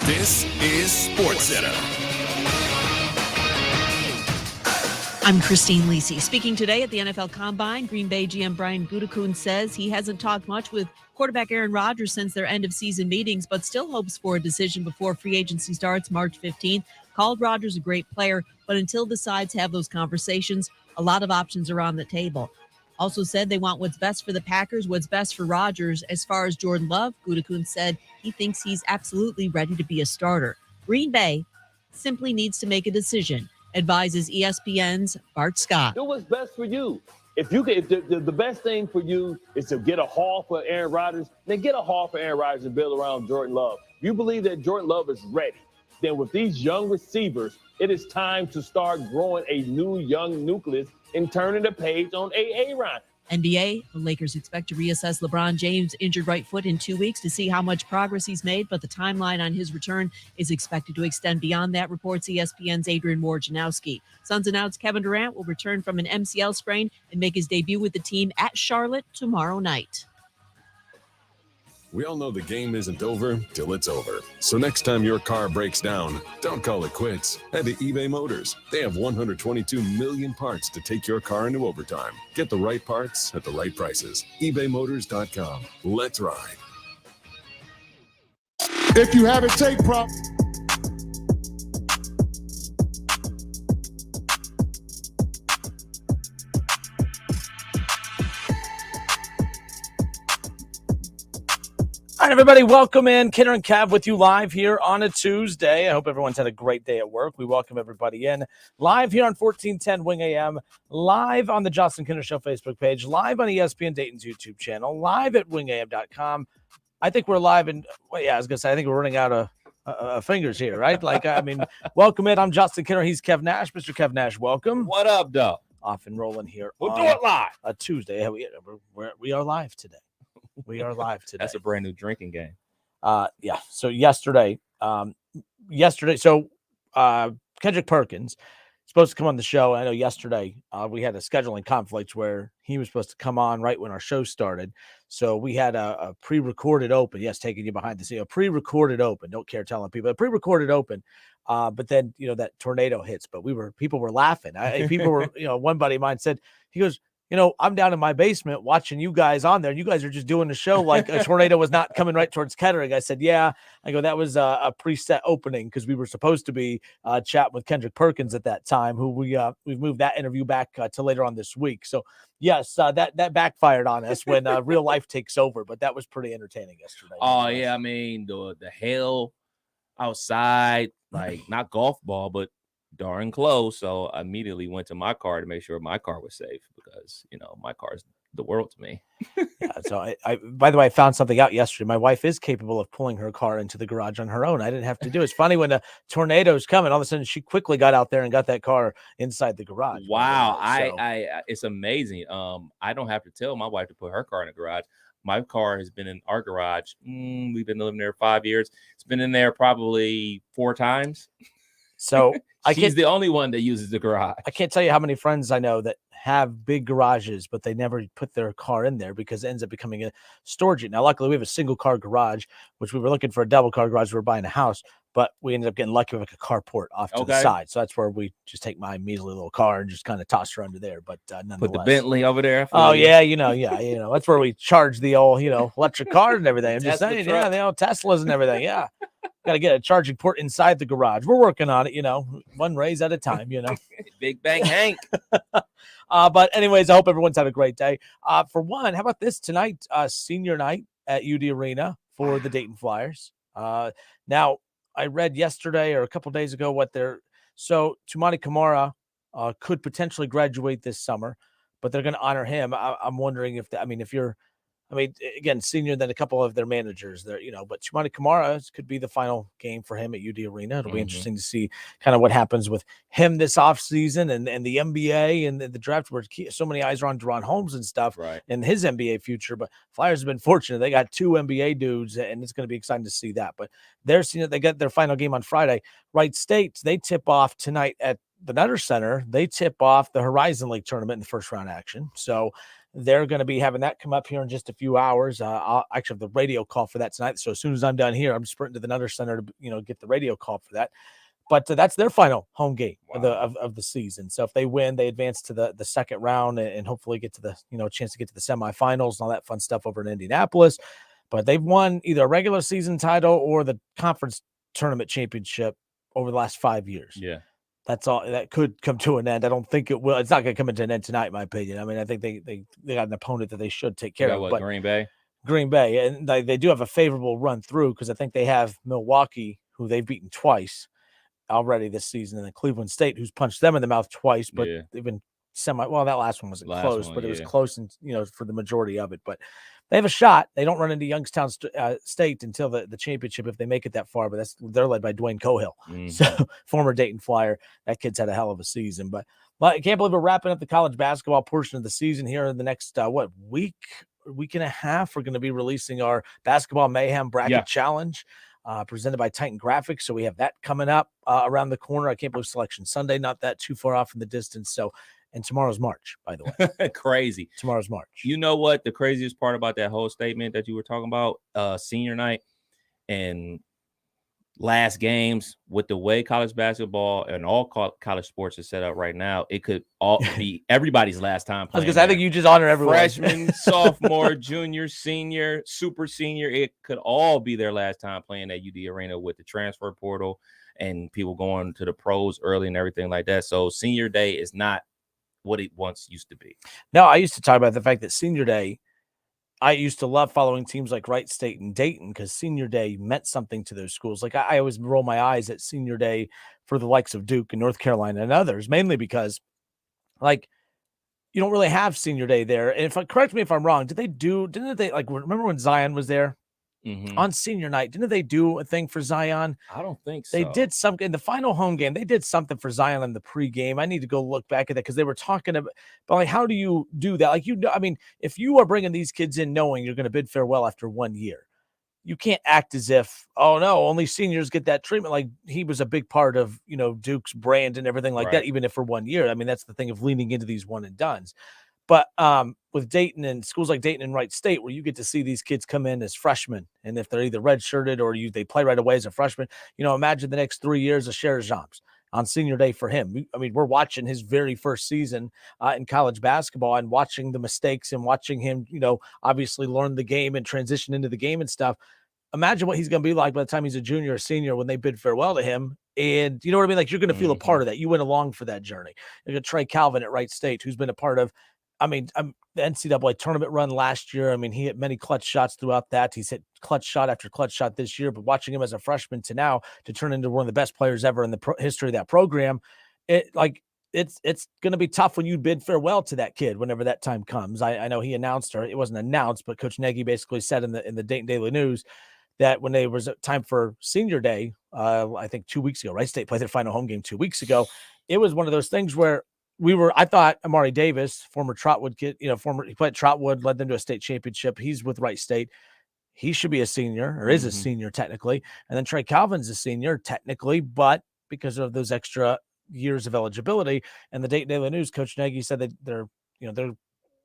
This is SportsCenter. I'm Christine Lisi. Speaking today at the NFL Combine, Green Bay GM Brian Gutekunst says he hasn't talked much with quarterback Aaron Rodgers since their end-of-season meetings, but still hopes for a decision before free agency starts March 15th. Called Rodgers a great player, but until the sides have those conversations, a lot of options are on the table. Also said they want what's best for the Packers, what's best for Rodgers. As far as Jordan Love, Gutekunst said he thinks he's absolutely ready to be a starter. Green Bay simply needs to make a decision, advises ESPN's Bart Scott. Do what's best for you. If the best thing for you is to get a haul for Aaron Rodgers, then get a haul for Aaron Rodgers and build around Jordan Love. If you believe that Jordan Love is ready, then with these young receivers, it is time to start growing a new young nucleus and turning the page on Aaron. NBA, the Lakers expect to reassess LeBron James' injured right foot in 2 weeks to see how much progress he's made, but the timeline on his return is expected to extend beyond that, reports ESPN's Adrian Wojnarowski. Suns announced Kevin Durant will return from an MCL sprain and make his debut with the team at Charlotte tomorrow night. We all know the game isn't over till it's over. So next time your car breaks down, don't call it quits. Head to eBay Motors. They have 122 million parts to take your car into overtime. Get the right parts at the right prices. ebaymotors.com. Let's ride. If you have a tape prop. All right, everybody, welcome in. Kinner and Cav with you live here on a Tuesday. I hope everyone's had a great day at work. We welcome everybody in live here on 1410 Wing AM, live on the Jaxon Kinner Show Facebook page, live on ESPN Dayton's YouTube channel, live at wingam.com. I think we're live in, well, yeah, I was going to say, I think we're running out of fingers here, right? Welcome in. I'm Justin Kinner. He's Kev Nash. Mr. Kev Nash, welcome. What up, though? Off and rolling here. We'll do it live. A Tuesday. Yeah, we are live today. We are live today. That's a brand new drinking game. Yeah. So yesterday, Kendrick Perkins supposed to come on the show. I know yesterday we had a scheduling conflict where he was supposed to come on right when our show started. So we had a pre-recorded open. Yes, taking you behind the scene, a pre-recorded open. Don't care telling people a pre-recorded open. But then that tornado hits. But people were laughing. People were one buddy of mine said, he goes, I'm down in my basement watching you guys on there. And you guys are just doing the show like a tornado was not coming right towards Kettering. I said, yeah. I go, that was a preset opening because we were supposed to be chatting with Kendrick Perkins at that time, who we've moved that interview back to later on this week. So, yes, that backfired on us when real life takes over. But that was pretty entertaining yesterday. Oh, yeah. I mean, the hail outside, like not golf ball, but darn close. So I immediately went to my car to make sure my car was safe because, my car is the world to me. Yeah. So I by the way, I found something out yesterday. My wife is capable of pulling her car into the garage on her own. I didn't have to do it. It's funny when a tornado's coming, all of a sudden she quickly got out there and got that car inside the garage. Wow. It's amazing. I don't have to tell my wife to put her car in the garage. My car has been in our garage. We've been living there 5 years. It's been in there probably 4 times. So she's the only one that uses the garage. I can't tell you how many friends I know that have big garages, but they never put their car in there because it ends up becoming a storage unit. Now, luckily, we have a single car garage, which we were looking for a double car garage. We were buying a house, but we ended up getting lucky with a carport off to the side. So that's where we just take my measly little car and just kind of toss her under there. But nonetheless, put the Bentley over there. That's where we charge the old, electric cars and everything. I'm just saying, the old Teslas and everything. Yeah. Got to get a charging port inside the garage. We're working on it, one raise at a time, Big Bang Hank. But anyways, I hope everyone's had a great day. For one, how about this tonight? Senior night at UD Arena for the Dayton Flyers. Now, I read yesterday or a couple of days ago so Tumani Kamara could potentially graduate this summer, but they're going to honor him. I'm wondering again, senior than a couple of their managers there, but Tumani Kamara could be the final game for him at UD Arena. It'll be interesting to see kind of what happens with him this offseason and the NBA and the draft where so many eyes are on Deron Holmes and stuff and his NBA future. But Flyers have been fortunate. They got 2 NBA dudes and it's going to be exciting to see that. But they got their final game on Friday. Wright State, they tip off tonight at the Nutter Center. They tip off the Horizon League tournament in the first round action. So They're going to be having that come up here in just a few hours. I'll actually have the radio call for that tonight. So as soon as I'm done here, I'm sprinting to the Nutter Center to get the radio call for that. But that's their final home game of the season. So if they win, they advance to the second round and hopefully get to the chance to get to the semifinals and all that fun stuff over in Indianapolis. But they've won either a regular season title or the conference tournament championship over the last 5 years. Yeah. That's all. That could come to an end. I don't think it will. It's not going to come into an end tonight, in my opinion. I mean, I think they got an opponent that they should take care of. But Green Bay? Green Bay. And they do have a favorable run through because I think they have Milwaukee, who they've beaten twice already this season, and then Cleveland State, who's punched them in the mouth twice, but they've been well, that last one wasn't close, but it was close and for the majority of it. But they have a shot. They don't run into Youngstown State until the championship if they make it that far, but they're led by Dwayne Cohill. So former Dayton Flyer. That kid's had a hell of a season. But I can't believe we're wrapping up the college basketball portion of the season here in the next week and a half. We're going to be releasing our Basketball Mayhem Bracket Challenge. Presented by Titan Graphics. So we have that coming up around the corner. I can't believe Selection Sunday, not that too far off in the distance. And tomorrow's March, by the way. Crazy. Tomorrow's March. You know what? The craziest part about that whole statement that you were talking about, senior night and last games, with the way college basketball and all college sports is set up right now, it could all be everybody's last time playing. Because I think you just honor everyone. Freshman, sophomore, junior, senior, super senior. It could all be their last time playing at UD Arena with the transfer portal and people going to the pros early and everything like that. So senior day is not what it once used to be. No, I used to talk about the fact that senior day, I used to love following teams like Wright State and Dayton because senior day meant something to those schools. Like I always roll my eyes at senior day for the likes of Duke and North Carolina and others, mainly because like you don't really have senior day there. And correct me if I'm wrong, didn't they remember when Zion was there? On senior night, didn't they do a thing for Zion? I don't think so. They did something in the final home game. They did something for Zion in the pregame. I need to go look back at that because they were talking about, but like, how do you do that? Like, I mean, if you are bringing these kids in knowing you're going to bid farewell after 1 year, you can't act as if, oh no, only seniors get that treatment. Like he was a big part of, Duke's brand and everything like that, even if for 1 year. I mean, that's the thing of leaning into these one and dones. But with Dayton and schools like Dayton and Wright State, where you get to see these kids come in as freshmen, and if they're either redshirted or they play right away as a freshman, imagine the next 3 years of Sher Jams on senior day for him. I mean, we're watching his very first season in college basketball and watching the mistakes and watching him, obviously learn the game and transition into the game and stuff. Imagine what he's going to be like by the time he's a junior or senior when they bid farewell to him. And you know what I mean? Like you're going to feel a part of that. You went along for that journey. You got Trey Calvin at Wright State, who's been a part of, the NCAA tournament run last year. I mean, he hit many clutch shots throughout that. He's hit clutch shot after clutch shot this year, but watching him as a freshman to now to turn into one of the best players ever in the history of that program, it's going to be tough when you bid farewell to that kid whenever that time comes. I know he announced, or it wasn't announced, but Coach Nagy basically said in the Dayton Daily News that when there was a time for senior day, I think 2 weeks ago, Wright State played their final home game 2 weeks ago. It was one of those things where I thought Amari Davis, former Trotwood kid, he played at Trotwood, led them to a state championship. He's with Wright State. He should be a senior, or is a senior technically. And then Trey Calvin's a senior technically, but because of those extra years of eligibility. And the Dayton Daily News, Coach Nagy said that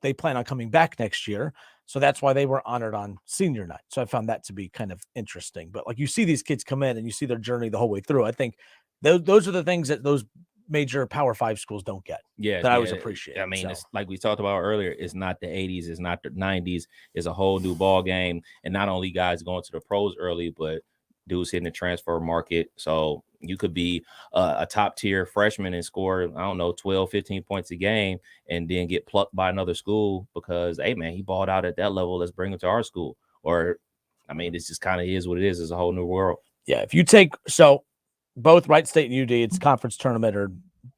they plan on coming back next year. So that's why they were honored on senior night. So I found that to be kind of interesting. But like you see these kids come in and you see their journey the whole way through. I think those are the things that those major Power 5 schools don't get. Yeah, that I always appreciate. I mean, it's like we talked about earlier. It's not the 80s, it's not the 90s. It's a whole new ball game, and not only guys going to the pros early, but dudes hitting the transfer market. So you could be a top tier freshman and score 12, 15 points a game, and then get plucked by another school because, hey man, he balled out at that level. Let's bring him to our school. Or, I mean, this just kind of is what it is. It's a whole new world. Yeah, if you take both Wright State and UD, it's conference tournament or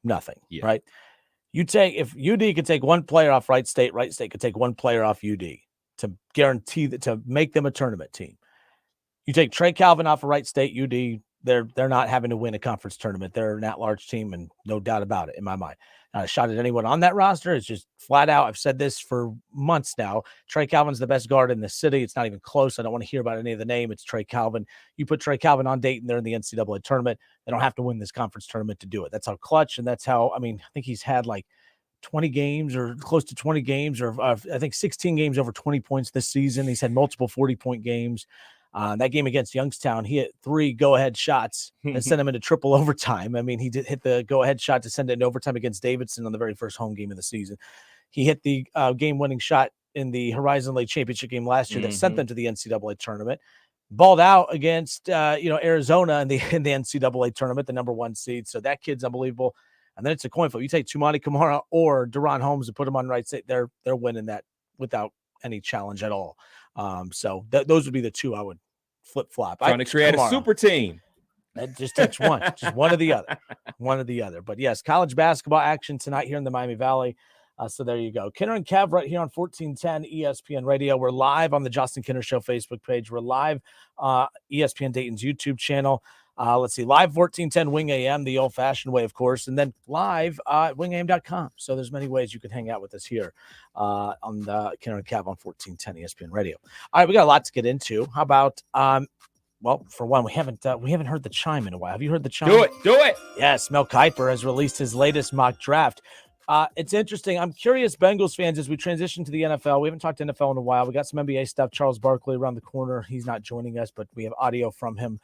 nothing, right? If UD could take one player off Wright State could take one player off UD to guarantee that, to make them a tournament team. You take Trey Calvin off of Wright State, UD, they're not having to win a conference tournament. They're an at-large team, and no doubt about it in my mind. Not a shot at anyone on that roster. It's just flat out. I've said this for months now. Trey Calvin's the best guard in the city. It's not even close. I don't want to hear about any of the name. It's Trey Calvin. You put Trey Calvin on Dayton, they're in the NCAA tournament. They don't have to win this conference tournament to do it. That's how clutch, and that's how, I think he's had like 20 games or close to 20 games, or I think 16 games over 20 points this season. He's had multiple 40-point games. That game against Youngstown, he hit 3 go-ahead shots that sent him into triple overtime. I mean, he did hit the go-ahead shot to send it into overtime against Davidson on the very first home game of the season. He hit the game-winning shot in the Horizon League Championship game last year that sent them to the NCAA tournament. Balled out against Arizona in the NCAA tournament, the number 1 seed. So that kid's unbelievable. And then it's a coin flip. You take Tumani Kamara or Deron Holmes and put them on right side, they're winning that without any challenge at all. So those would be the 2 I would flip-flop. Trying to create a super team. That just takes one, just one or the other. But yes, college basketball action tonight here in the Miami Valley. So there you go. Kinner and Kev right here on 1410 ESPN Radio. We're live on the Justin Kinner Show Facebook page. We're live ESPN Dayton's YouTube channel. Let's see, live 1410 Wing AM, the old-fashioned way, of course, and then live at wingam.com. So there's many ways you can hang out with us here on the Kinner and Kev on 1410 ESPN Radio. All right, we got a lot to get into. How about well, for one, we haven't heard the chime in a while. Have you heard the chime? Do it. Yes, Mel Kiper has released his latest mock draft. It's interesting. I'm curious, Bengals fans, as we transition to the NFL. We haven't talked to NFL in a while. We got some NBA stuff. Charles Barkley around the corner. He's not joining us, but we have audio from him.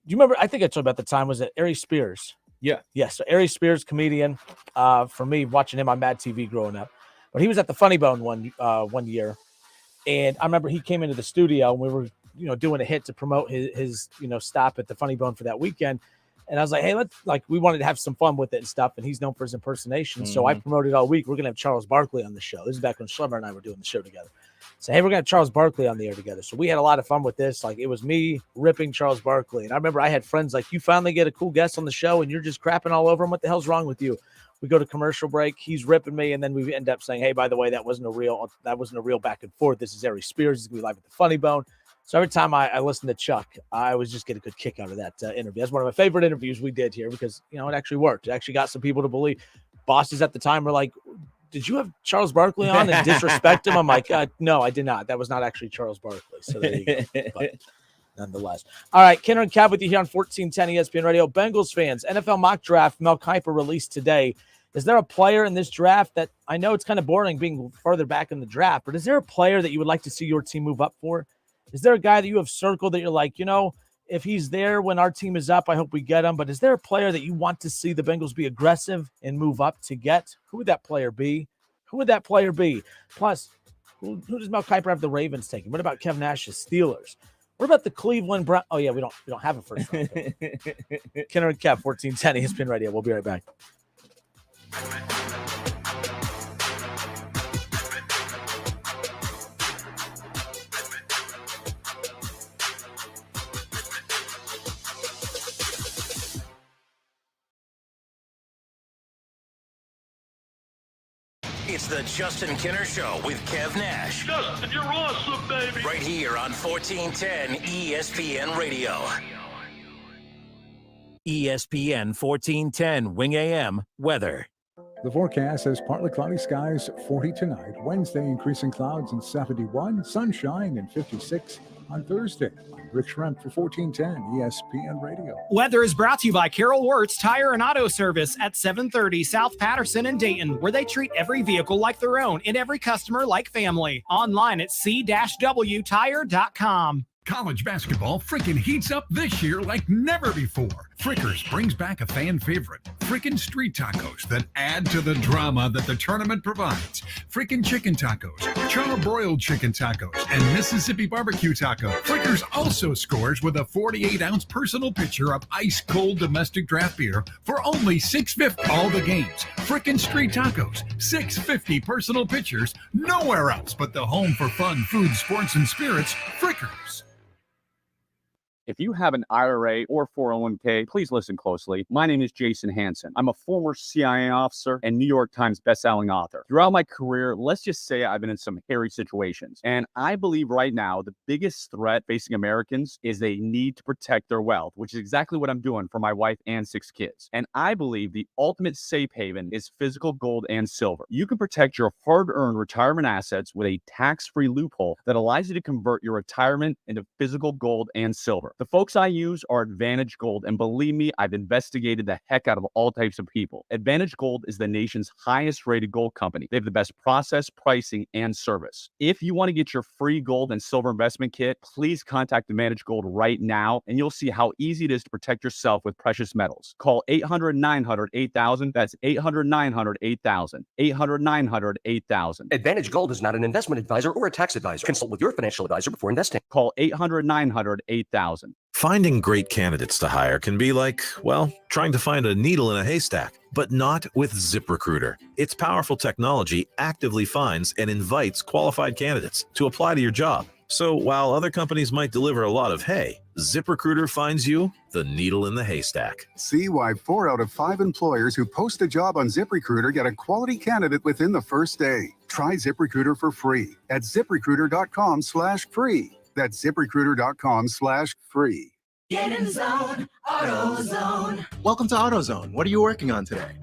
Do you remember? I think I told you about the time. Was it Ari Spears? Yeah. Yeah. So Ari Spears, comedian. For me, watching him on Mad TV growing up, but he was at the Funny Bone one year, and I remember he came into the studio and we were doing a hit to promote his stop at the Funny Bone for that weekend. And I was like, hey, we wanted to have some fun with it and stuff. And he's known for his impersonation. So I promoted all week. We're going to have Charles Barkley on the show. This is back when Schlemmer and I were doing the show together. So, hey, we're going to have Charles Barkley on the air together. So we had a lot of fun with this. Like, it was me ripping Charles Barkley. And I remember I had friends like, you finally get a cool guest on the show and you're just crapping all over him. What the hell's wrong with you? We go to commercial break. He's ripping me. And then we end up saying, hey, by the way, that wasn't a real back and forth. This is Ari Spears. He's going to be live at the Funny Bone. So every time I listened to Chuck, I was just getting a good kick out of that interview. That's one of my favorite interviews we did here because, it actually worked. It actually got some people to believe. Bosses at the time were like, did you have Charles Barkley on and disrespect him? I'm like, no, I did not. That was not actually Charles Barkley. So there you go. But nonetheless. All right, Kenner and Cav with you here on 1410 ESPN Radio. Bengals fans, NFL mock draft, Mel Kiper released today. Is there a player in this draft that I know it's kind of boring being further back in the draft, but is there a player that you would like to see your team move up for? Is there a guy that you have circled that you're like, if he's there when our team is up, I hope we get him. But is there a player that you want to see the Bengals be aggressive and move up to get? Who would that player be? Plus, who does Mel Kiper have the Ravens taking? What about Kev Nash's Steelers? What about the Cleveland Browns? Oh, yeah, we don't have a first round. Kenner and Kev, 1410 ESPN Radio. We'll be right back. It's the Justin Kinner Show with Kev Nash. Justin, you're awesome, baby. Right here on 1410 ESPN Radio. ESPN 1410 Wing AM weather. The forecast says partly cloudy skies, 40 tonight. Wednesday, increasing clouds and 71. Sunshine and 56 on Thursday. I'm Rick Schremp for 1410 ESPN Radio. Weather is brought to you by Carol Wirtz Tire and Auto Service at 730 South Patterson in Dayton, where they treat every vehicle like their own and every customer like family. Online at c-wtire.com. College basketball frickin' heats up this year like never before. Frickers brings back a fan favorite, frickin' street tacos that add to the drama that the tournament provides. Frickin' chicken tacos, char-broiled chicken tacos, and Mississippi barbecue taco. Frickers also scores with a 48-ounce personal pitcher of ice-cold domestic draft beer for only $6.50 all the games. Frickin' street tacos, $6.50 personal pitchers, nowhere else but the home for fun, food, sports, and spirits, Frickers. If you have an IRA or 401k, please listen closely. My name is Jason Hansen. I'm a former CIA officer and New York Times bestselling author. Throughout my career, let's just say I've been in some hairy situations. And I believe right now the biggest threat facing Americans is they need to protect their wealth, which is exactly what I'm doing for my wife and 6 kids. And I believe the ultimate safe haven is physical gold and silver. You can protect your hard-earned retirement assets with a tax-free loophole that allows you to convert your retirement into physical gold and silver. The folks I use are Advantage Gold, and believe me, I've investigated the heck out of all types of people. Advantage Gold is the nation's highest rated gold company. They have the best process, pricing, and service. If you want to get your free gold and silver investment kit, please contact Advantage Gold right now, and you'll see how easy it is to protect yourself with precious metals. Call 800-900-8000. That's 800-900-8000. 800-900-8000. Advantage Gold is not an investment advisor or a tax advisor. Consult with your financial advisor before investing. Call 800-900-8000. Finding great candidates to hire can be like, well, trying to find a needle in a haystack, but not with ZipRecruiter. Its powerful technology actively finds and invites qualified candidates to apply to your job. So while other companies might deliver a lot of hay, ZipRecruiter finds you the needle in the haystack. See why 4 out of 5 employers who post a job on ZipRecruiter get a quality candidate within the first day. Try ZipRecruiter for free at ZipRecruiter.com/free. That's ZipRecruiter.com/free. Get in zone, AutoZone. Welcome to AutoZone. What are you working on today?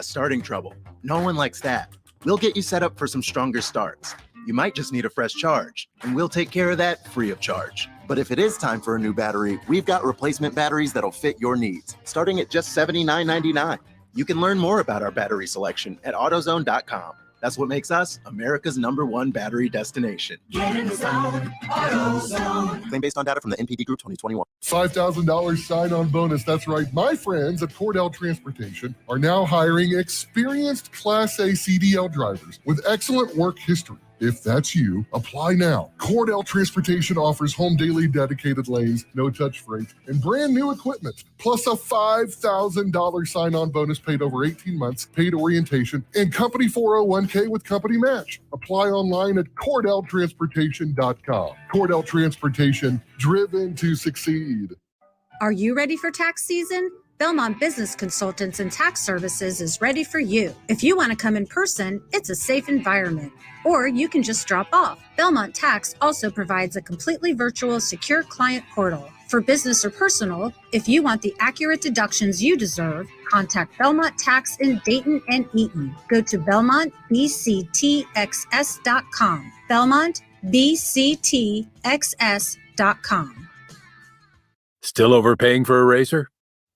Starting trouble. No one likes that. We'll get you set up for some stronger starts. You might just need a fresh charge, and we'll take care of that free of charge. But if it is time for a new battery, we've got replacement batteries that'll fit your needs, starting at just $79.99. You can learn more about our battery selection at AutoZone.com. That's what makes us America's #1 battery destination. Get in the zone, AutoZone. Claim based on data from the NPD Group 2021. $5,000 sign-on bonus. That's right. My friends at Cordell Transportation are now hiring experienced Class A CDL drivers with excellent work history. If that's you, apply now. Cordell Transportation offers home daily dedicated lanes, no-touch freight, and brand new equipment, plus a $5,000 sign-on bonus paid over 18 months, paid orientation, and company 401k with company match. Apply online at CordellTransportation.com. Cordell Transportation, driven to succeed. Are you ready for tax season? Belmont Business Consultants and Tax Services is ready for you. If you want to come in person, it's a safe environment. Or you can just drop off. Belmont Tax also provides a completely virtual, secure client portal. For business or personal, if you want the accurate deductions you deserve, contact Belmont Tax in Dayton and Eaton. Go to BelmontBCTXS.com. BelmontBCTXS.com. Still overpaying for a razor?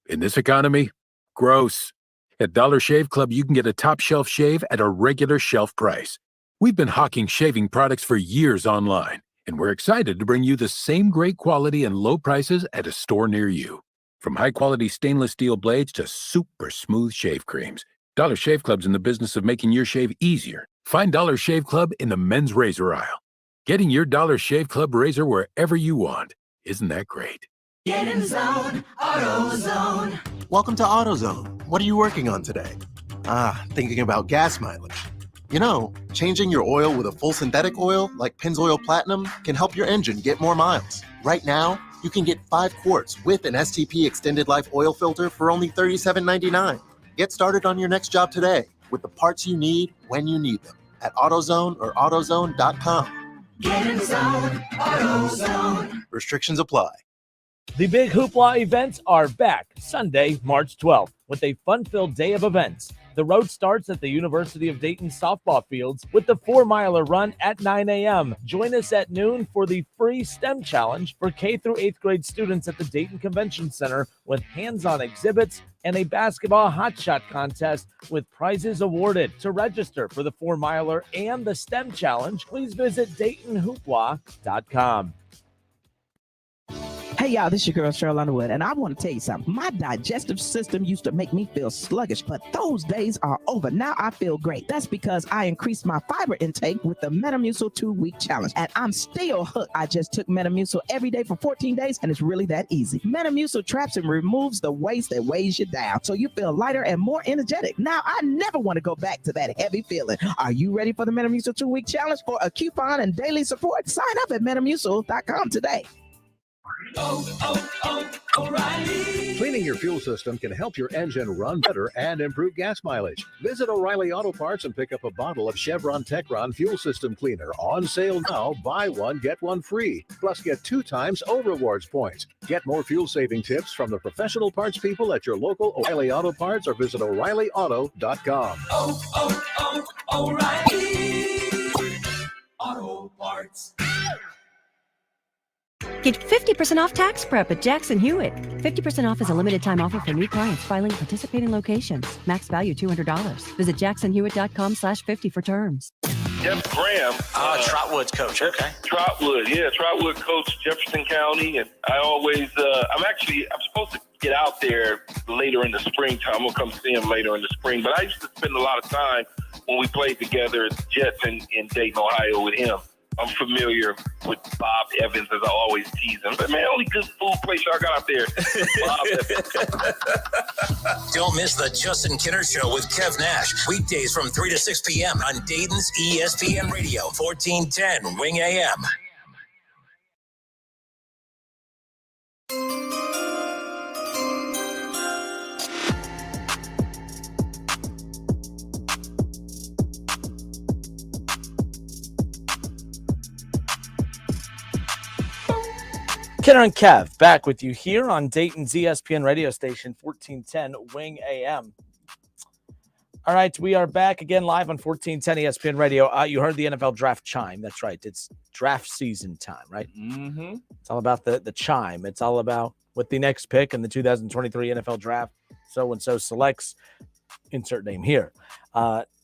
In this economy? Gross. At Dollar Shave Club, you can get a top shelf shave at a regular shelf price. We've been hawking shaving products for years online, and we're excited to bring you the same great quality and low prices at a store near you. From high-quality stainless steel blades to super smooth shave creams, Dollar Shave Club's in the business of making your shave easier. Find Dollar Shave Club in the men's razor aisle. Getting your Dollar Shave Club razor wherever you want. Isn't that great? Get in zone, AutoZone. Welcome to AutoZone. What are you working on today? Thinking about gas mileage. You know, changing your oil with a full synthetic oil like Pennzoil Platinum can help your engine get more miles. Right now, you can get 5 quarts with an STP Extended Life oil filter for only $37.99. Get started on your next job today with the parts you need when you need them at AutoZone or AutoZone.com. Get in zone, AutoZone. Restrictions apply. The big hoopla events are back Sunday, March 12th, with a fun-filled day of events. The road starts at the University of Dayton softball fields with the 4-miler run at 9 a.m. Join us at noon for the free STEM challenge for K through 8th grade students at the Dayton Convention Center with hands-on exhibits and a basketball hotshot contest with prizes awarded. To register for the 4-miler and the STEM challenge, please visit DaytonHoopla.com. Hey y'all, this is your girl Cheryl Underwood, and I want to tell you something. My digestive system used to make me feel sluggish, but those days are over. Now I feel great. That's because I increased my fiber intake with the Metamucil 2-week challenge, and I'm still hooked. I just took Metamucil every day for 14 days, and it's really that easy. Metamucil traps and removes the waste that weighs you down, so you feel lighter and more energetic. Now I never want to go back to that heavy feeling. Are you ready for the Metamucil 2-week challenge for a coupon and daily support? Sign up at Metamucil.com today. O'Reilly. Cleaning your fuel system can help your engine run better and improve gas mileage. Visit O'Reilly Auto Parts and pick up a bottle of Chevron Techron Fuel System Cleaner. On sale now. Buy one, get one free. Plus, get 2 times O-Rewards points. Get more fuel-saving tips from the professional parts people at your local O'Reilly Auto Parts or visit O'ReillyAuto.com. O'Reilly Auto Parts. Get 50% off tax prep at Jaxon Hewitt. 50% off is a limited time offer for new clients filing participating locations. Max value $200. Visit jacksonhewitt.com/50 for terms. Jeff Graham. Trotwood's coach. Okay. Trotwood, yeah. Trotwood coach Jefferson County. And I always, I'm supposed to get out there later in the springtime. I'm going to come see him later in the spring. But I used to spend a lot of time when we played together at the Jets in Dayton, Ohio with him. I'm familiar with Bob Evans, as I always tease him. But, man, only good food place y'all got out there. Bob Evans. Don't miss the Justin Kinner Show with Kev Nash. Weekdays from 3 to 6 p.m. on Dayton's ESPN Radio, 1410 Wing AM. Kenner and Kev back with you here on Dayton's ESPN radio station, 1410 Wing AM. All right, we are back again live on 1410 ESPN radio. You heard the NFL draft chime. That's right. It's draft season time, right? Mm-hmm. It's all about the chime. It's all about with the next pick in the 2023 NFL draft. So-and-so selects, insert name here.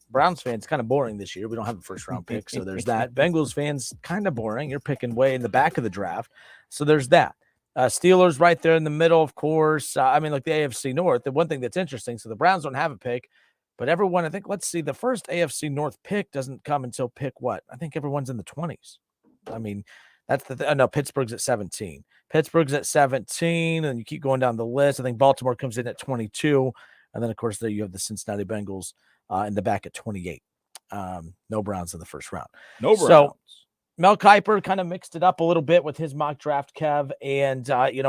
Browns fans, kind of boring this year. We don't have a first-round pick, so there's that. Bengals fans, kind of boring. You're picking way in the back of the draft, so there's that. Steelers right there in the middle, of course. Like the AFC North. The one thing that's interesting, so the Browns don't have a pick, but everyone, I think, let's see, the first AFC North pick doesn't come until pick what? I think everyone's in the 20s. I mean, that's no, Pittsburgh's at 17. Pittsburgh's at 17, and you keep going down the list. I think Baltimore comes in at 22, and then, of course, there you have the Cincinnati Bengals in the back at 28. No Browns in the first round. No Browns. So Mel Kiper kind of mixed it up a little bit with his mock draft, Kev, and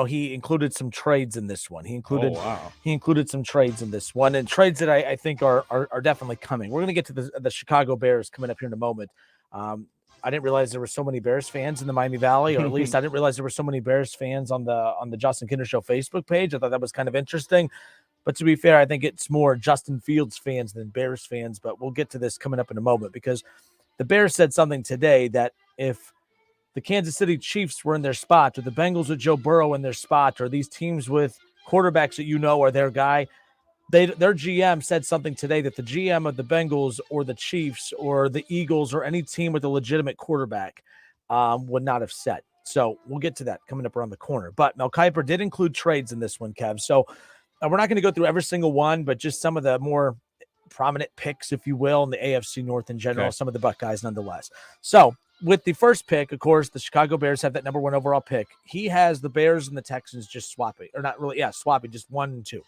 he included some trades in this one. He included some trades in this one, and trades that I think are definitely coming. We're going to get to the Chicago Bears coming up here in a moment. I didn't realize there were so many Bears fans in the Miami Valley, or at least I didn't realize there were so many Bears fans on the Justin Kinner Show Facebook page. I thought that was kind of interesting. But to be fair, I think it's more Justin Fields fans than Bears fans. But we'll get to this coming up in a moment, because the Bears said something today that if the Kansas City Chiefs were in their spot, or the Bengals with Joe Burrow in their spot, or these teams with quarterbacks that are their guy, their GM said something today that the GM of the Bengals or the Chiefs or the Eagles or any team with a legitimate quarterback would not have said. So we'll get to that coming up around the corner. But Mel Kiper did include trades in this one, Kev. So we're not going to go through every single one, but just some of the more prominent picks, if you will, in the AFC North in general, some of the Buckeyes nonetheless. So with the first pick, of course, the Chicago Bears have that number 1 overall pick. He has the Bears and the Texans just swapping, or not really, swapping, just 1 and 2.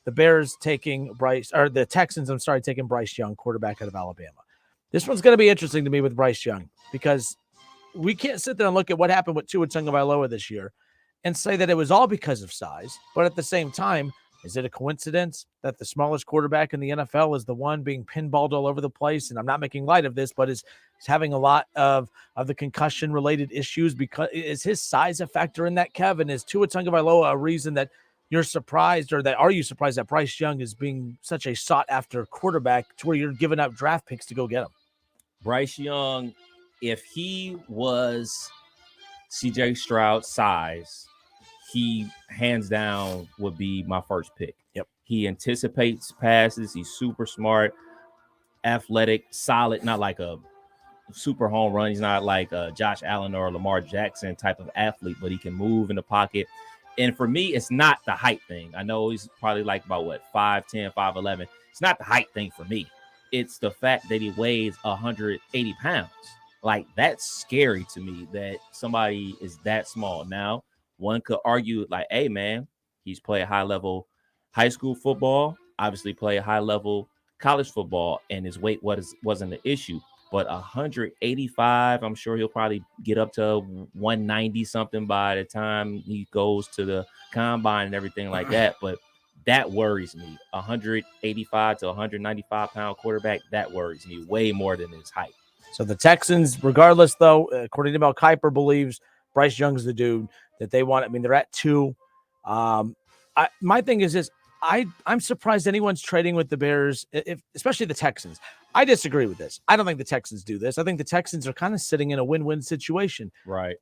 The Bears taking the Texans, taking Bryce Young, quarterback out of Alabama. This one's going to be interesting to me with Bryce Young, because we can't sit there and look at what happened with Tua Tagovailoa this year and say that it was all because of size. But at the same time, is it a coincidence that the smallest quarterback in the NFL is the one being pinballed all over the place? And I'm not making light of this, but is having a lot of the concussion-related issues. Because is his size a factor in that, Kevin? Is Tua Tagovailoa a reason that you're surprised, or are you surprised that Bryce Young is being such a sought-after quarterback to where you're giving up draft picks to go get him? Bryce Young, if he was CJ Stroud size, he hands down would be my first pick. Yep. He anticipates passes. He's super smart, athletic, solid, not like a super home run. He's not like a Josh Allen or Lamar Jackson type of athlete, but he can move in the pocket. And for me, it's not the height thing. I know he's probably like about 5'10", 5'11". It's not the height thing for me. It's the fact that he weighs 180 pounds. Like, that's scary to me that somebody is that small. Now, one could argue like, hey, man, he's played high-level high school football, obviously played high-level college football, and his weight wasn't the issue. But 185, I'm sure he'll probably get up to 190 something by the time he goes to the combine and everything like that. But that worries me. 185 to 195 pound quarterback, that worries me way more than his height. So the Texans, regardless, though, according to Mel Kiper, believes Bryce Young's the dude that they want. I mean, they're at 2. My thing is this. I'm surprised anyone's trading with the Bears, especially the Texans. I disagree with this. I don't think the Texans do this. I think the Texans are kind of sitting in a win-win situation. Right.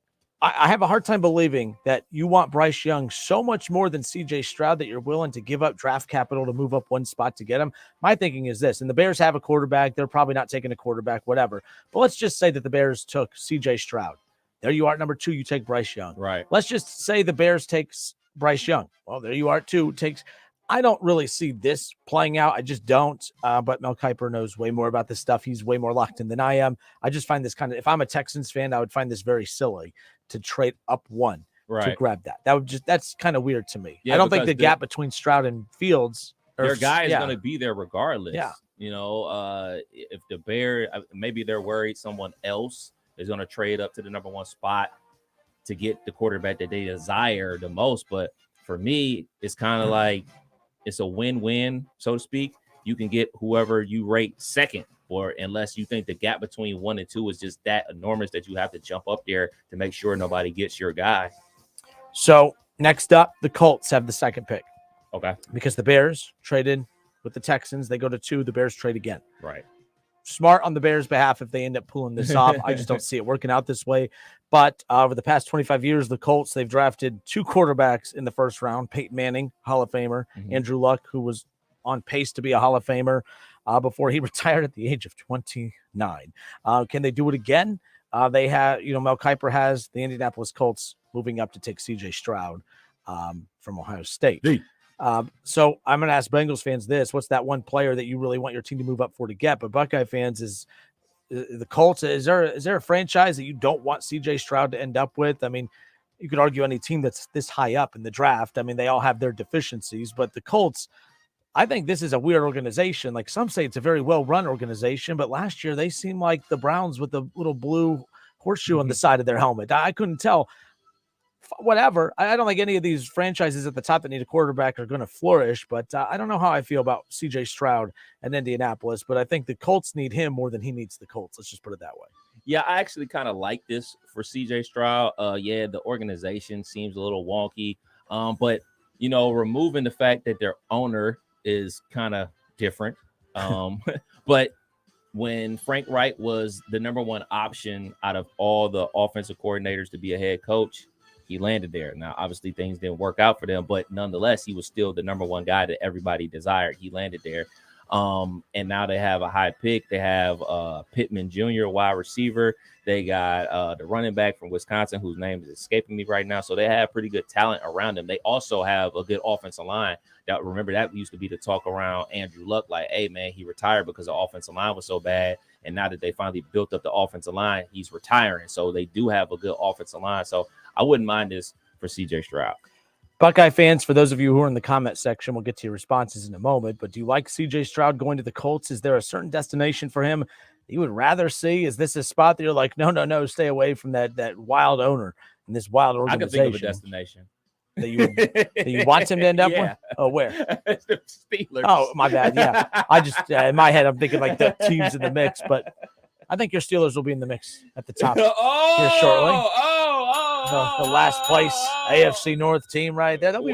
I have a hard time believing that you want Bryce Young so much more than CJ Stroud that you're willing to give up draft capital to move up one spot to get him. My thinking is this, and the Bears have a quarterback. They're probably not taking a quarterback, whatever. But let's just say that the Bears took CJ Stroud. There you are at number 2, you take Bryce Young. Right. Let's just say the Bears takes Bryce Young. Well, there you are at 2. I don't really see this playing out. I just don't. But Mel Kiper knows way more about this stuff. He's way more locked in than I am. I just find this if I'm a Texans fan, I would find this very silly to trade up 1 to grab that. That's kind of weird to me. Yeah, I don't think the gap between Stroud and Fields, their guy is going to be there regardless. Yeah. If the Bears, maybe they're worried someone else is going to trade up to the number 1 spot to get the quarterback that they desire the most. But for me, it's kind of like it's a win-win, so to speak. You can get whoever you rate second, or unless you think the gap between 1 and 2 is just that enormous that you have to jump up there to make sure nobody gets your guy. So next up, the Colts have the second pick. Okay. Because the Bears traded with the Texans. They go to 2. The Bears trade again. Right. Smart on the Bears' behalf if they end up pulling this off. I just don't see it working out this way. But over the past 25 years, the Colts, they've drafted 2 quarterbacks in the first round. Peyton Manning, Hall of Famer. Andrew Luck, who was on pace to be a Hall of Famer before he retired at the age of 29. Can they do it again? They have, Mel Kiper has the Indianapolis Colts moving up to take CJ Stroud from Ohio State. So I'm going to ask Bengals fans this. What's that one player that you really want your team to move up for to get? But Buckeye fans is the Colts. Is there a franchise that you don't want CJ Stroud to end up with? I mean, you could argue any team that's this high up in the draft. I mean, they all have their deficiencies, but the Colts, I think this is a weird organization. Like some say it's a very well-run organization, but last year they seemed like the Browns with the little blue horseshoe on the side of their helmet. I couldn't tell. Whatever. I don't think any of these franchises at the top that need a quarterback are going to flourish, but I don't know how I feel about CJ Stroud and Indianapolis, but I think the Colts need him more than he needs the Colts. Let's just put it that way. Yeah, I actually kind of like this for CJ Stroud. The organization seems a little wonky, but, removing the fact that their owner is kind of different. But when Frank Wright was the number 1 option out of all the offensive coordinators to be a head coach, he landed there. Now, obviously, things didn't work out for them, but nonetheless, he was still the number 1 guy that everybody desired. He landed there. And now they have a high pick. They have Pittman Jr., wide receiver. They got the running back from Wisconsin, whose name is escaping me right now. So they have pretty good talent around them. They also have a good offensive line. Remember, that used to be the talk around Andrew Luck, like, hey, man, he retired because the offensive line was so bad. And now that they finally built up the offensive line, he's retiring. So they do have a good offensive line. So I wouldn't mind this for CJ Stroud. Buckeye fans, for those of you who are in the comment section, we'll get to your responses in a moment, but do you like CJ Stroud going to the Colts? Is there a certain destination for him that you would rather see? Is this a spot that you're like, no, stay away from that wild owner and this wild organization? I can think of a destination. That you want him to end up with? Oh, where? The Steelers. Oh, my bad. Yeah. I just, in my head, I'm thinking like the teams in the mix, but I think your Steelers will be in the mix at the top here shortly. The last place AFC North team right there. Not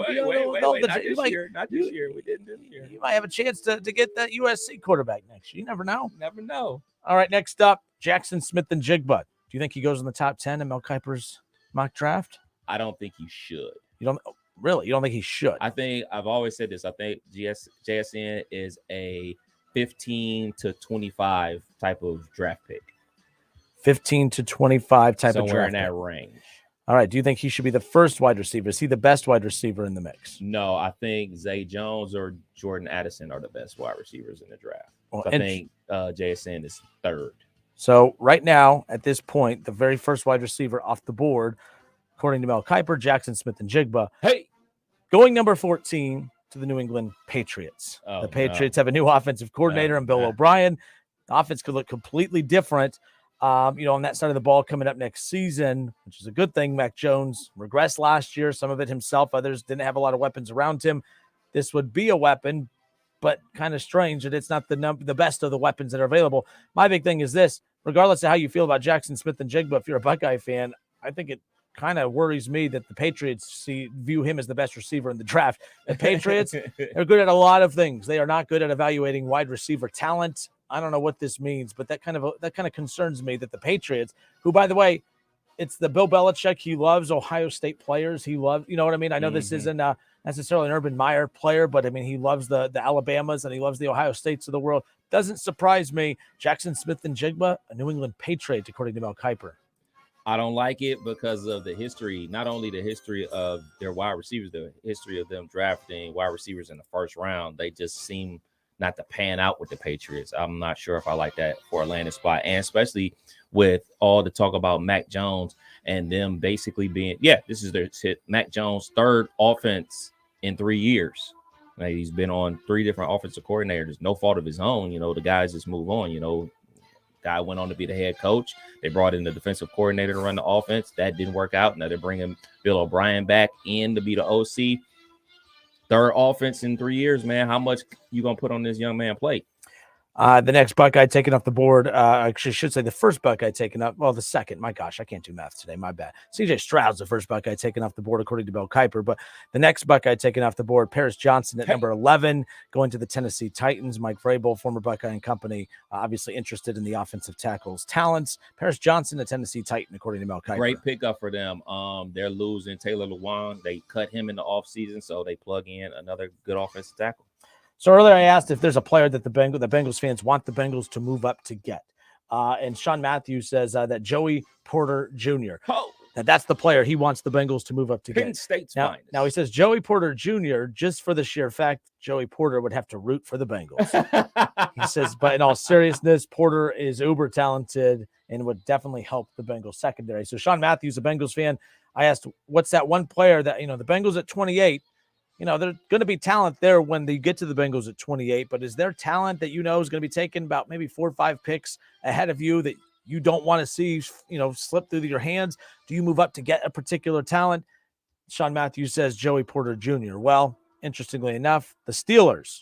this year. We didn't this year. You might have a chance to get that USC quarterback next year. You never know. Never know. All right, next up, Jaxon Smith-Njigba. Do you think he goes in the top 10 in Mel Kiper's mock draft? I don't think he should. You don't really? You don't think he should? I've always said this. I think JSN is a 15 to 25 type of draft pick. 15 to 25 type of draft somewhere in that pick. range. All right. Do you think he should be the first wide receiver? Is he the best wide receiver in the mix? No, I think Zay Jones or Jordan Addison are the best wide receivers in the draft. Well, so I think JSN is third. So right now, at this point, the very first wide receiver off the board, according to Mel Kiper, Jaxon Smith-Njigba. Hey, going number 14 to the New England Patriots. The Patriots have a new offensive coordinator and Bill O'Brien. The offense could look completely different. On that side of the ball coming up next season, which is a good thing. Mac Jones regressed last year, some of it himself. Others didn't have a lot of weapons around him. This would be a weapon, but kind of strange that it's not the best of the weapons that are available. My big thing is this: regardless of how you feel about Jaxon Smith-Njigba, if you're a Buckeye fan, I think it kind of worries me that the Patriots view him as the best receiver in the draft. The Patriots are good at a lot of things. They are not good at evaluating wide receiver talent. I don't know what this means, but that kind of concerns me that the Patriots, who, by the way, it's the Bill Belichick. He loves Ohio State players. He loves, you know what I mean? I know this isn't necessarily an Urban Meyer player, but I mean, he loves the Alabamas and he loves the Ohio States of the world. Doesn't surprise me. Jackson Smith-Njigba, a New England Patriot, according to Mel Kiper. I don't like it because of the history, not only the history of their wide receivers, the history of them drafting wide receivers in the first round. They just seem not to pan out with the Patriots. I'm not sure if I like that for a landing spot, and especially with all the talk about Mac Jones and them basically being, this is their Mac Jones' third offense in 3 years. Like, he's been on 3 different offensive coordinators, no fault of his own. You know, the guys just move on. You know, guy went on to be the head coach. They brought in the defensive coordinator to run the offense. That didn't work out. Now they're bringing Bill O'Brien back in to be the OC. Third offense in 3 years, man. How much you going to put on this young man plate? The next Buckeye taken off the board, actually, I should say the first Buckeye taken up. Well, the second. My gosh, I can't do math today. My bad. CJ Stroud's the first Buckeye taken off the board, according to Mel Kiper. But the next Buckeye taken off the board, Paris Johnson at number 11, going to the Tennessee Titans. Mike Vrabel, former Buckeye and company, obviously interested in the offensive tackle's talents. Paris Johnson, a Tennessee Titan, according to Mel Kiper. Great pickup for them. They're losing Taylor Lewan. They cut him in the offseason, so they plug in another good offensive tackle. So earlier I asked if there's a player that the Bengals fans want the Bengals to move up to get. And Sean Matthews says that Joey Porter Jr. That's the player he wants the Bengals to move up to Penn get. State's Now he says Joey Porter Jr., just for the sheer fact Joey Porter would have to root for the Bengals. He says, but in all seriousness, Porter is uber talented and would definitely help the Bengals secondary. So Sean Matthews, a Bengals fan, I asked, what's that one player that, the Bengals at 28, they're going to be talent there when they get to the Bengals at 28, but is there talent that is going to be taken about maybe 4 or 5 picks ahead of you that you don't want to see, slip through your hands? Do you move up to get a particular talent? Sean Matthews says Joey Porter Jr. Well, interestingly enough, the Steelers,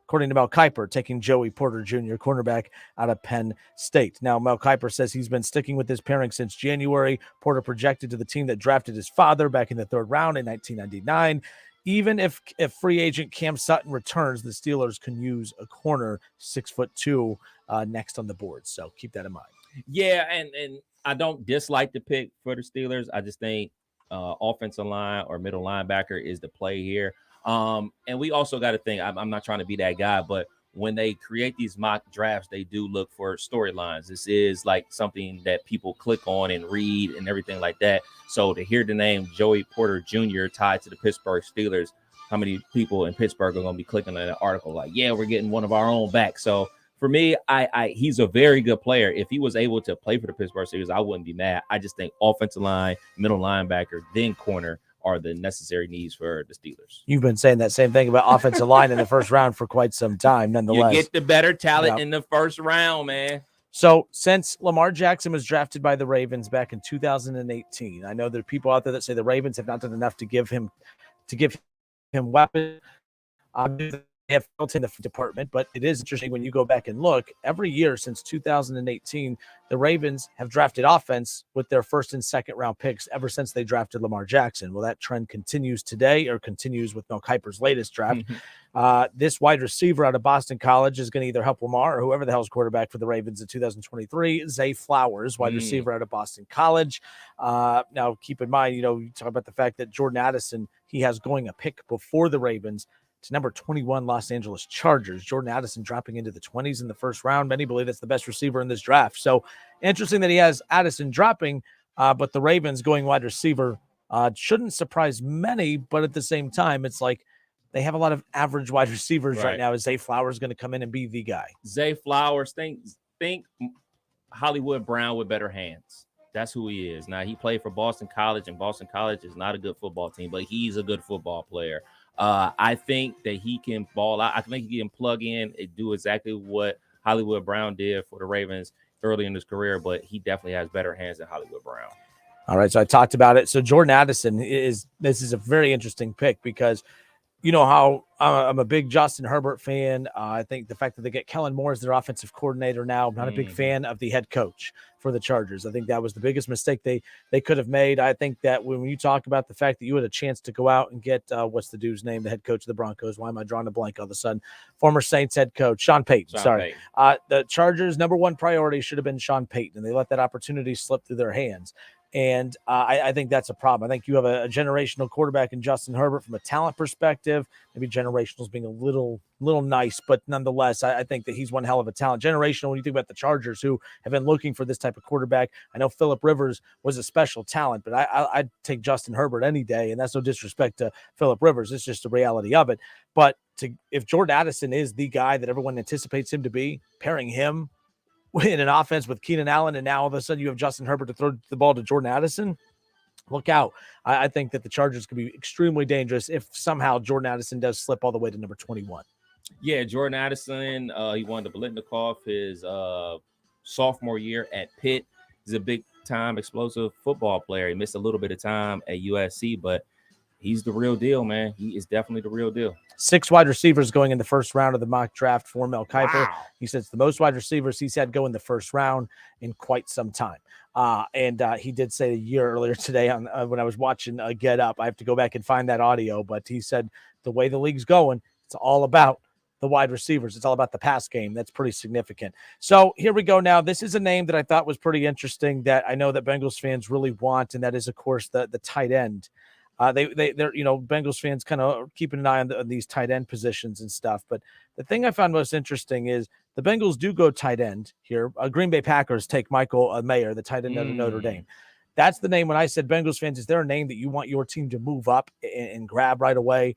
according to Mel Kiper, taking Joey Porter Jr., cornerback out of Penn State. Now, Mel Kiper says he's been sticking with this pairing since January. Porter projected to the team that drafted his father back in the 3rd round in 1999. Even if free agent Cam Sutton returns, the Steelers can use a corner 6'2" next on the board. So keep that in mind. Yeah, and I don't dislike the pick for the Steelers. I just think offensive line or middle linebacker is the play here. And we also got to think, I'm not trying to be that guy, but when they create these mock drafts, they do look for storylines. This is like something that people click on and read and everything like that. So to hear the name Joey Porter Jr. tied to the Pittsburgh Steelers, how many people in Pittsburgh are going to be clicking on that article like, yeah, we're getting one of our own back. So for me, he's a very good player. If he was able to play for the Pittsburgh Steelers, I wouldn't be mad. I just think offensive line, middle linebacker, then corner are the necessary needs for the Steelers. You've been saying that same thing about offensive line in the first round for quite some time, nonetheless. You get the better talent in the first round, man. So since Lamar Jackson was drafted by the Ravens back in 2018, I know there are people out there that say the Ravens have not done enough to give him weapons. They have built in the department, but it is interesting when you go back and look. Every year since 2018, the Ravens have drafted offense with their 1st and 2nd round picks ever since they drafted Lamar Jackson. Well, that trend continues today, or continues with Mel Kiper's latest draft. This wide receiver out of Boston College is going to either help Lamar or whoever the hell's quarterback for the Ravens in 2023, Zay Flowers, wide receiver out of Boston College. Now, keep in mind, you talk about the fact that Jordan Addison, he has going a pick before the Ravens to number 21 Los Angeles Chargers. Jordan Addison dropping into the 20s in the first round. Many believe that's the best receiver in this draft. So interesting that he has Addison dropping, but the Ravens going wide receiver shouldn't surprise many, but at the same time, it's like they have a lot of average wide receivers right now. Is Zay Flowers going to come in and be the guy? Zay Flowers, think Hollywood Brown with better hands. That's who he is. Now, he played for Boston College, and Boston College is not a good football team, but he's a good football player. I think that he can ball out. I think he can plug in and do exactly what Hollywood Brown did for the Ravens early in his career, but he definitely has better hands than Hollywood Brown. All right, so I talked about it. So Jordan Addison is a very interesting pick because you know how I'm a big Justin Herbert fan. I think the fact that they get Kellen Moore as their offensive coordinator now, I'm not a big fan of the head coach for the Chargers. I think that was the biggest mistake they could have made. I think that when you talk about the fact that you had a chance to go out and get, what's the dude's name, the head coach of the Broncos? Why am I drawing a blank all of a sudden? Former Saints head coach, Sean Payton. The Chargers' number one priority should have been Sean Payton, and they let that opportunity slip through their hands. And I think that's a problem. I think you have a generational quarterback in Justin Herbert from a talent perspective. Maybe generational is being a little nice, but nonetheless, I think that he's one hell of a talent. Generational, when you think about the Chargers, who have been looking for this type of quarterback. I know Phillip Rivers was a special talent, but I'd take Justin Herbert any day, and that's no disrespect to Phillip Rivers. It's just the reality of it. But if Jordan Addison is the guy that everyone anticipates him to be, pairing him in an offense with Keenan Allen, and now all of a sudden you have Justin Herbert to throw the ball to Jordan Addison, look out. I think that the Chargers could be extremely dangerous if somehow Jordan Addison does slip all the way to number 21. Yeah, Jordan Addison, he won the Biletnikoff his sophomore year at Pitt. He's a big-time explosive football player. He missed a little bit of time at USC, but he's the real deal, man. He is definitely the real deal. 6 wide receivers going in the first round of the mock draft for Mel Kiper. Wow. He says it's the most wide receivers he's had go in the first round in quite some time. And he did say a year earlier today on when I was watching Get Up. I have to go back and find that audio, but he said the way the league's going, it's all about the wide receivers. It's all about the pass game. That's pretty significant. So here we go now. This is a name that I thought was pretty interesting that I know that Bengals fans really want, and that is, of course, the tight end. They're Bengals fans kind of keeping an eye on these tight end positions and stuff. But the thing I found most interesting is the Bengals do go tight end here. Green Bay Packers take Michael Mayer, the tight end out of Notre Dame. That's the name. When I said Bengals fans, is there a name that you want your team to move up and grab right away?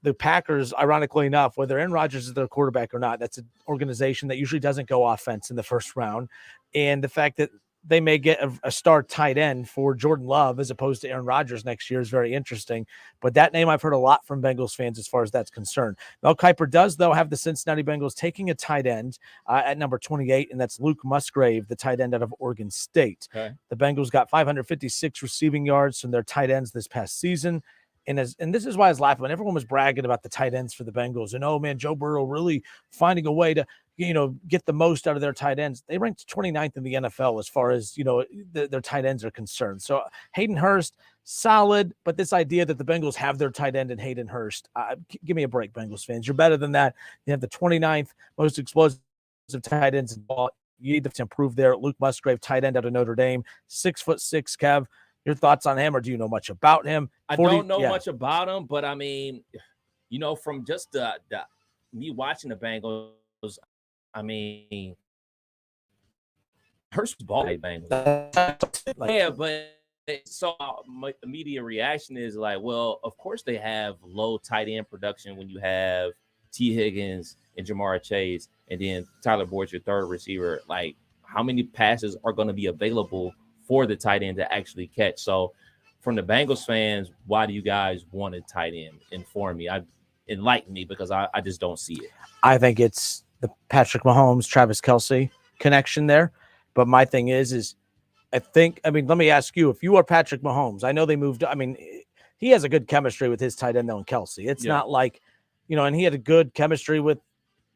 The Packers, ironically enough, whether Aaron Rodgers is their quarterback or not, that's an organization that usually doesn't go offense in the first round. And the fact that they may get a star tight end for Jordan Love as opposed to Aaron Rodgers next year is very interesting. But that name I've heard a lot from Bengals fans as far as that's concerned. Mel Kiper does, though, have the Cincinnati Bengals taking a tight end at number 28, and that's Luke Musgrave, the tight end out of Oregon State. Okay. The Bengals got 556 receiving yards from their tight ends this past season. And this is why I was laughing when everyone was bragging about the tight ends for the Bengals. And, oh, man, Joe Burrow really finding a way to, get the most out of their tight ends. They ranked 29th in the NFL as far as, their tight ends are concerned. So Hayden Hurst, solid, but this idea that the Bengals have their tight end in Hayden Hurst, give me a break, Bengals fans. You're better than that. You have the 29th most explosive tight ends in the ball. You need to improve there. Luke Musgrave, tight end out of Notre Dame, 6'6", Kev. Your thoughts on him, or do you know much about him? I don't know much about him, but I mean, from just the me watching the Bengals, I mean, Hurst's ball Bengals. Yeah, but so my immediate reaction is like, well, of course they have low tight end production when you have T. Higgins and Jamar Chase, and then Tyler Boyd's your third receiver. Like, how many passes are going to be available for the tight end to actually catch? So from the Bengals fans, why do you guys want a tight end? Inform me. Enlighten me, because I just don't see it. I think it's the Patrick Mahomes, Travis Kelce connection there. But my thing is let me ask you, if you are Patrick Mahomes, I know they moved. I mean, he has a good chemistry with his tight end though, and Kelce. It's not like, and he had a good chemistry with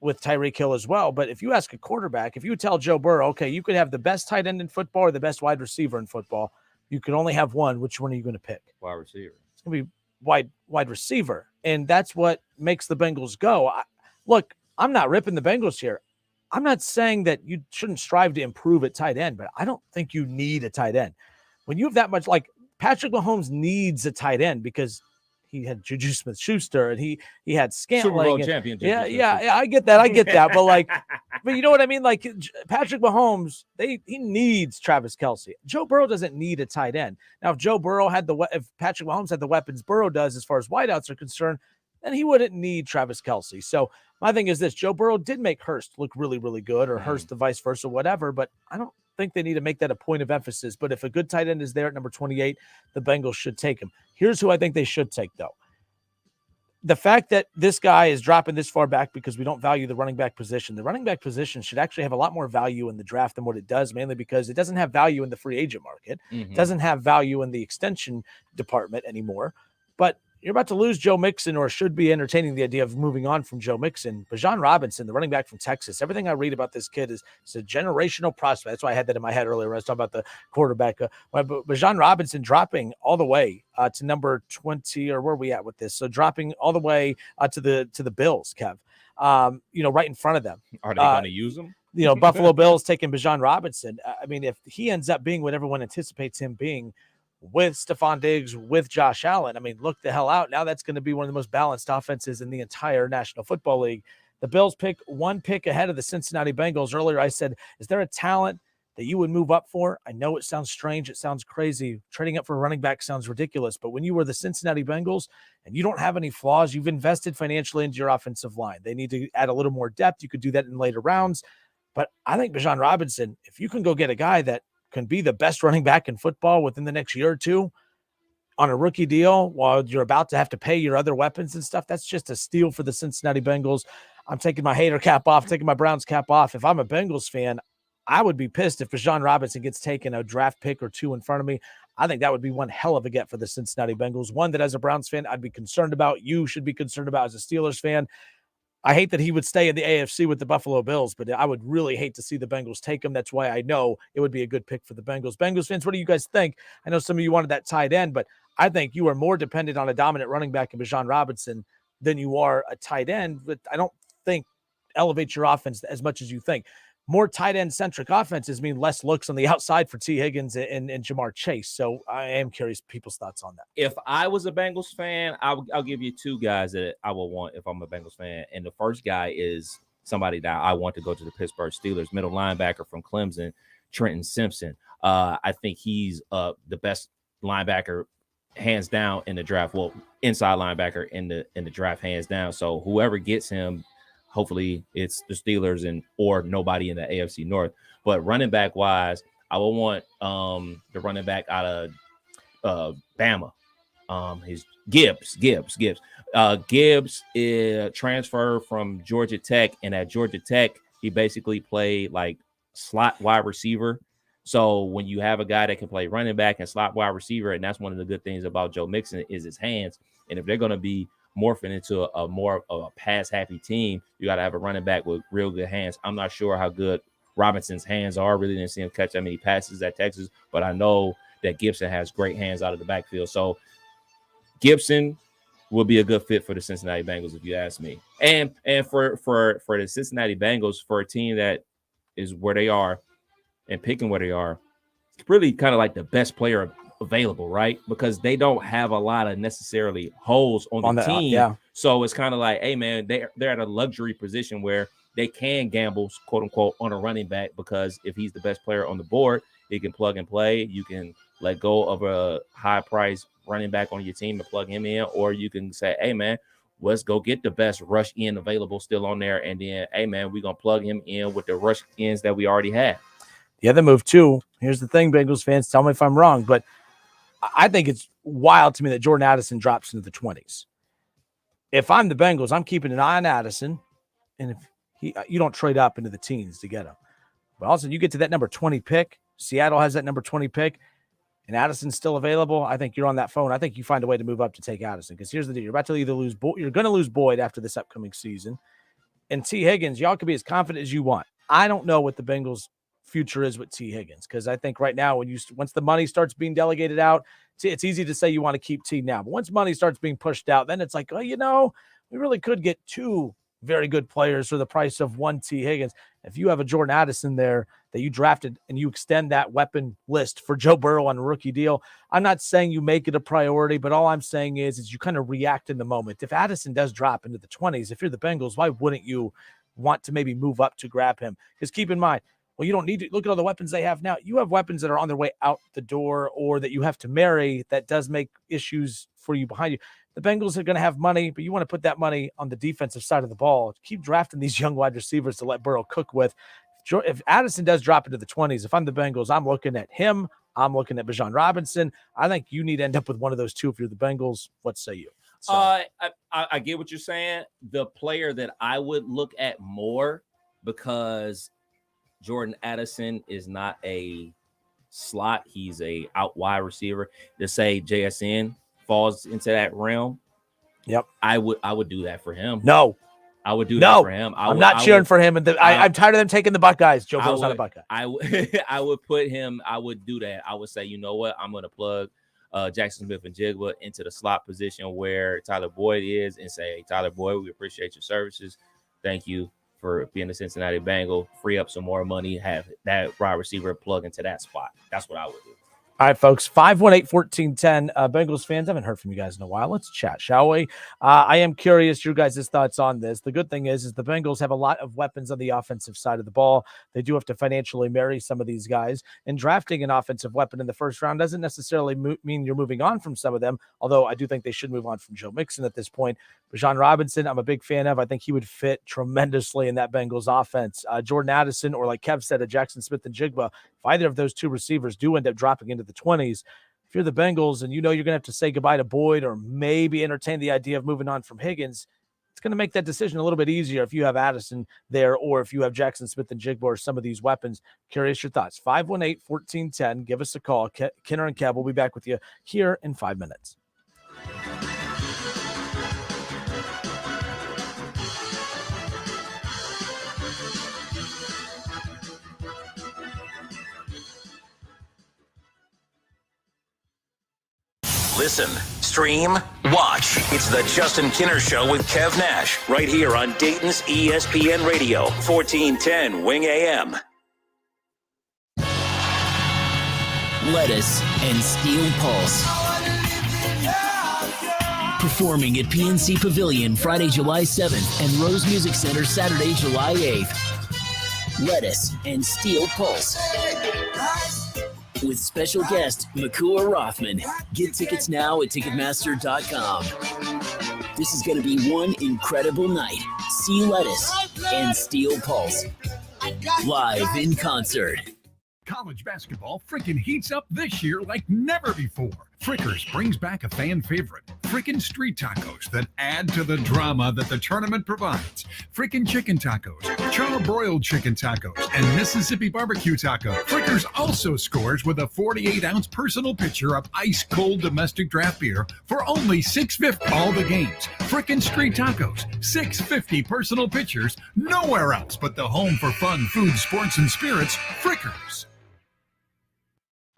Tyreek Hill as well. But if you ask a quarterback, if you tell Joe Burrow, okay, you could have the best tight end in football or the best wide receiver in football, you can only have one. Which one are you going to pick? Wide receiver. It's going to be wide receiver. And that's what makes the Bengals go. Look, I'm not ripping the Bengals here. I'm not saying that you shouldn't strive to improve at tight end, but I don't think you need a tight end. When you have that much, like Patrick Mahomes needs a tight end because he had Juju Smith-Schuster and he had Scantling. Super Bowl champion. Yeah, I get that. But you know what I mean? Like Patrick Mahomes, he needs Travis Kelce. Joe Burrow doesn't need a tight end. Now, if Patrick Mahomes had the weapons Burrow does as far as wideouts are concerned, then he wouldn't need Travis Kelce. So my thing is this: Joe Burrow did make Hurst look really, really good, or Hurst the vice versa, whatever. But I don't think they need to make that a point of emphasis. But if a good tight end is there at number 28, the Bengals should take him. Here's who I think they should take, though. The fact that this guy is dropping this far back because we don't value the running back position. The running back position should actually have a lot more value in the draft than what it does, mainly because it doesn't have value in the free agent market. It doesn't have value in the extension department anymore. But you're about to lose Joe Mixon, or should be entertaining the idea of moving on from Joe Mixon. Bijan Robinson, the running back from Texas, everything I read about this kid is a generational prospect. That's why I had that in my head earlier when I was talking about the quarterback. Bijan Robinson dropping all the way to number 20, or where are we at with this? So dropping all the way to the Bills, Kev. Right in front of them. Are they going to use him? Buffalo Bills taking Bijan Robinson. I mean, if he ends up being what everyone anticipates him being with Stephon Diggs, with Josh Allen, I mean, look the hell out. Now that's going to be one of the most balanced offenses in the entire National Football League. The Bills pick one pick ahead of the Cincinnati Bengals. Earlier I said, is there a talent that you would move up for? I know it sounds strange. It sounds crazy. Trading up for a running back sounds ridiculous. But when you were the Cincinnati Bengals and you don't have any flaws, you've invested financially into your offensive line. They need to add a little more depth. You could do that in later rounds. But I think Bijan Robinson, if you can go get a guy that can be the best running back in football within the next year or two on a rookie deal while you're about to have to pay your other weapons and stuff, that's just a steal for the Cincinnati Bengals. I'm taking my hater cap off, taking my Browns cap off. If I'm a Bengals fan, I would be pissed if Bijan Robinson gets taken a draft pick or two in front of me. I think that would be one hell of a get for the Cincinnati Bengals. One that as a Browns fan, I'd be concerned about. You should be concerned about as a Steelers fan. I hate that he would stay in the AFC with the Buffalo Bills, but I would really hate to see the Bengals take him. That's why I know it would be a good pick for the Bengals. Bengals fans, what do you guys think? I know some of you wanted that tight end, but I think you are more dependent on a dominant running back in Bijan Robinson than you are a tight end. But I don't think elevate your offense as much as you think. More tight end centric offenses mean less looks on the outside for T. Higgins and Jamar Chase. So I am curious people's thoughts on that. If I was a Bengals fan, I'll give you two guys that I would want if I'm a Bengals fan. And the first guy is somebody that I want to go to the Pittsburgh Steelers, middle linebacker from Clemson, Trenton Simpson. I think he's the best linebacker hands down in the draft. Well, inside linebacker in the draft hands down. So whoever gets him, hopefully it's the Steelers or nobody in the AFC North. But running back wise, I would want the running back out of Bama. He's Gibbs. Gibbs is transferred from Georgia Tech, and at Georgia Tech, he basically played like slot wide receiver. So when you have a guy that can play running back and slot wide receiver, and that's one of the good things about Joe Mixon is his hands. And if they're going to be morphing into a more of a pass-happy team, you got to have a running back with real good hands. I'm not sure how good Robinson's hands are. Really didn't see him catch that many passes at Texas, but I know that Gibson has great hands out of the backfield. So Gibson will be a good fit for the Cincinnati Bengals, if you ask me. And for the Cincinnati Bengals, for a team that is where they are and picking where they are, it's really kind of like the best player available, right? Because they don't have a lot of necessarily holes on the team. Yeah. So it's kind of like, hey man, they're at a luxury position where they can gamble, quote unquote, on a running back, because if he's the best player on the board, he can plug and play. You can let go of a high price running back on your team and plug him in, or you can say, hey man, let's go get the best rush in available still on there, and then hey man, we're gonna plug him in with the rush ins that we already have. The other move too, here's the thing, Bengals fans, tell me if I'm wrong, but I think it's wild to me that Jordan Addison drops into the 20s. If I'm the Bengals, I'm keeping an eye on Addison, and if you don't trade up into the teens to get him. But also, you get to that number 20 pick, Seattle has that number 20 pick, and Addison's still available, I think you're on that phone. I think you find a way to move up to take Addison, because here's the deal. You're about to either lose you're going to lose Boyd after this upcoming season, and T. Higgins, y'all can be as confident as you want. I don't know what the Bengals' future is with T. Higgins, because I think right now once the money starts being delegated out, it's easy to say you want to keep T now, but once money starts being pushed out, then it's like, oh, we really could get two very good players for the price of one T. Higgins. If you have a Jordan Addison there that you drafted and you extend that weapon list for Joe Burrow on a rookie deal, I'm not saying you make it a priority, but all I'm saying is you kind of react in the moment. If Addison does drop into the 20s, if you're the Bengals, why wouldn't you want to maybe move up to grab him? Because keep in mind, well, you don't need to look at all the weapons they have now. You have weapons that are on their way out the door, or that you have to marry, that does make issues for you behind you. The Bengals are going to have money, but you want to put that money on the defensive side of the ball. Keep drafting these young wide receivers to let Burrow cook with. If Addison does drop into the 20s, if I'm the Bengals, I'm looking at him. I'm looking at Bijan Robinson. I think you need to end up with one of those two if you're the Bengals. What say you? So, I get what you're saying. The player that I would look at more, because Jordan Addison is not a slot, he's a out wide receiver. To say JSN falls into that realm, yep, I would do that for him. No, I would do that for him. I'm not cheering for him. And I'm tired of them taking the Buckeyes. Joe Burrow's not a Buckeye. I would put him. I would do that. I would say, you know what? I'm going to plug Jaxon Smith-Njigba into the slot position where Tyler Boyd is, and say, hey, Tyler Boyd, we appreciate your services. Thank you for being a Cincinnati Bengal, free up some more money, have that wide receiver plug into that spot. That's what I would do. All right, folks, 518-1410. Bengals fans, I haven't heard from you guys in a while. Let's chat, shall we? I am curious your guys' thoughts on this. The good thing is the Bengals have a lot of weapons on the offensive side of the ball. They do have to financially marry some of these guys. And drafting an offensive weapon in the first round doesn't necessarily mean you're moving on from some of them, although I do think they should move on from Joe Mixon at this point. Bijan Robinson, I'm a big fan of. I think he would fit tremendously in that Bengals offense. Jordan Addison, or like Kev said, Jaxon Smith-Njigba, if either of those two receivers do end up dropping into the 20s, if you're the Bengals and you know you're going to have to say goodbye to Boyd or maybe entertain the idea of moving on from Higgins, it's going to make that decision a little bit easier if you have Addison there or if you have Jaxon Smith-Njigba or some of these weapons. Curious your thoughts. 518-1410. Give us a call. Kenner and Kev will be back with you here in 5 minutes. Listen, stream, watch. It's the Justin Kinner Show with Kev Nash, right here on Dayton's ESPN Radio, 1410 Wing AM. Lettuce and Steel Pulse. Performing at PNC Pavilion Friday, July 7th and Rose Music Center Saturday, July 8th. Lettuce and Steel Pulse. With special guest, Makua Rothman. Get tickets now at Ticketmaster.com. This is going to be one incredible night. See Lettuce and Steel Pulse. Live in concert. College basketball frickin' heats up this year like never before. Frickers brings back a fan favorite, frickin' street tacos that add to the drama that the tournament provides. Frickin' chicken tacos, charbroiled chicken tacos, and Mississippi barbecue taco. Frickers also scores with a 48-ounce personal pitcher of ice-cold domestic draft beer for only $6.50 all the games. Frickin' street tacos, $6.50 personal pitchers, nowhere else but the home for fun, food, sports, and spirits, Frickers.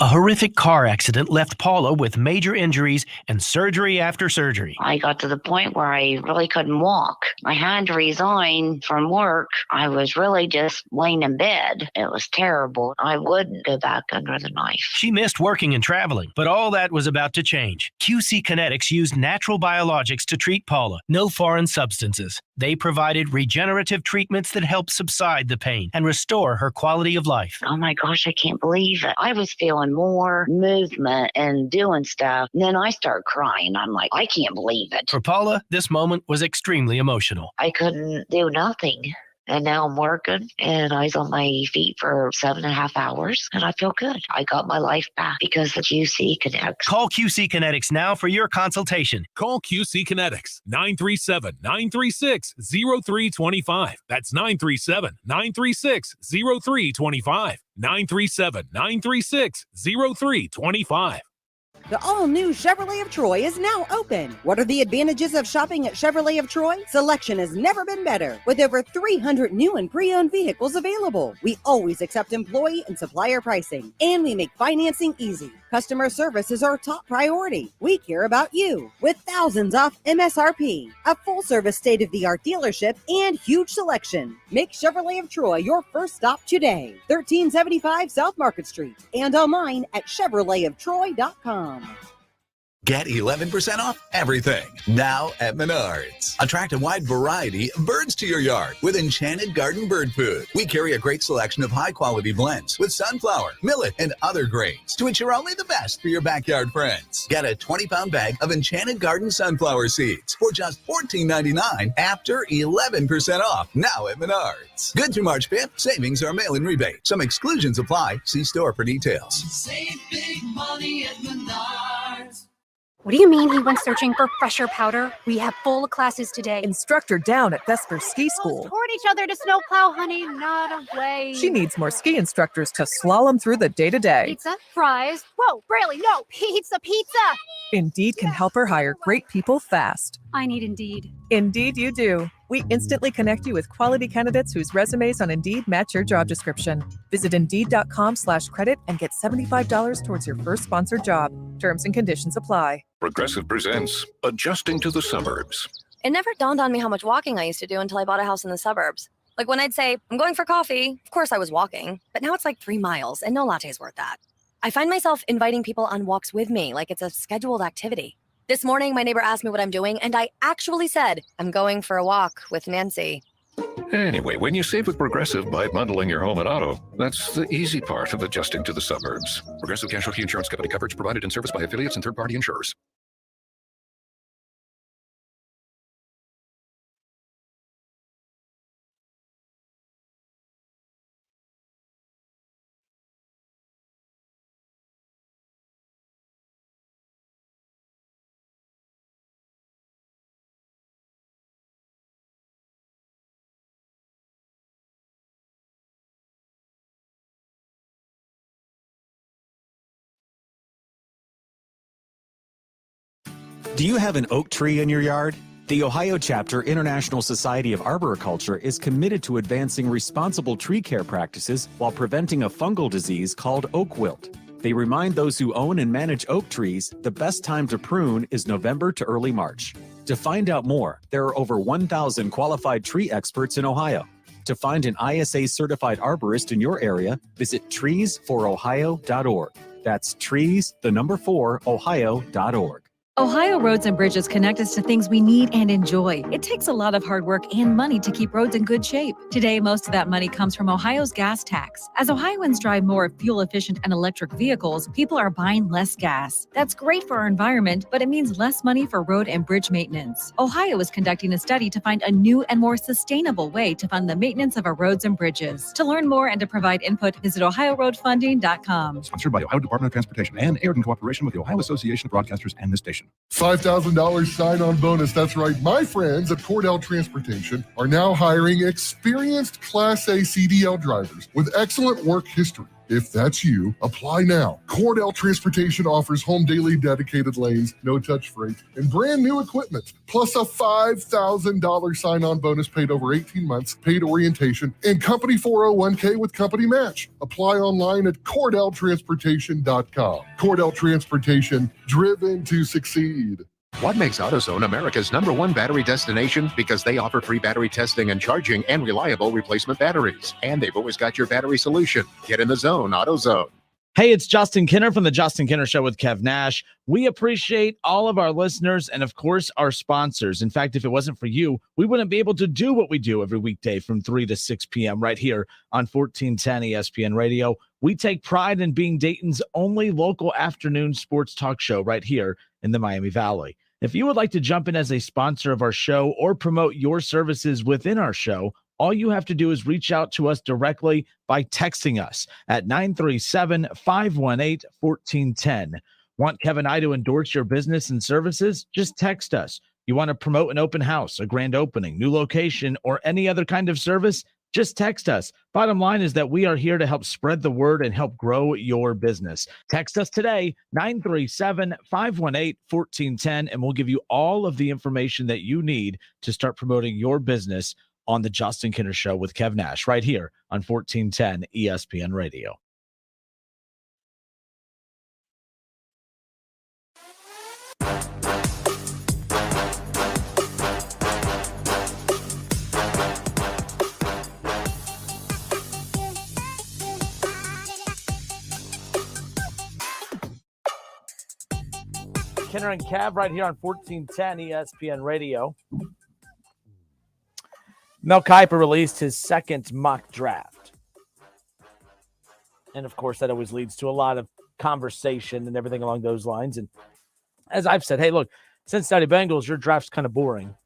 A horrific car accident left Paula with major injuries and surgery after surgery. I got to the point where I really couldn't walk. I had to resign from work. I was really just laying in bed. It was terrible. I wouldn't go back under the knife. She missed working and traveling, but all that was about to change. QC Kinetics used natural biologics to treat Paula. No foreign substances. They provided regenerative treatments that helped subside the pain and restore her quality of life. Oh my gosh, I can't believe it. I was feeling more movement and doing stuff. And then I start crying. I'm like, I can't believe it. For Paula, this moment was extremely emotional. I couldn't do nothing. And now I'm working and I was on my feet for 7.5 hours and I feel good. I got my life back because of QC Kinetics. Call QC Kinetics now for your consultation. Call QC Kinetics, 937-936-0325. That's 937-936-0325. 937-936-0325. The all-new Chevrolet of Troy is now open. What are the advantages of shopping at Chevrolet of Troy? Selection has never been better. With over 300 new and pre-owned vehicles available, we always accept employee and supplier pricing, and we make financing easy. Customer service is our top priority. We care about you. With thousands off MSRP, a full-service state-of-the-art dealership, and huge selection. Make Chevrolet of Troy your first stop today. 1375 South Market Street and online at ChevroletofTroy.com. Get 11% off everything now at Menards. Attract a wide variety of birds to your yard with Enchanted Garden Bird Food. We carry a great selection of high-quality blends with sunflower, millet, and other grains to ensure only the best for your backyard friends. Get a 20-pound bag of Enchanted Garden sunflower seeds for just $14.99 after 11% off now at Menards. Good through March 5th. Savings are mail-in rebate. Some exclusions apply. See store for details. Save big money at Menards. What do you mean he went searching for fresher powder? We have full classes today. Instructor down at Vesper Ski School. Toward each other to snowplow, honey, not a way. She needs more ski instructors to slalom through the day-to-day. Pizza, fries. Whoa, Braley, no, pizza. Indeed can help her hire great people fast. I need Indeed. Indeed you do. We instantly connect you with quality candidates whose resumes on Indeed match your job description. Visit Indeed.com/credit and get $75 towards your first sponsored job. Terms and conditions apply. Progressive presents Adjusting to the Suburbs. It never dawned on me how much walking I used to do until I bought a house in the suburbs. Like when I'd say, I'm going for coffee, of course I was walking, but now it's like 3 miles and no latte's worth that. I find myself inviting people on walks with me like it's a scheduled activity. This morning, my neighbor asked me what I'm doing, and I actually said, I'm going for a walk with Nancy. Anyway, when you save with Progressive by bundling your home and auto, that's the easy part of adjusting to the suburbs. Progressive Casualty Insurance Company coverage provided in service by affiliates and third-party insurers. Do you have an oak tree in your yard? The Ohio Chapter International Society of Arboriculture is committed to advancing responsible tree care practices while preventing a fungal disease called oak wilt. They remind those who own and manage oak trees the best time to prune is November to early March. To find out more, there are over 1,000 qualified tree experts in Ohio. To find an ISA-certified arborist in your area, visit treesforohio.org. That's trees, the number 4, ohio.org. Ohio Roads and Bridges connect us to things we need and enjoy. It takes a lot of hard work and money to keep roads in good shape. Today, most of that money comes from Ohio's gas tax. As Ohioans drive more fuel-efficient and electric vehicles, people are buying less gas. That's great for our environment, but it means less money for road and bridge maintenance. Ohio is conducting a study to find a new and more sustainable way to fund the maintenance of our roads and bridges. To learn more and to provide input, visit ohioroadfunding.com. Sponsored by Ohio Department of Transportation and aired in cooperation with the Ohio Association of Broadcasters and this station. $5,000 sign-on bonus. That's right. My friends at Cordell Transportation are now hiring experienced Class A CDL drivers with excellent work history. If that's you, apply now. Cordell Transportation offers home daily dedicated lanes, no-touch freight, and brand new equipment, plus a $5,000 sign-on bonus paid over 18 months, paid orientation, and company 401k with company match. Apply online at CordellTransportation.com. Cordell Transportation, driven to succeed. What makes AutoZone America's #1 battery destination? Because they offer free battery testing and charging and reliable replacement batteries. And they've always got your battery solution. Get in the zone, AutoZone. Hey, it's Justin Kinner from the Justin Kinner Show with Kev Nash. We appreciate all of our listeners and, of course, our sponsors. In fact, if it wasn't for you, we wouldn't be able to do what we do every weekday from 3 to 6 p.m. right here on 1410 ESPN Radio. We take pride in being Dayton's only local afternoon sports talk show right here in the Miami Valley. If you would like to jump in as a sponsor of our show or promote your services within our show, all you have to do is reach out to us directly by texting us at 937-518-1410. Want Kevin and I to endorse your business and services? Just text us. You want to promote an open house, a grand opening, new location, or any other kind of service? Just text us. Bottom line is that we are here to help spread the word and help grow your business. Text us today, 937-518-1410, and we'll give you all of the information that you need to start promoting your business on the Justin Kinner Show with Kev Nash right here on 1410 ESPN Radio. Kinner and Cav right here on 1410 ESPN Radio. Mel Kiper released his second mock draft. And, of course, that always leads to a lot of conversation and everything along those lines. And as I've said, hey, look, Cincinnati Bengals, your draft's kind of boring.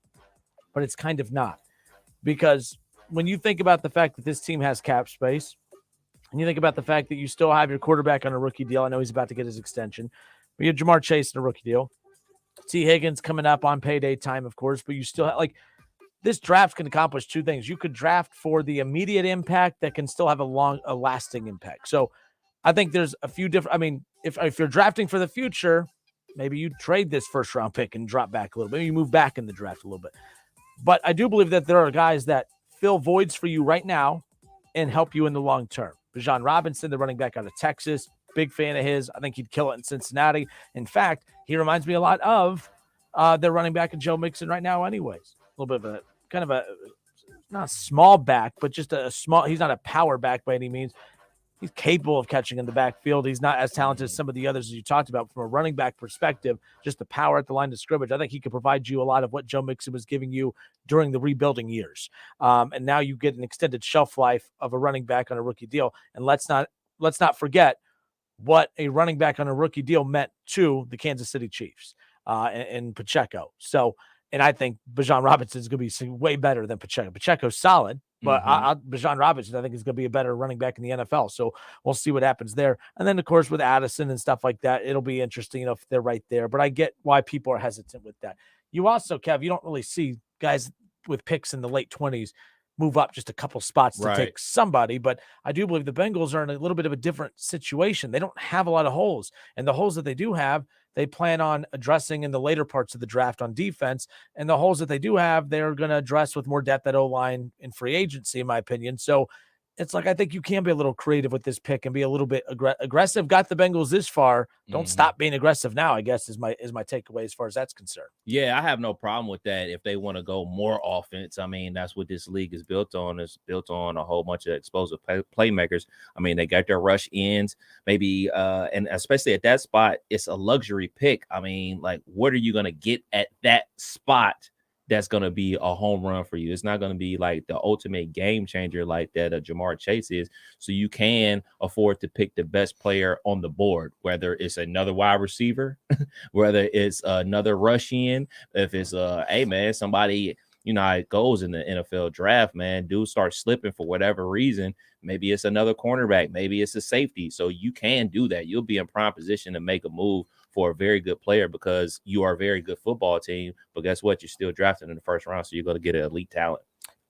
But it's kind of not. Because when you think about the fact that this team has cap space, and you think about the fact that you still have your quarterback on a rookie deal, I know he's about to get his extension, but you have Jamar Chase in a rookie deal. T. Higgins coming up on payday time, of course, but you still have, like, this draft can accomplish two things. You could draft for the immediate impact that can still have a lasting impact. So I think there's a few different, I mean, if you're drafting for the future, maybe you trade this first round pick and drop back a little bit. Maybe you move back in the draft a little bit. But I do believe that there are guys that fill voids for you right now and help you in the long term. Bijan Robinson, the running back out of Texas, big fan of his. I think he'd kill it in Cincinnati. In fact, he reminds me a lot of their running back in Joe Mixon right now anyways. A little bit of a kind of a not a small back, but just a small. He's not a power back by any means. He's capable of catching in the backfield. He's not as talented as some of the others as you talked about from a running back perspective, just the power at the line of scrimmage. I think he could provide you a lot of what Joe Mixon was giving you during the rebuilding years. And now you get an extended shelf life of a running back on a rookie deal. And let's not forget what a running back on a rookie deal meant to the Kansas City Chiefs and Pacheco. So, and I think Bijan Robinson is going to be way better than Pacheco. Pacheco's solid. But Bijan Robinson, I think, is going to be a better running back in the NFL. So we'll see what happens there. And then, of course, with Addison and stuff like that, it'll be interesting, if they're right there. But I get why people are hesitant with that. You also, Kev, you don't really see guys with picks in the late 20s move up just a couple spots to take somebody. But I do believe the Bengals are in a little bit of a different situation. They don't have a lot of holes. And the holes that they do have, they plan on addressing in the later parts of the draft on defense. And the holes that they do have, they're going to address with more depth at O-line in free agency, in my opinion. So it's like, I think you can be a little creative with this pick and be a little bit aggressive. Got the Bengals this far. Don't stop being aggressive now, I guess, is my takeaway as far as that's concerned. Yeah, I have no problem with that if they want to go more offense. I mean, that's what this league is built on. It's built on a whole bunch of explosive playmakers. I mean, they got their rush ends, maybe, and especially at that spot, it's a luxury pick. I mean, like, what are you going to get at that spot that's going to be a home run for you? It's not going to be like the ultimate game changer like that Jamar Chase is. So you can afford to pick the best player on the board, whether it's another wide receiver, whether it's another rush in, if it's hey man, somebody, how it goes in the NFL draft, man, dudes start slipping for whatever reason. Maybe it's another cornerback, maybe it's a safety. So you can do that. You'll be in prime position to make a move for a very good player because you are a very good football team. But guess what? You're still drafted in the first round, so you're going to get an elite talent.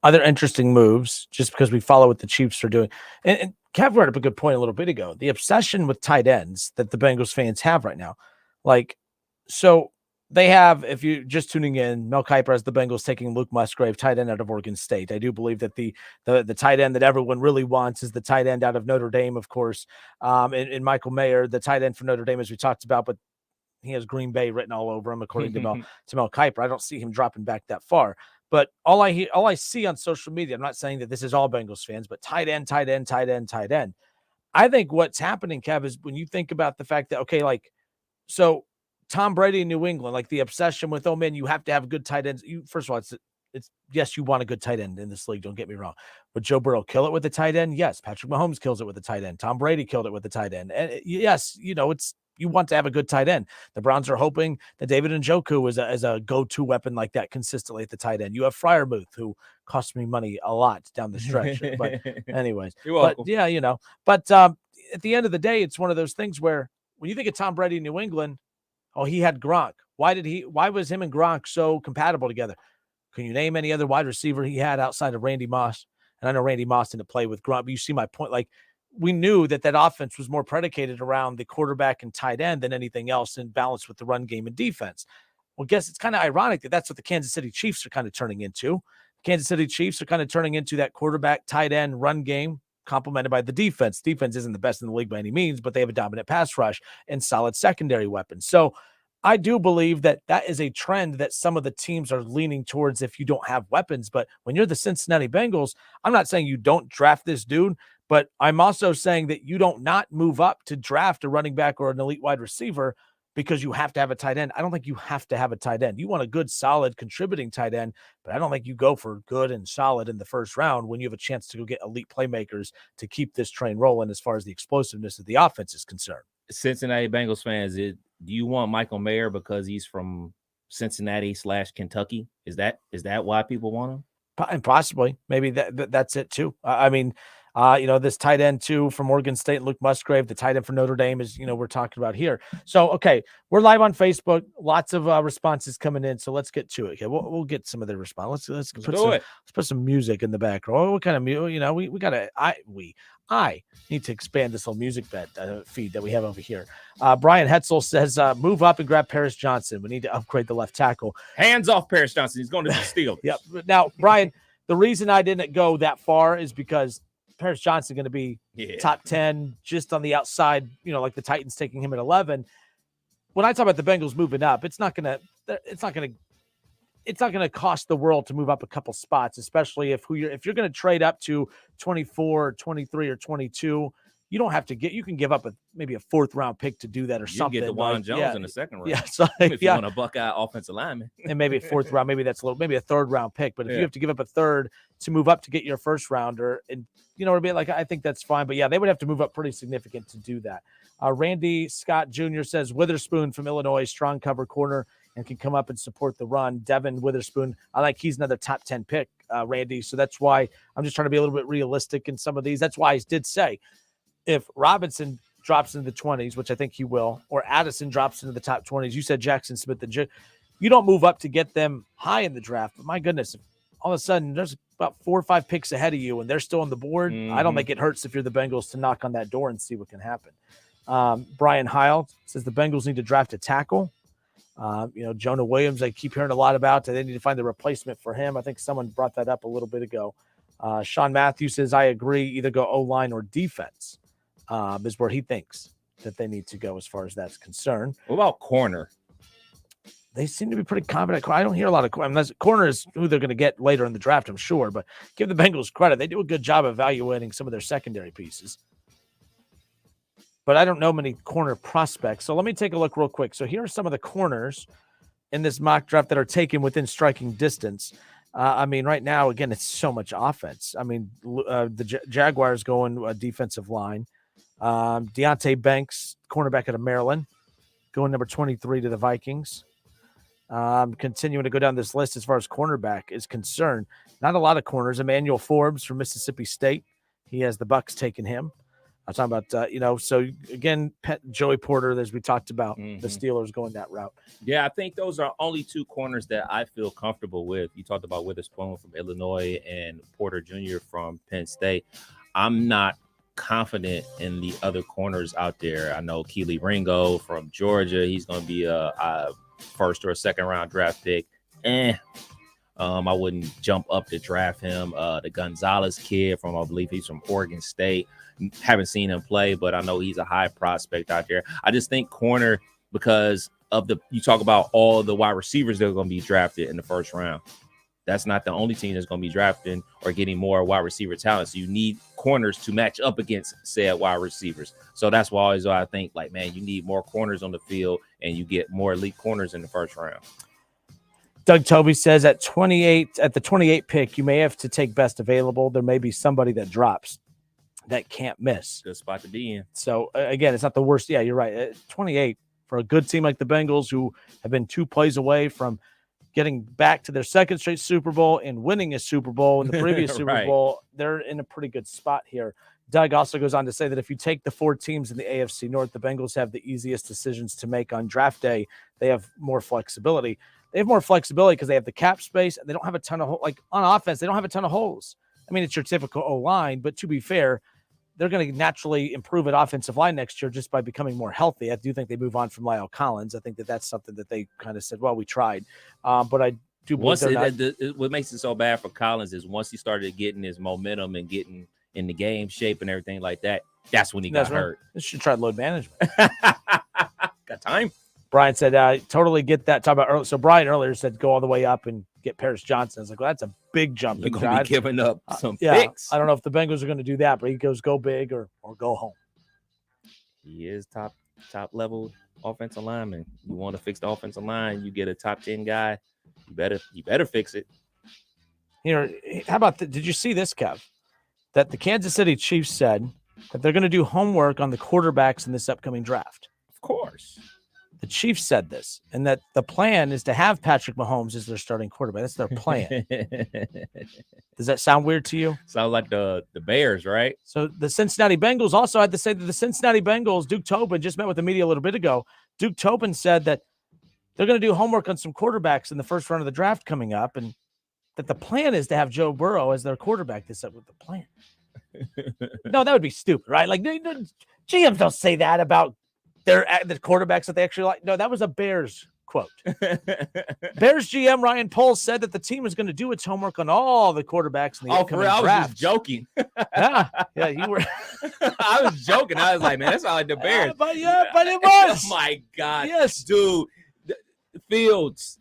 Other interesting moves, just because we follow what the Chiefs are doing. And Kev brought up a good point a little bit ago. The obsession with tight ends that the Bengals fans have right now. So they have, if you're just tuning in, Mel Kiper has the Bengals taking Luke Musgrave, tight end out of Oregon State. I do believe that the tight end that everyone really wants is the tight end out of Notre Dame, of course, and Michael Mayer, the tight end for Notre Dame, as we talked about, but he has Green Bay written all over him, according to Mel Kiper. I don't see him dropping back that far. But all I see on social media, I'm not saying that this is all Bengals fans, but tight end. I think what's happening, Kev, is when you think about the fact that, so Tom Brady in New England, the obsession with, oh man, you have to have good tight ends. First of all, it's yes, you want a good tight end in this league. Don't get me wrong. But Joe Burrow kill it with a tight end? Yes. Patrick Mahomes kills it with a tight end. Tom Brady killed it with a tight end. And yes, you want to have a good tight end. The Browns are hoping that David Njoku is a go-to weapon like that consistently at the tight end. You have Freiermuth, who cost me money a lot down the stretch. But anyways, you're welcome. But at the end of the day, it's one of those things where when you think of Tom Brady in New England, he had Gronk. Why was him and Gronk so compatible together? Can you name any other wide receiver he had outside of Randy Moss? And I know Randy Moss didn't play with Gronk, but you see my point. We knew that offense was more predicated around the quarterback and tight end than anything else, in balance with the run game and defense. Well, guess it's kind of ironic that that's what the Kansas City Chiefs are kind of turning into. Kansas City Chiefs are kind of turning into that quarterback, tight end, run game, complemented by the defense. Defense isn't the best in the league by any means, but they have a dominant pass rush and solid secondary weapons. So I do believe that is a trend that some of the teams are leaning towards if you don't have weapons. But when you're the Cincinnati Bengals, I'm not saying you don't draft this dude, but I'm also saying that you don't not move up to draft a running back or an elite wide receiver because you have to have a tight end. I don't think you have to have a tight end. You want a good, solid, contributing tight end, but I don't think you go for good and solid in the first round when you have a chance to go get elite playmakers to keep this train rolling as far as the explosiveness of the offense is concerned. Cincinnati Bengals fans, do you want Michael Mayer because he's from Cincinnati/Kentucky? Is that why people want him? And possibly, maybe that's it too. This tight end too from Oregon State, Luke Musgrave, the tight end for Notre Dame is, we're talking about here. So, okay, we're live on Facebook. Lots of responses coming in. So let's get to it. Okay, we'll get some of the response. Let's put some music in the background. What kind of music? I need to expand this whole music feed that we have over here. Brian Hetzel says, move up and grab Paris Johnson. We need to upgrade the left tackle. Hands off Paris Johnson. He's going to the Steelers. Yep. Now, Brian, the reason I didn't go that far is because Paris Johnson going to be top 10 just on the outside, like the Titans taking him at 11. When I talk about the Bengals moving up, it's not going to it's not going to cost the world to move up a couple spots, especially if you're going to trade up to 24, 23, or 22. You don't have to you can give up maybe a 4th round pick to do that or something. You get DeJuan Jones in the 2nd round. Yeah, so, if you want a Buckeye offensive lineman. And maybe a 4th round, maybe that's maybe a 3rd round pick. But if you have to give up a 3rd to move up to get your 1st rounder, and you know what I mean, like I think that's fine. But yeah, they would have to move up pretty significant to do that. Randy Scott Jr. says Witherspoon from Illinois, strong cover corner, and can come up and support the run. Devin Witherspoon, I like he's another top 10 pick, Randy. So that's why I'm just trying to be a little bit realistic in some of these. That's why I did say if Robinson drops into the 20s, which I think he will, or Addison drops into the top 20s, you said Jackson Smith, you don't move up to get them high in the draft. But my goodness, if all of a sudden there's about 4 or 5 picks ahead of you and they're still on the board, I don't think it hurts if you're the Bengals to knock on that door and see what can happen. Brian Heil says the Bengals need to draft a tackle. Jonah Williams, I keep hearing a lot about. They need to find the replacement for him. I think someone brought that up a little bit ago. Sean Matthews says, I agree, either go O-line or defense is where he thinks that they need to go as far as that's concerned. What about corner? They seem to be pretty confident. I don't hear a lot of corner is who they're going to get later in the draft, I'm sure. But give the Bengals credit. They do a good job evaluating some of their secondary pieces. But I don't know many corner prospects. So let me take a look real quick. So here are some of the corners in this mock draft that are taken within striking distance. Right now, again, it's so much offense. The Jaguars going defensive line. Deonte Banks, cornerback out of Maryland, going number 23 to the Vikings. Continuing to go down this list as far as cornerback is concerned. Not a lot of corners. Emmanuel Forbes from Mississippi State. He has the Bucs taking him. I'm talking about, so again, Joey Porter, as we talked about, the Steelers going that route. Yeah, I think those are only 2 corners that I feel comfortable with. You talked about Witherspoon from Illinois and Porter Jr. from Penn State. I'm not confident in the other corners out there. I know Keely Ringo from Georgia. He's going to be a 1st or a 2nd round draft pick. I wouldn't jump up to draft him. The Gonzalez kid from, I believe he's from Oregon State. Haven't seen him play, but I know he's a high prospect out there. I just think corner, because of you talk about all the wide receivers that are going to be drafted in the 1st round. That's not the only team that's going to be drafting or getting more wide receiver talent. So you need corners to match up against said wide receivers. So that's why I think, you need more corners on the field and you get more elite corners in the 1st round. Doug Toby says at the 28 pick, you may have to take best available. There may be somebody that drops that can't miss. Good spot to be in. So again, it's not the worst. Yeah, you're right. 28 for a good team like the Bengals, who have been 2 plays away from getting back to their 2nd straight Super Bowl and winning a Super Bowl in the previous Super Right. Bowl. They're in a pretty good spot here. Doug also goes on to say that if you take the 4 teams in the AFC North, the Bengals have the easiest decisions to make on draft day. They have more flexibility. They have more flexibility because they have the cap space and they don't have a ton of on offense. They don't have a ton of holes. It's your typical O-line, but to be fair, they're going to naturally improve at offensive line next year just by becoming more healthy. I do think they move on from Lyle Collins. I think that's something that they kind of said, well, we tried. But I do believe what makes it so bad for Collins is once he started getting his momentum and getting in the game shape and everything like that, that's when he got hurt. They should try load management. Got time. Brian said, totally get that. Talk about earlier. So Brian earlier said, go all the way up and get Paris Johnson. I was like, well, that's a big jump. You're going to be giving up some yeah, picks. I don't know if the Bengals are going to do that, but he goes, go big or go home. He is top level offensive lineman. You want to fix the offensive line, you get a top 10 guy. You better fix it. How about did you see this, Kev? That the Kansas City Chiefs said that they're going to do homework on the quarterbacks in this upcoming draft. Of course. The Chiefs said this, and that the plan is to have Patrick Mahomes as their starting quarterback. That's their plan. Does that sound weird to you? Sound like the Bears, right? So the Cincinnati Bengals also had to say that the Cincinnati Bengals, Duke Tobin just met with the media a little bit ago. Duke Tobin said that they're going to do homework on some quarterbacks in the 1st round of the draft coming up, and that the plan is to have Joe Burrow as their quarterback. This up with the plan. No, that would be stupid, right? GMs don't say that about the quarterbacks that they actually like. No, that was a Bears quote. Bears GM Ryan Poles said that the team is going to do its homework on all the quarterbacks in the upcoming draft. I was just joking. yeah, you were. I was joking. I was like, man, that's not like the Bears. But it was. Oh my God. Yes, dude. Fields,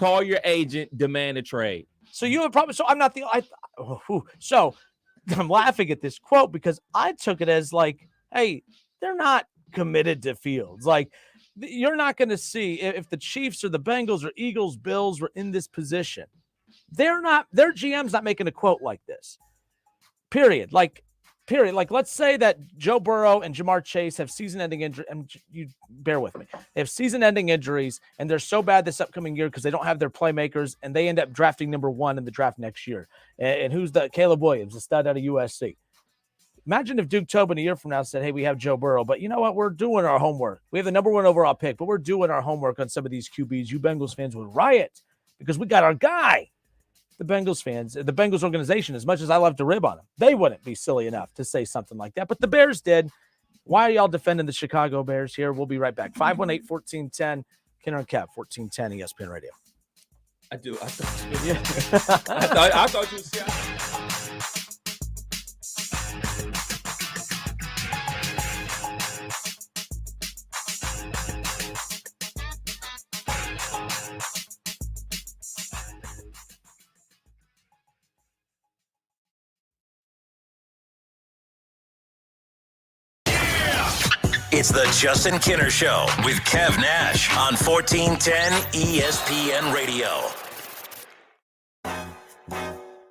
call your agent, demand a trade. So you have a problem. So I'm not the. So I'm laughing at this quote because I took it as like, hey, they're not committed to Fields. Like, you're not going to see if the Chiefs or the Bengals or Eagles, Bills were in this position. Their GM's not making a quote like this. Period. Like, let's say that Joe Burrow and Jamar Chase have season-ending injury. And you bear with me. They have season-ending injuries, and they're so bad this upcoming year because they don't have their playmakers, and they end up drafting number 1 in the draft next year. And who's the Caleb Williams, the stud out of USC? Imagine if Duke Tobin a year from now said, hey, we have Joe Burrow, but you know what? We're doing our homework. We have the number 1 overall pick, but we're doing our homework on some of these QBs. You Bengals fans would riot because we got our guy. The Bengals fans, the Bengals organization, as much as I love to rib on them, they wouldn't be silly enough to say something like that. But the Bears did. Why are y'all defending the Chicago Bears here? We'll be right back. 518-1410, Kenner and Kev, 1410 ESPN Radio. I do. I thought you would see. It's the Justin Kinner Show with Kev Nash on 1410 ESPN Radio.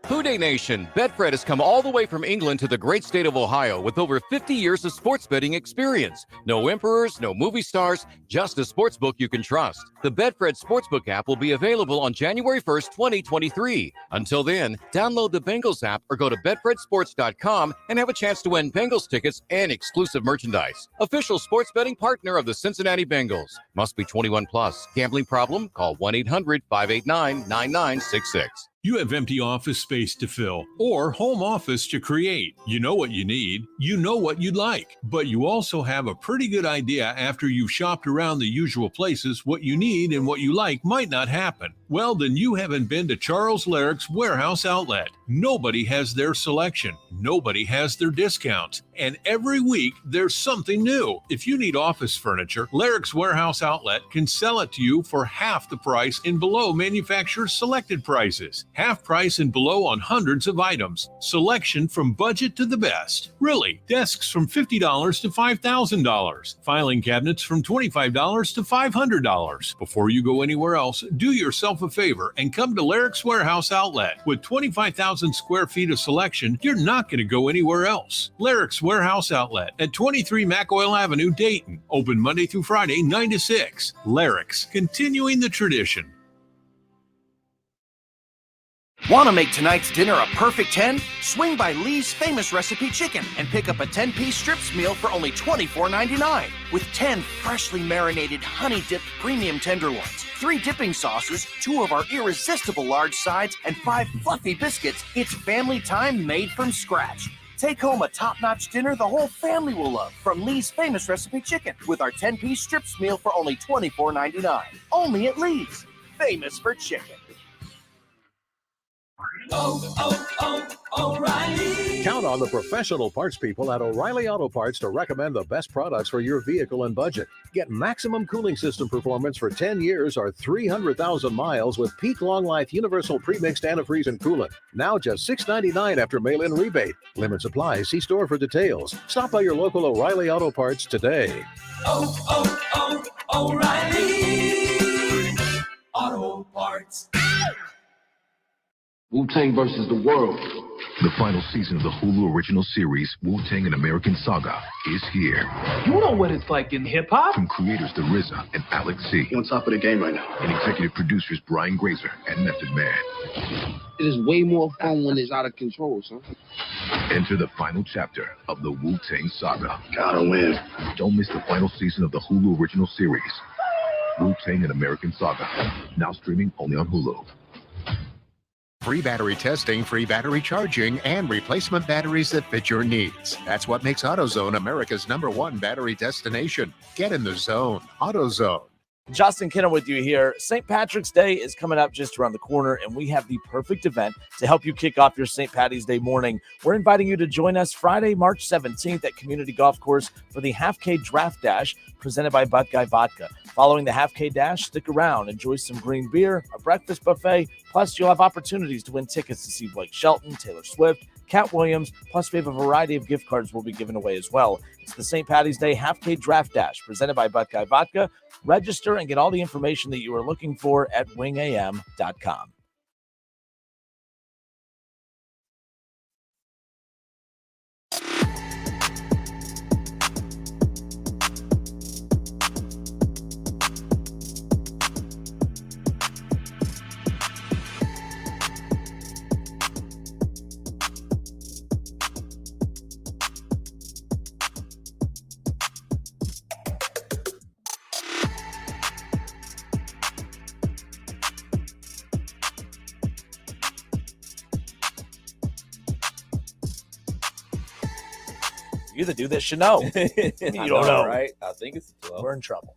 Houday Nation, Betfred has come all the way from England to the great state of Ohio with over 50 years of sports betting experience. No emperors, no movie stars, just a sportsbook you can trust. The Betfred Sportsbook app will be available on January 1st, 2023. Until then, download the Bengals app or go to betfredsports.com and have a chance to win Bengals tickets and exclusive merchandise. Official sports betting partner of the Cincinnati Bengals. Must be 21 plus. Gambling problem? Call 1-800-589-9966. You have empty office space to fill or home office to create. You know what you need. You know what you'd like. But you also have a pretty good idea after you've shopped around the usual places what you need and what you like might not happen. Well, then you haven't been to Charles Larrick's Warehouse Outlet. Nobody has their selection. Nobody has their discounts. And every week, there's something new. If you need office furniture, Larrick's Warehouse Outlet can sell it to you for half the price and below manufacturer's selected prices. Half price and below on hundreds of items. Selection from budget to the best. Really, desks from $50 to $5,000. Filing cabinets from $25 to $500. Before you go anywhere else, do yourself a favor and come to Larrick's Warehouse Outlet. With 25,000 square feet of selection, you're not going to go anywhere else. Larrick's Warehouse Outlet at 23 McOil Avenue, Dayton. Open Monday through Friday, 9 to 6. Larrick's, continuing the tradition. Want to make tonight's dinner a perfect 10? Swing by Lee's Famous Recipe Chicken and pick up a 10-piece strips meal for only $24.99. With 10 freshly marinated, honey-dipped premium tenderloins, 3 dipping sauces, 2 of our irresistible large sides, and 5 fluffy biscuits, it's family time made from scratch. Take home a top-notch dinner the whole family will love from Lee's Famous Recipe Chicken with our 10-piece strips meal for only $24.99. Only at Lee's. Famous for chicken. O'Reilly. Count on the professional parts people at O'Reilly Auto Parts to recommend the best products for your vehicle and budget. Get maximum cooling system performance for 10 years or 300,000 miles with peak long life universal premixed antifreeze and coolant. Now just $6.99 after mail-in rebate. Limit supply. See store for details. Stop by your local O'Reilly Auto Parts today. O'Reilly Auto Parts. Wu-Tang versus the world. The final season of the Hulu original series, Wu-Tang: An American Saga, is here. You know what it's like in hip-hop? From creators The RZA and Alex C. You're on top of the game right now. And executive producers Brian Grazer and Method Man. It is way more fun when it's out of control, son. Enter the final chapter of the Wu-Tang Saga. Gotta win. Don't miss the final season of the Hulu original series, Wu-Tang: An American Saga. Now streaming only on Hulu. Free battery testing, free battery charging, and replacement batteries that fit your needs. That's what makes AutoZone America's #1 battery destination. Get in the zone. AutoZone. Justin Kinner with you here. St. Patrick's Day is coming up just around the corner, and we have the perfect event to help you kick off your St. Patty's Day morning. We're inviting you to join us Friday, March 17th at Community Golf Course for the Half K Draft Dash presented by Buckeye Vodka. Following the Half K Dash, stick around, enjoy some green beer, a breakfast buffet, plus you'll have opportunities to win tickets to see Blake Shelton, Taylor Swift, Cat Williams, plus we have a variety of gift cards we'll be giving away as well. It's the St. Patty's Day Half K Draft Dash presented by Buckeye Vodka. Register and get all the information that you are looking for at wingam.com. You that do this should know. You don't know, right? I think it's 12. We're in trouble.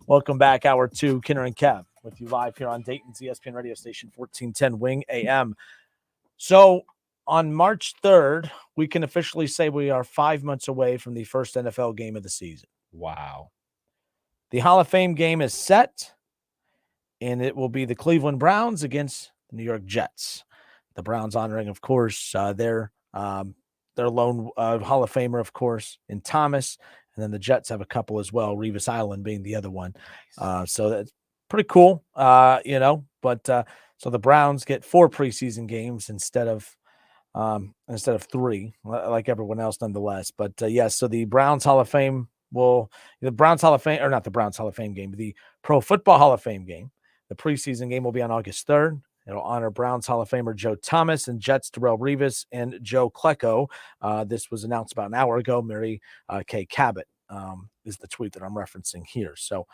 Welcome back, Hour 2, Kinner and Kev, with you live here on Dayton's ESPN radio station, 1410 Wing AM. So on March 3rd, we can officially say we are 5 months away from the first NFL game of the season. Wow. The Hall of Fame game is set, and it will be the Cleveland Browns against the New York Jets. The Browns honoring, of course, their lone Hall of Famer, of course, in Thomas. And then the Jets have a couple as well, Revis Island being the other one. So that's pretty cool, But so the Browns get 4 preseason games instead of 3, like everyone else, nonetheless. But yes, so the Browns Hall of Fame the Pro Football Hall of Fame game. The preseason game will be on August 3rd. It'll honor Browns Hall of Famer Joe Thomas and Jets Darrelle Revis and Joe Klecko. This was announced about an hour ago. Mary Kay Cabot is the tweet that I'm referencing here. So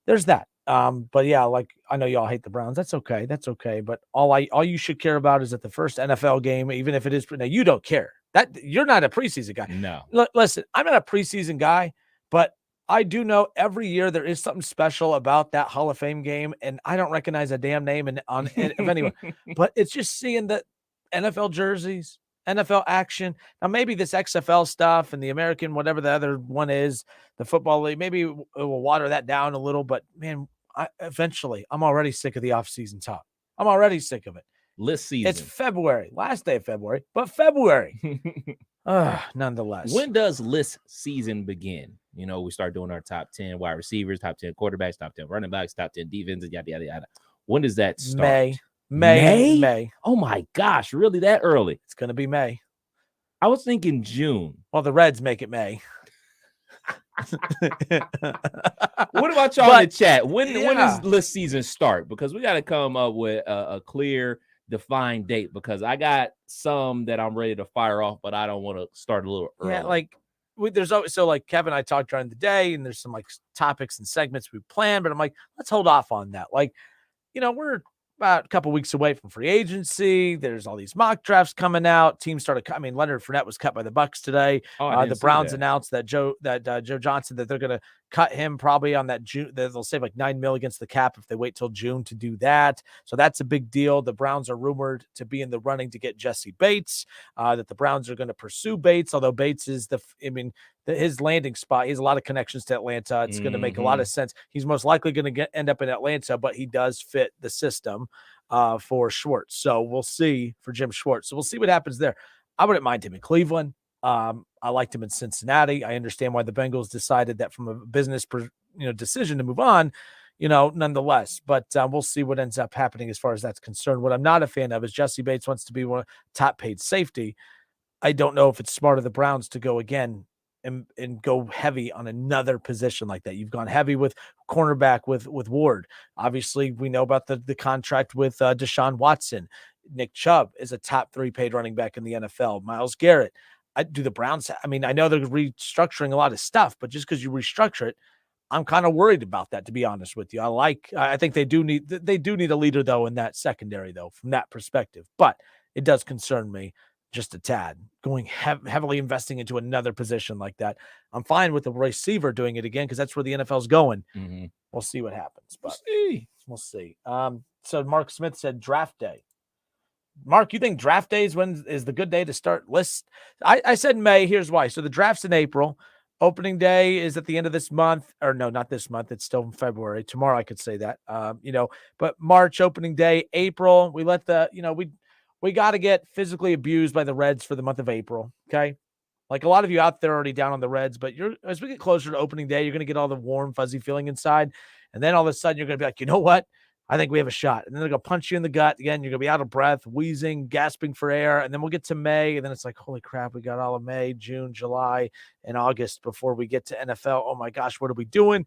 there's that. But yeah, like I know y'all hate the Browns. That's okay. But all you should care about is that the first NFL game, even if it is now, you don't care. That you're not a preseason guy. No. Listen, I'm not a preseason guy, but I do know every year there is something special about that Hall of Fame game, and I don't recognize a damn name of anyone. But it's just seeing the NFL jerseys, NFL action. Now, maybe this XFL stuff and the American, whatever the other one is, the football league, maybe it will water that down a little. But, man, eventually, I'm already sick of the offseason talk. I'm already sick of it. List season. It's February, last day of February, but February. Nonetheless. When does list season begin? We start doing our top 10 wide receivers, top 10 quarterbacks, top 10 running backs, top 10 defenses, yada, yada, yada. When does that start? May. Oh, my gosh. Really that early? It's going to be May. I was thinking June. Well, the Reds make it May. What about y'all in the chat? When does list season start? Because we got to come up with a clear, defined date, because I got some that I'm ready to fire off, but I don't want to start a little early. Yeah, like there's always, so like Kevin and I talked during the day, and there's some like topics and segments we planned, but I'm like, let's hold off on that. Like, we're about a couple weeks away from free agency. There's all these mock drafts coming out. Teams started. Leonard Fournette was cut by the Bucs today. The Browns announced that Joe Johnson, that they're going to cut him probably on that June. They'll save like $9 million against the cap if they wait till June to do that. So that's a big deal. The Browns are rumored to be in the running to get Jesse Bates. That the Browns are going to pursue Bates, although Bates is his landing spot. He has a lot of connections to Atlanta. It's going to make a lot of sense. He's most likely going to end up in Atlanta, but he does fit the system for Schwartz. So we'll see for Jim Schwartz. So we'll see what happens there. I wouldn't mind him in Cleveland. I liked him in Cincinnati. I understand why the Bengals decided that from a business decision to move on, nonetheless. But we'll see what ends up happening as far as that's concerned. What I'm not a fan of is Jesse Bates wants to be one top paid safety. I don't know if it's smart of the Browns to go again and go heavy on another position like that. You've gone heavy with cornerback with Ward. Obviously, we know about the contract with Deshaun Watson. Nick Chubb is a top 3 paid running back in the NFL. Myles Garrett. Do the Browns? I know they're restructuring a lot of stuff, but just because you restructure it, I'm kind of worried about that, to be honest with you. I think they do need a leader though in that secondary though, from that perspective. But it does concern me just a tad, going heavily investing into another position like that. I'm fine with the receiver doing it again because that's where the NFL's going. Mm-hmm. We'll see what happens, but we'll see. So Mark Smith said draft day. Mark, you think draft day is when is the good day to start lists? I said May. Here's why. So the draft's in April. Opening day is at the end of this month, or no, not this month. It's still in February. Tomorrow I could say that. But March opening day, April. We let we got to get physically abused by the Reds for the month of April. Okay. Like a lot of you out there are already down on the Reds, but as we get closer to opening day, you're going to get all the warm, fuzzy feeling inside. And then all of a sudden you're going to be like, you know what? I think we have a shot. And then they're going to punch you in the gut. Again, you're going to be out of breath, wheezing, gasping for air. And then we'll get to May. And then it's like, holy crap, we got all of May, June, July, and August before we get to NFL. Oh my gosh, what are we doing?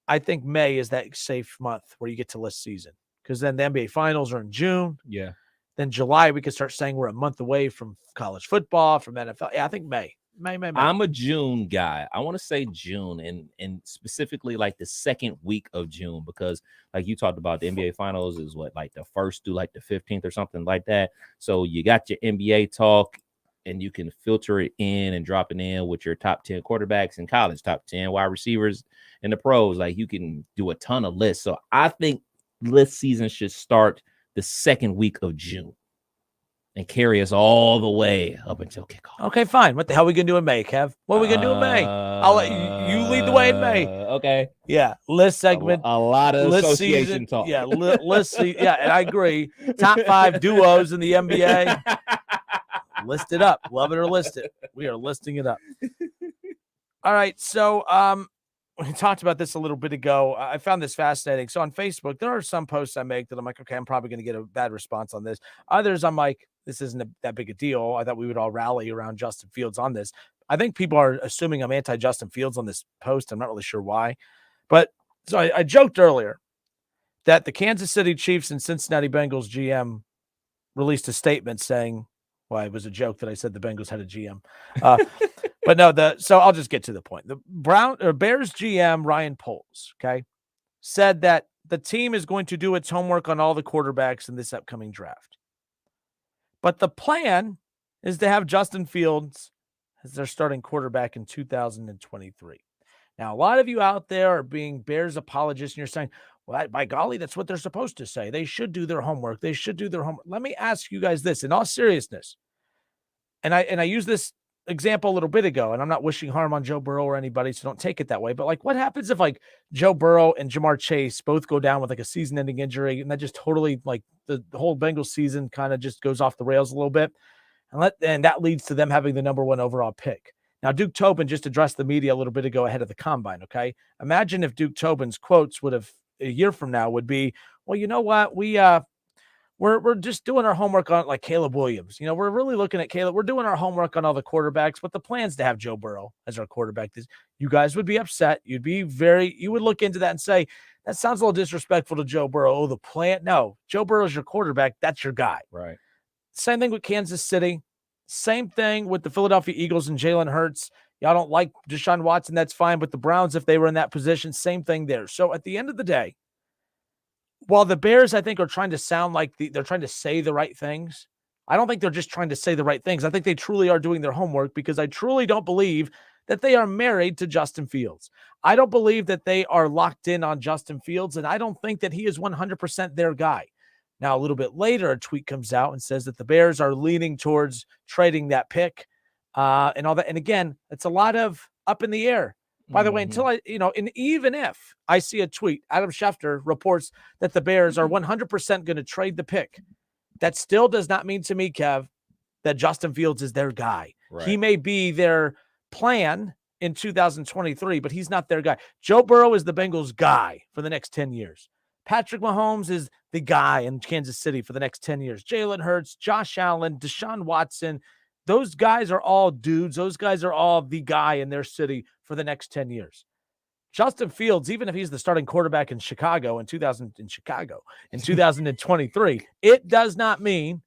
I think May is that safe month where you get to list season because then the NBA finals are in June. Yeah. Then July, we could start saying we're a month away from college football, from NFL. Yeah, I think May. I'm a June guy. I want to say June and specifically like the second week of June because like you talked about the NBA finals is what like the 1st through like the 15th or something like that. So you got your NBA talk and you can filter it in and drop it in with your top 10 quarterbacks in college, top 10 wide receivers in the pros. Like you can do a ton of lists. So I think list season should start the second week of June. And carry us all the way up until kickoff. Okay, fine. What the hell are we going to do in May, Kev? What are we going to do in May? I'll let you lead the way in May. Okay. Yeah, list segment. A lot of list association season, talk. Yeah, list season. Yeah, and I agree. Top 5 duos in the NBA. List it up. Love it or list it. We are listing it up. All right, so we talked about this a little bit ago. I found this fascinating. So on Facebook, there are some posts I make that I'm like, okay, I'm probably going to get a bad response on this. Others, I'm like, this isn't that big a deal. I thought we would all rally around Justin Fields on this. I think people are assuming I'm anti-Justin Fields on this post. I'm not really sure why. But so I joked earlier that the Kansas City Chiefs and Cincinnati Bengals GM released a statement saying, well, it was a joke that I said the Bengals had a GM. But no, so I'll just get to the point. The Bears GM, Ryan Poles, okay, said that the team is going to do its homework on all the quarterbacks in this upcoming draft. But the plan is to have Justin Fields as their starting quarterback in 2023. Now, a lot of you out there are being Bears apologists, and you're saying, well, by golly, that's what they're supposed to say. They should do their homework. They should do their homework. Let me ask you guys this in all seriousness. And I used this example a little bit ago, and I'm not wishing harm on Joe Burrow or anybody, so don't take it that way. But like, what happens if like Joe Burrow and Jamar Chase both go down with like a season-ending injury, and that just totally like the whole Bengals season kind of just goes off the rails a little bit, and that leads to them having the number 1 overall pick. Now, Duke Tobin just addressed the media a little bit ago ahead of the combine. Okay, imagine if Duke Tobin's quotes would have a year from now would be, well, you know what, we're just doing our homework on like Caleb Williams. You know, we're really looking at Caleb. We're doing our homework on all the quarterbacks, but the plan's to have Joe Burrow as our quarterback. You guys would be upset. You would look into that and say, that sounds a little disrespectful to Joe Burrow. Oh, the plan. No, Joe Burrow's your quarterback. That's your guy. Right. Same thing with Kansas City. Same thing with the Philadelphia Eagles and Jalen Hurts. Y'all don't like Deshaun Watson. That's fine. But the Browns, if they were in that position, same thing there. So at the end of the day, while the Bears, I think, are trying to sound like they're trying to say the right things, I don't think they're just trying to say the right things. I think they truly are doing their homework because I truly don't believe that they are married to Justin Fields. I don't believe that they are locked in on Justin Fields, and I don't think that he is 100% their guy. Now, a little bit later, a tweet comes out and says that the Bears are leaning towards trading that pick and all that. And again, it's a lot of up in the air. By the way, until and even if I see a tweet, Adam Schefter reports that the Bears are 100% going to trade the pick. That still does not mean to me, Kev, that Justin Fields is their guy. Right. He may be their plan in 2023, but he's not their guy. Joe Burrow is the Bengals' guy for the next 10 years. Patrick Mahomes is the guy in Kansas City for the next 10 years. Jalen Hurts, Josh Allen, Deshaun Watson, those guys are all dudes. Those guys are all the guy in their city for the next 10 years. Justin Fields, even if he's the starting quarterback in Chicago in 2023, it does not mean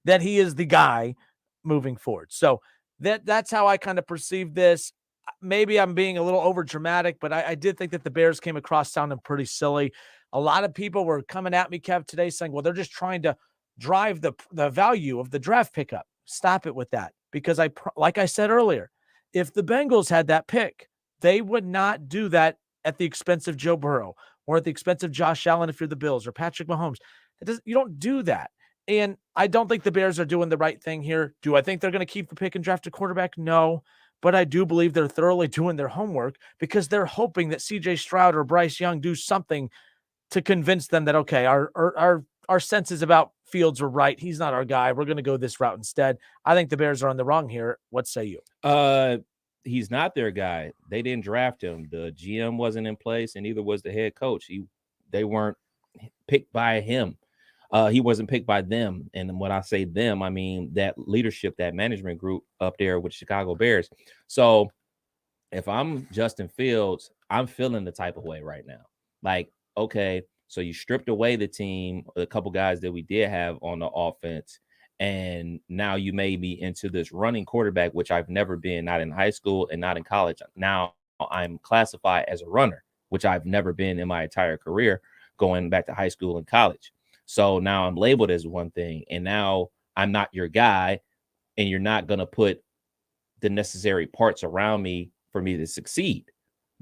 that he is the guy moving forward. So that's how I kind of perceive this. Maybe I'm being a little over dramatic, but I did think that the Bears came across sounding pretty silly. A lot of people were coming at me, Kev, today saying, well, they're just trying to drive the value of the draft pickup. stop it with that. Because like I said earlier, if the Bengals had that pick, they would not do that at the expense of Joe Burrow or at the expense of Josh Allen if you're the Bills or Patrick Mahomes. You don't do that. And I don't think the Bears are doing the right thing here. Do I think they're going to keep the pick and draft a quarterback? No. But I do believe they're thoroughly doing their homework because they're hoping that CJ Stroud or Bryce Young do something to convince them that, okay, our senses about Fields were right. He's not our guy. We're going to go this route instead. I think the Bears are on the wrong here. What say you? He's not their guy. They didn't draft him. The GM wasn't in place, and neither was the head coach. They weren't picked by him. He wasn't picked by them. And when I say them, I mean that leadership, that management group up there with Chicago Bears. So if I'm Justin Fields, I'm feeling the type of way right now. Like, okay, so you stripped away the team, a couple guys that we did have on the offense, and now you made me into this running quarterback, which I've never been, not in high school and not in college. Now I'm classified as a runner, which I've never been in my entire career, going back to high school and college. So now I'm labeled as one thing, and now I'm not your guy, and you're not going to put the necessary parts around me for me to succeed,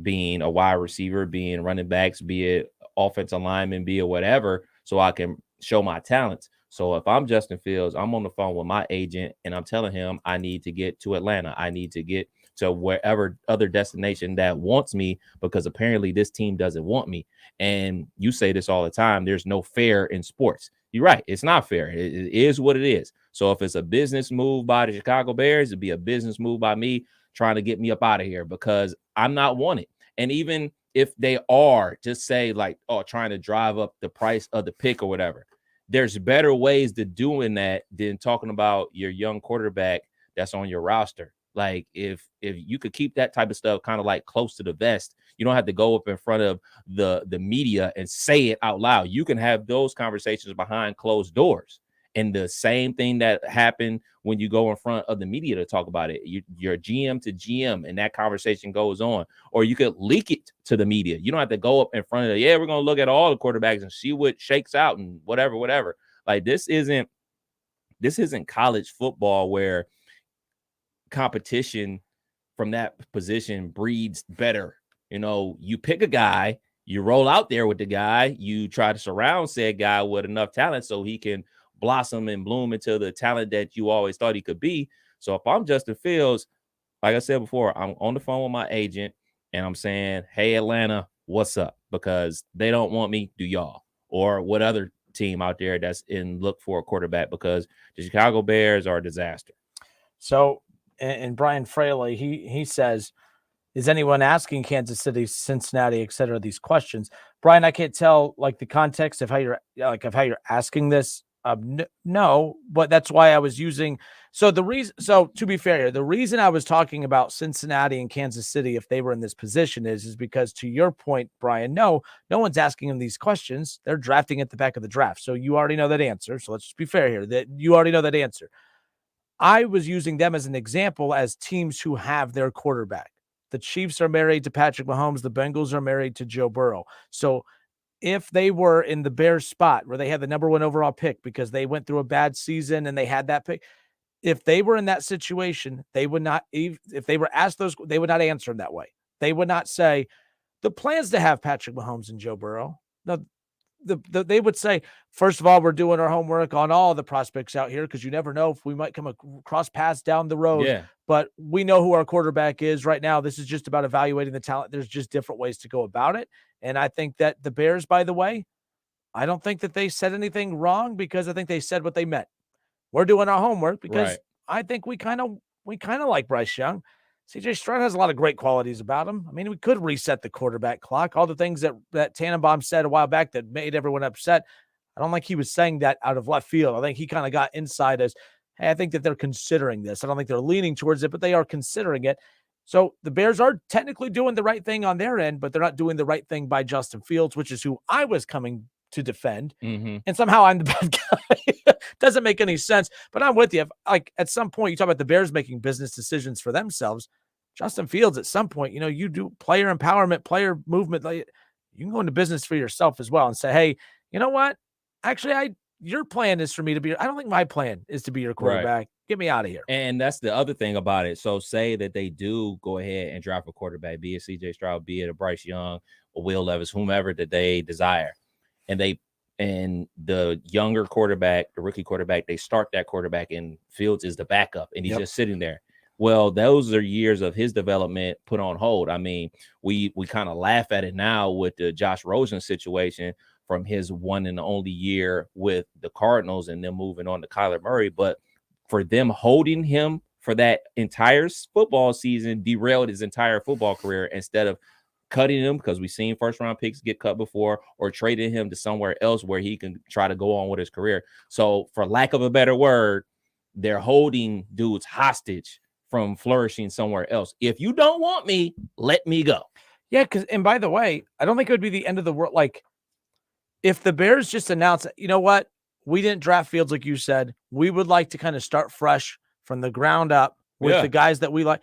being a wide receiver, being running backs, be it offensive lineman, be it whatever, so I can show my talents. So if I'm Justin Fields, I'm on the phone with my agent, and I'm telling him I need to get to Atlanta. I need to get to wherever other destination that wants me, because apparently this team doesn't want me. And you say this all the time, there's no fair in sports. You're right. It's not fair. It is what it is. So if it's a business move by the Chicago Bears, it'd be a business move by me trying to get me up out of here, because I'm not wanted. And even if they are, just say like, oh, trying to drive up the price of the pick or whatever, there's better ways to doing that than talking about your young quarterback that's on your roster. Like if you could keep that type of stuff kind of like close to the vest, you don't have to go up in front of the media and say it out loud. You can have those conversations behind closed doors. And the same thing that happened when you go in front of the media to talk about it, you're GM to GM, and that conversation goes on. Or you could leak it to the media. You don't have to go up in front of we're going to look at all the quarterbacks and see what shakes out and whatever. Like this isn't college football where competition from that position breeds better. You know, you pick a guy, you roll out there with the guy, you try to surround said guy with enough talent so he can blossom and bloom into the talent that you always thought he could be. So if I'm Justin Fields, like I said before, I'm on the phone with my agent and I'm saying, hey, Atlanta, what's up? Because they don't want me. Do y'all? Or what other team out there that's in look for a quarterback, because the Chicago Bears are a disaster. So, and Brian Fraley, he says, is anyone asking Kansas City, Cincinnati, et cetera, these questions? Brian, I can't tell like the context of how you're asking this. No, but that's why I was using. So to be fair, the reason I was talking about Cincinnati and Kansas City, if they were in this position is because, to your point, Brian, no one's asking them these questions. They're drafting at the back of the draft. So you already know that answer. So let's just be fair here, that you already know that answer. I was using them as an example as teams who have their quarterback. The Chiefs are married to Patrick Mahomes. The Bengals are married to Joe Burrow. So if they were in the Bears spot where they had the number 1 overall pick because they went through a bad season and they had that pick, if they were in that situation, they would not, if they were asked those, they would not answer them that way. They would not say the plans to have Patrick Mahomes and Joe Burrow. No, they would say, first of all, we're doing our homework on all the prospects out here because you never know if we might come across paths down the road. Yeah. But we know who our quarterback is right now. This is just about evaluating the talent. There's just different ways to go about it. And I think that the Bears, by the way, I don't think that they said anything wrong, because I think they said what they meant. We're doing our homework because Right. I think we kind of like Bryce Young. CJ Stroud has a lot of great qualities about him. I mean, we could reset the quarterback clock. All the things that Tannenbaum said a while back that made everyone upset, I don't think he was saying that out of left field. I think he kind of got inside as, hey, I think that they're considering this. I don't think they're leaning towards it, but they are considering it. So the Bears are technically doing the right thing on their end, but they're not doing the right thing by Justin Fields, which is who I was coming to defend. Mm-hmm. And somehow I'm the bad guy. Doesn't make any sense, but I'm with you. Like at some point you talk about the Bears making business decisions for themselves. Justin Fields, at some point, you do player empowerment, player movement. Like, you can go into business for yourself as well and say, hey, you know what? Actually, your plan is for me to be. I don't think my plan is to be your quarterback. Right. Get me out of here. And that's the other thing about it. So say that they do go ahead and draft a quarterback, be it C.J. Stroud, be it a Bryce Young, or Will Levis, whomever that they desire, and the younger quarterback, the rookie quarterback, they start that quarterback, and Fields is the backup, and he's just sitting there. Well, those are years of his development put on hold. I mean, we kind of laugh at it now with the Josh Rosen situation from his one and only year with the Cardinals and then moving on to Kyler Murray. But for them holding him for that entire football season derailed his entire football career instead of cutting him, because we've seen first-round picks get cut before, or trading him to somewhere else where he can try to go on with his career. So for lack of a better word, they're holding dudes hostage from flourishing somewhere else. If you don't want me, let me go. Yeah, and by the way, I don't think it would be the end of the world. Like, if the Bears just announced, you know what, we didn't draft Fields like you said, we would like to kind of start fresh from the ground up with the guys that we like.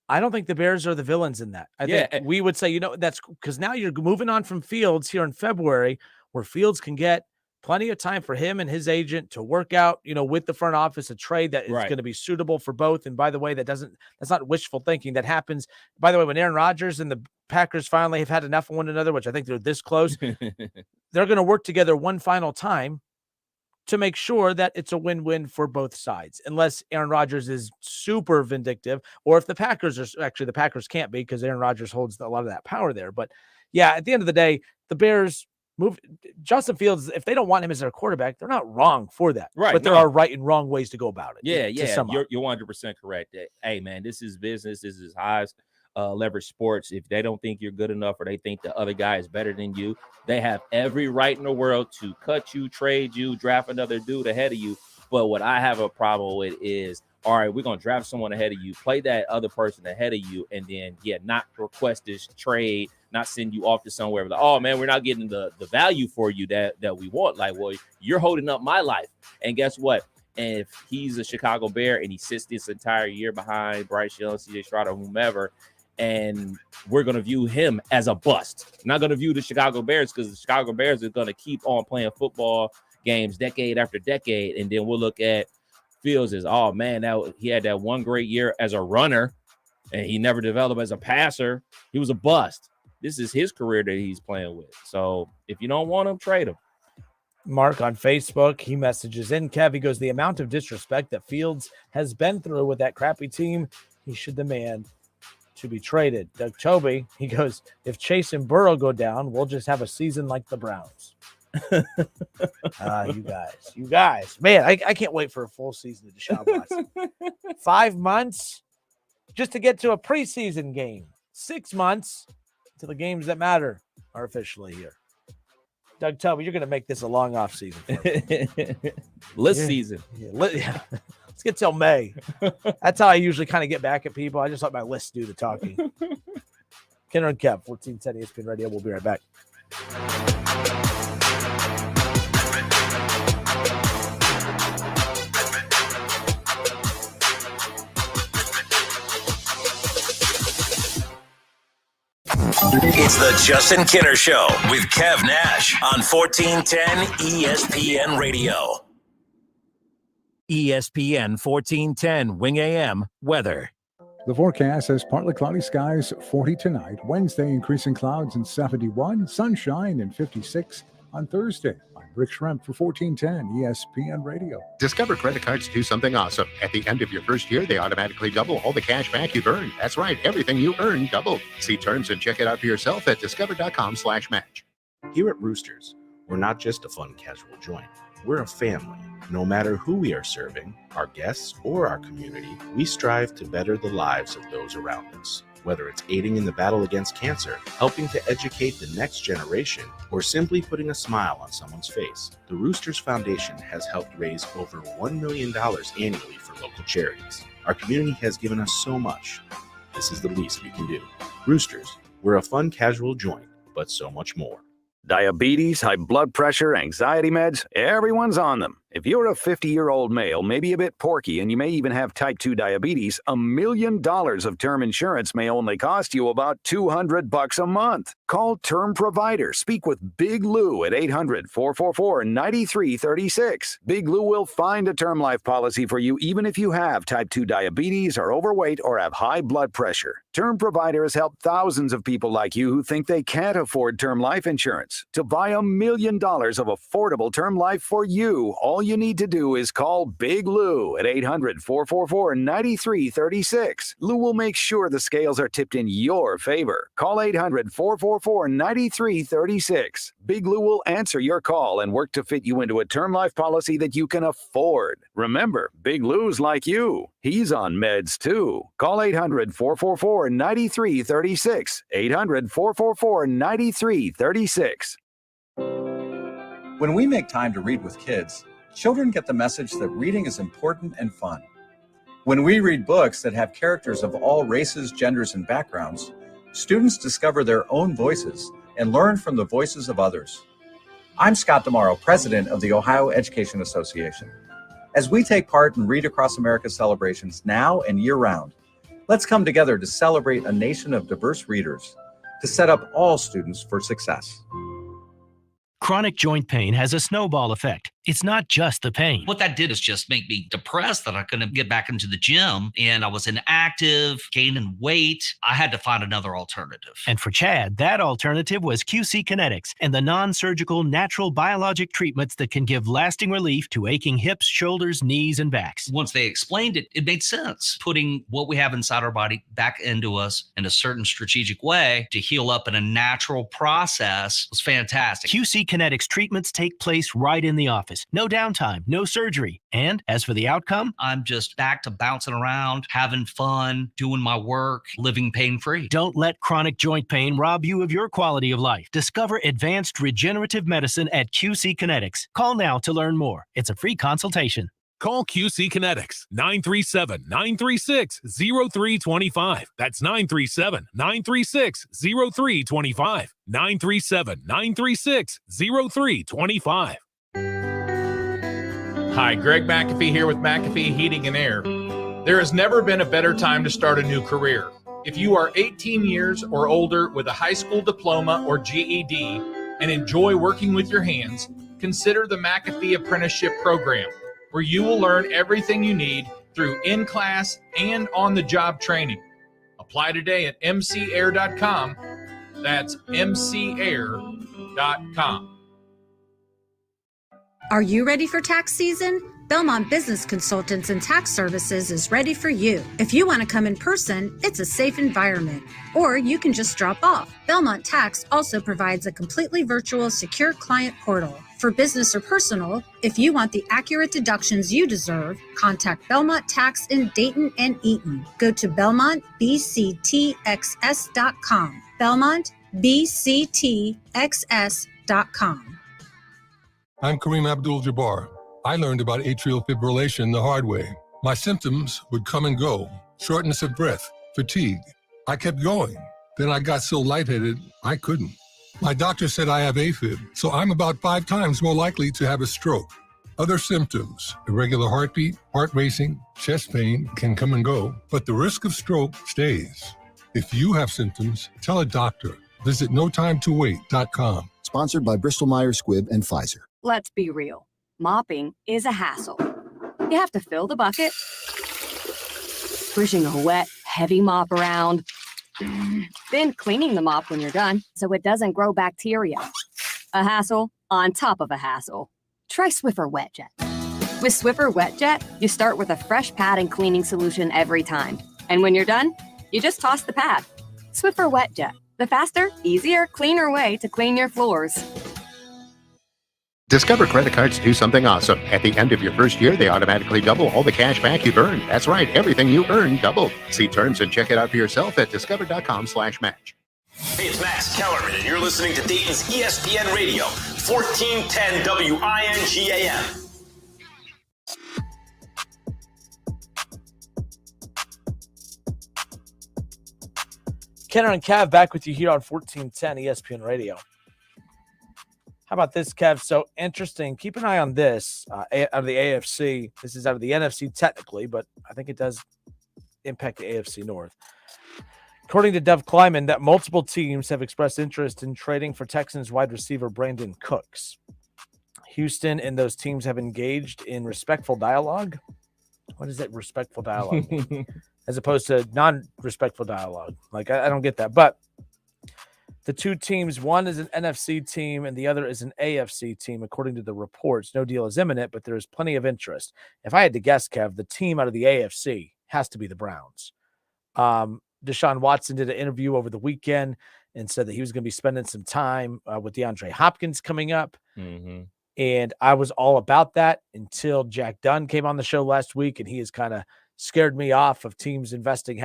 I don't think the Bears are the villains in that. I think we would say, you know, that's because now you're moving on from Fields here in February, where Fields can get plenty of time for him and his agent to work out, you know, with the front office, a trade that is going to be suitable for both. And by the way, that's not wishful thinking. That happens. By the way, when Aaron Rodgers and the Packers finally have had enough of one another, which I think they're this close, they're going to work together one final time to make sure that it's a win-win for both sides, unless Aaron Rodgers is super vindictive, or if the Packers the Packers can't be, because Aaron Rodgers holds a lot of that power there. But yeah, at the end of the day, the Bears move Justin Fields. If they don't want him as their quarterback, they're not wrong for that. Right. But there are right and wrong ways to go about it. Yeah. You're 100% correct. Hey, man, this is business. This is highest leverage sports. If they don't think you're good enough, or they think the other guy is better than you, they have every right in the world to cut you, trade you, draft another dude ahead of you. But what I have a problem with is, all right, we're going to draft someone ahead of you, play that other person ahead of you, and then, not request this trade, not send you off to somewhere. Like, oh, man, we're not getting the value for you that we want. Like, well, you're holding up my life. And guess what? And if he's a Chicago Bear and he sits this entire year behind Bryce Young, C.J. Stroud, or whomever, and we're going to view him as a bust. Not going to view the Chicago Bears, because the Chicago Bears are going to keep on playing football games decade after decade. And then we'll look at Fields as, oh, man, he had that one great year as a runner, and he never developed as a passer. He was a bust. This is his career that he's playing with. So if you don't want him, trade him. Mark on Facebook, he messages in, Kev, he goes, the amount of disrespect that Fields has been through with that crappy team, he should demand to be traded. Doug Toby, he goes, if Chase and Burrow go down, we'll just have a season like the Browns. You guys, man, I can't wait for a full season of Deshaun Watson. 5 months just to get to a preseason game. 6 months to the games that matter are officially here. Doug Toby, you're going to make this a long off season. Season. Yeah. Let's get till May. That's how I usually kind of get back at people. I just let my list do the talking. Kenner and Kev, 1410 ESPN Radio. We'll be right back. It's the Justin Kinner Show with Kev Nash on 1410 ESPN Radio. ESPN 1410 Wing AM weather. The forecast says partly cloudy skies, 40 tonight. Wednesday, increasing clouds and 71. Sunshine and 56 on Thursday. I'm Rick Schremp for 1410 ESPN Radio. Discover credit cards do something awesome. At the end of your first year, they automatically double all the cash back you've earned. That's right. Everything you earn doubled. See terms and check it out for yourself at discover.com/match. Here at Roosters, we're not just a fun casual joint. We're a family. No matter who we are serving, our guests or our community, we strive to better the lives of those around us. Whether it's aiding in the battle against cancer, helping to educate the next generation, or simply putting a smile on someone's face, the Roosters Foundation has helped raise over $1 million annually for local charities. Our community has given us so much. This is the least we can do. Roosters, we're a fun casual joint, but so much more. Diabetes, high blood pressure, anxiety meds, everyone's on them. If you're a 50-year-old male, maybe a bit porky, and you may even have type 2 diabetes, $1 million of term insurance may only cost you about $200 a month. Call Term Provider. Speak with Big Lou at 800-444-9336. Big Lou will find a term life policy for you even if you have type 2 diabetes, are overweight, or have high blood pressure. Term Provider has helped thousands of people like you who think they can't afford term life insurance. To buy $1 million of affordable term life for you, all you need to do is call Big Lou at 800-444-9336. Lou will make sure the scales are tipped in your favor. Call 800-444-9336. Big Lou will answer your call and work to fit you into a term life policy that you can afford. Remember, Big Lou's like you. He's on meds too. Call 800-444-9336. 800-444-9336. When we make time to read with kids, children get the message that reading is important and fun. When we read books that have characters of all races, genders, and backgrounds, students discover their own voices and learn from the voices of others. I'm Scott DeMauro, president of the Ohio Education Association. As we take part in Read Across America's celebrations now and year-round, let's come together to celebrate a nation of diverse readers to set up all students for success. Chronic joint pain has a snowball effect. It's not just the pain. What that did is just make me depressed that I couldn't get back into the gym, and I was inactive, gaining weight. I had to find another alternative. And for Chad, that alternative was QC Kinetics and the non-surgical natural biologic treatments that can give lasting relief to aching hips, shoulders, knees, and backs. Once they explained it, it made sense. Putting what we have inside our body back into us in a certain strategic way to heal up in a natural process was fantastic. QC Kinetics treatments take place right in the office. No downtime, no surgery. And as for the outcome, I'm just back to bouncing around, having fun, doing my work, living pain-free. Don't let chronic joint pain rob you of your quality of life. Discover advanced regenerative medicine at QC Kinetics. Call now to learn more. It's a free consultation. Call QC Kinetics, 937-936-0325. That's 937-936-0325. 937-936-0325. Hi, Greg McAfee here with McAfee Heating and Air. There has never been a better time to start a new career. If you are 18 years or older with a high school diploma or GED and enjoy working with your hands, consider the McAfee Apprenticeship Program, where you will learn everything you need through in-class and on-the-job training. Apply today at mcair.com. That's mcair.com. Are you ready for tax season? Belmont Business Consultants and Tax Services is ready for you. If you want to come in person, it's a safe environment. Or you can just drop off. Belmont Tax also provides a completely virtual, secure client portal. For business or personal, if you want the accurate deductions you deserve, contact Belmont Tax in Dayton and Eaton. Go to BelmontBCTXS.com. BelmontBCTXS.com. I'm Kareem Abdul-Jabbar. I learned about atrial fibrillation the hard way. My symptoms would come and go. Shortness of breath, fatigue. I kept going. Then I got so lightheaded, I couldn't. My doctor said I have AFib, so I'm about 5 times more likely to have a stroke. Other symptoms, irregular heartbeat, heart racing, chest pain can come and go, but the risk of stroke stays. If you have symptoms, tell a doctor. Visit notimetowait.com. Sponsored by Bristol-Myers Squibb and Pfizer. Let's be real. Mopping is a hassle. You have to fill the bucket, pushing a wet, heavy mop around, then cleaning the mop when you're done so it doesn't grow bacteria. A hassle on top of a hassle. Try Swiffer WetJet. With Swiffer WetJet, you start with a fresh pad and cleaning solution every time. And when you're done, you just toss the pad. Swiffer WetJet, the faster, easier, cleaner way to clean your floors. Discover credit cards do something awesome. At the end of your first year, they automatically double all the cash back you've earned. That's right, everything you earn doubled. See terms and check it out for yourself at discover.com/match. Hey, it's Max Kellerman, and you're listening to Dayton's ESPN Radio, 1410 WINGAM. Kenner and Cav back with you here on 1410 ESPN Radio. How about this, Kev? So interesting. Keep an eye on this out of the AFC. This is out of the NFC technically, but I think it does impact the AFC North. According to Dev Kleiman, that multiple teams have expressed interest in trading for Texans wide receiver Brandon Cooks. Houston and those teams have engaged in respectful dialogue. What is that respectful dialogue? As opposed to non-respectful dialogue. Like, I don't get that. But the two teams, one is an NFC team and the other is an AFC team, according to the reports. No deal is imminent, but there is plenty of interest. If I had to guess, Kev, the team out of the AFC has to be the Browns. Deshaun Watson did an interview over the weekend and said that he was going to be spending some time with DeAndre Hopkins coming up. Mm-hmm. And I was all about that until Jack Dunn came on the show last week, and he has kind of scared me off of teams investing.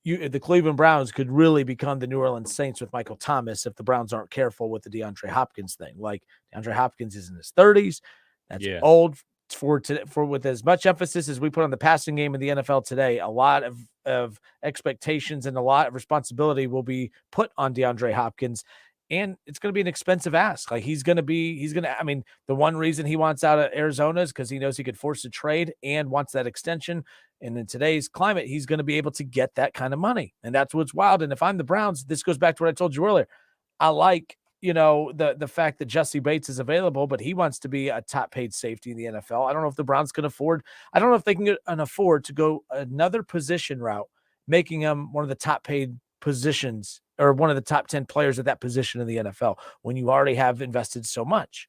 The Cleveland Browns could really become the New Orleans Saints with Michael Thomas if the Browns aren't careful with the DeAndre Hopkins thing. Like, DeAndre Hopkins is in his 30s. That's old for with as much emphasis as we put on the passing game in the NFL today. A lot of expectations and a lot of responsibility will be put on DeAndre Hopkins. And it's going to be an expensive ask. Like, the one reason he wants out of Arizona is because he knows he could force a trade and wants that extension. And in today's climate, he's going to be able to get that kind of money. And that's what's wild. And if I'm the Browns, this goes back to what I told you earlier. I like, the fact that Jesse Bates is available, but he wants to be a top paid safety in the NFL. I don't know if the Browns can afford. I don't know if they can afford to go another position route, making him one of the top paid positions or one of the top 10 players at that position in the NFL when you already have invested so much.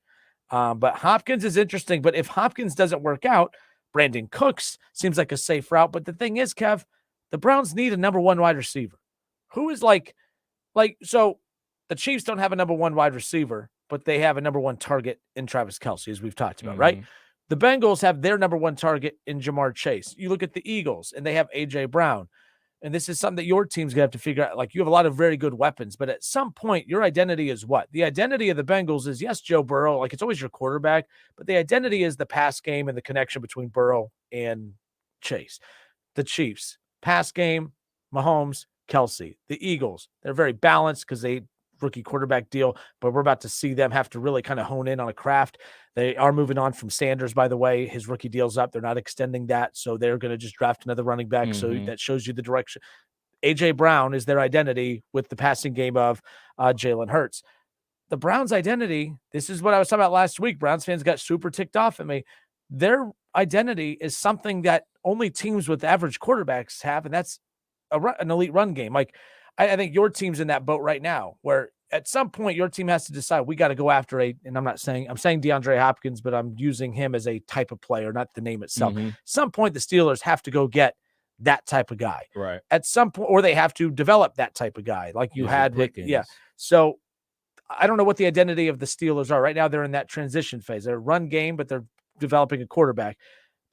But Hopkins is interesting. But if Hopkins doesn't work out, Brandon Cooks seems like a safe route. But the thing is, Kev, the Browns need a number one wide receiver. Who is so the Chiefs don't have a number one wide receiver, but they have a number one target in Travis Kelce, as we've talked about, right? The Bengals have their number one target in Jamar Chase. You look at the Eagles, and they have A.J. Brown. And this is something that your team's going to have to figure out. Like, you have a lot of very good weapons, but at some point, your identity is what? The identity of the Bengals is, yes, Joe Burrow. Like, it's always your quarterback, but the identity is the pass game and the connection between Burrow and Chase. The Chiefs, pass game, Mahomes, Kelce. The Eagles, they're very balanced because they rookie quarterback deal, but we're about to see them have to really kind of hone in on a craft. They are moving on from Sanders, by the way. His rookie deal's up. They're not extending that, so they're going to just draft another running back. So that shows you the direction. A.J. Brown is their identity with the passing game of Jalen Hurts. The Browns' identity, this is what I was talking about last week. Browns fans got super ticked off at me. Their identity is something that only teams with average quarterbacks have, and that's an elite run game. Like, I think your team's in that boat right now, where at some point your team has to decide we got to go after and I'm saying DeAndre Hopkins, but I'm using him as a type of player, not the name itself. At some point, the Steelers have to go get that type of guy. Right. At some point, or they have to develop that type of guy, like you had with, So I don't know what the identity of the Steelers are right now. They're in that transition phase. They're a run game, but they're developing a quarterback.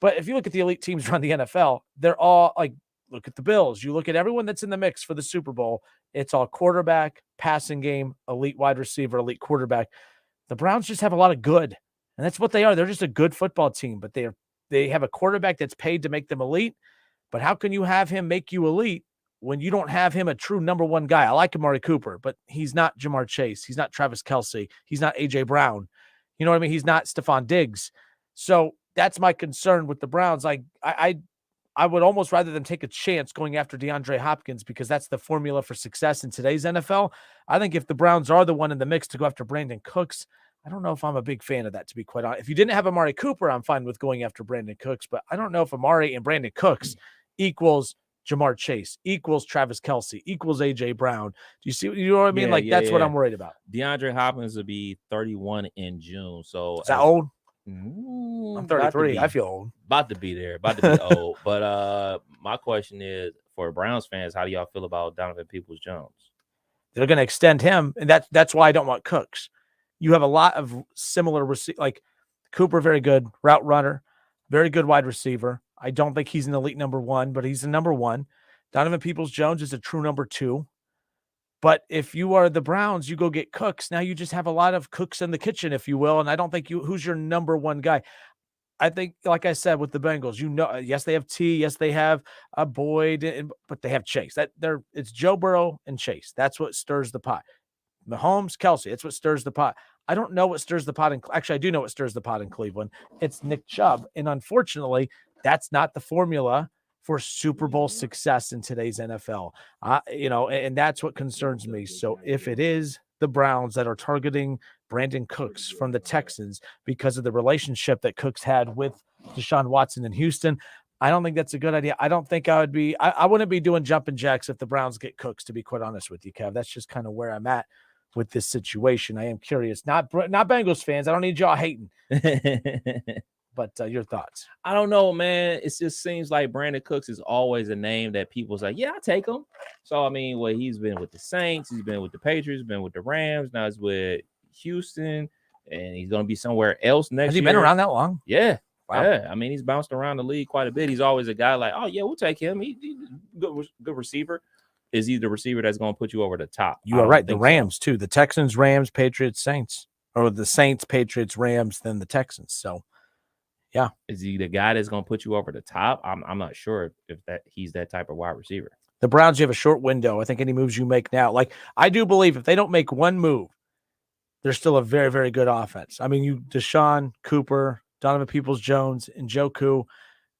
But if you look at the elite teams around the NFL, they're all like, look at the Bills. You look at everyone that's in the mix for the Super Bowl. It's all quarterback, passing game, elite wide receiver, elite quarterback. The Browns just have a lot of good, and that's what they are. They're just a good football team, but they have a quarterback that's paid to make them elite. But how can you have him make you elite when you don't have him a true number one guy? I like Amari Cooper, but he's not Jamar Chase. He's not Travis Kelce. He's not A.J. Brown. You know what I mean? He's not Stephon Diggs. So that's my concern with the Browns. I would almost rather them take a chance going after DeAndre Hopkins because that's the formula for success in today's NFL. I think if the Browns are the one in the mix to go after Brandon Cooks, I don't know if I'm a big fan of that, to be quite honest. If you didn't have Amari Cooper, I'm fine with going after Brandon Cooks, but I don't know if Amari and Brandon Cooks equals Jamar Chase, equals Travis Kelce, equals A.J. Brown. Do you know what I mean? That's what I'm worried about. DeAndre Hopkins will be 31 in June. So is that old? I'm 33. I feel old. About to be there. About to be old. But my question is, for Browns fans, how do y'all feel about Donovan Peoples-Jones? They're going to extend him, and that's why I don't want Cooks. You have a lot of similar like Cooper, very good route runner, very good wide receiver. I don't think he's an elite number one, but he's a number one. Donovan Peoples-Jones is a true number two. But if you are the Browns, you go get Cooks. Now you just have a lot of cooks in the kitchen, if you will. And I don't think who's your number one guy. I think, like I said, with the Bengals, yes, they have T, yes, they have Boyd, but they have Chase. It's Joe Burrow and Chase. That's what stirs the pot. Mahomes, Kelsey. It's what stirs the pot. I don't know what stirs the pot. Actually, I do know what stirs the pot in Cleveland. It's Nick Chubb. And unfortunately, that's not the formula for Super Bowl success in today's NFL. And that's what concerns me. So if it is the Browns that are targeting Brandon Cooks from the Texans because of the relationship that Cooks had with Deshaun Watson in Houston, I don't think that's a good idea. I don't think I wouldn't be doing jumping jacks if the Browns get Cooks, to be quite honest with you, Kev. That's just kind of where I'm at with this situation. I am curious. Not Bengals fans. I don't need y'all hating. But your thoughts? I don't know, man. It just seems like Brandon Cooks is always a name that people say, yeah, I'll take him. So, I mean, he's been with the Saints, he's been with the Patriots, been with the Rams, now he's with Houston, and he's going to be somewhere else next year. Has he been around that long? Yeah. Wow. Yeah. I mean, he's bounced around the league quite a bit. He's always a guy like, oh, yeah, we'll take him. He's a good receiver. Is he the receiver that's going to put you over the top? You are right. The Rams, too. The Texans, Rams, Patriots, Saints. Or the Saints, Patriots, Rams, then the Texans. So, yeah. Is he the guy that's going to put you over the top? I'm not sure if he's that type of wide receiver. The Browns, you have a short window. I think any moves you make now, like I do believe if they don't make one move, they're still a very, very good offense. I mean, Deshaun, Cooper, Donovan Peoples-Jones, and Njoku,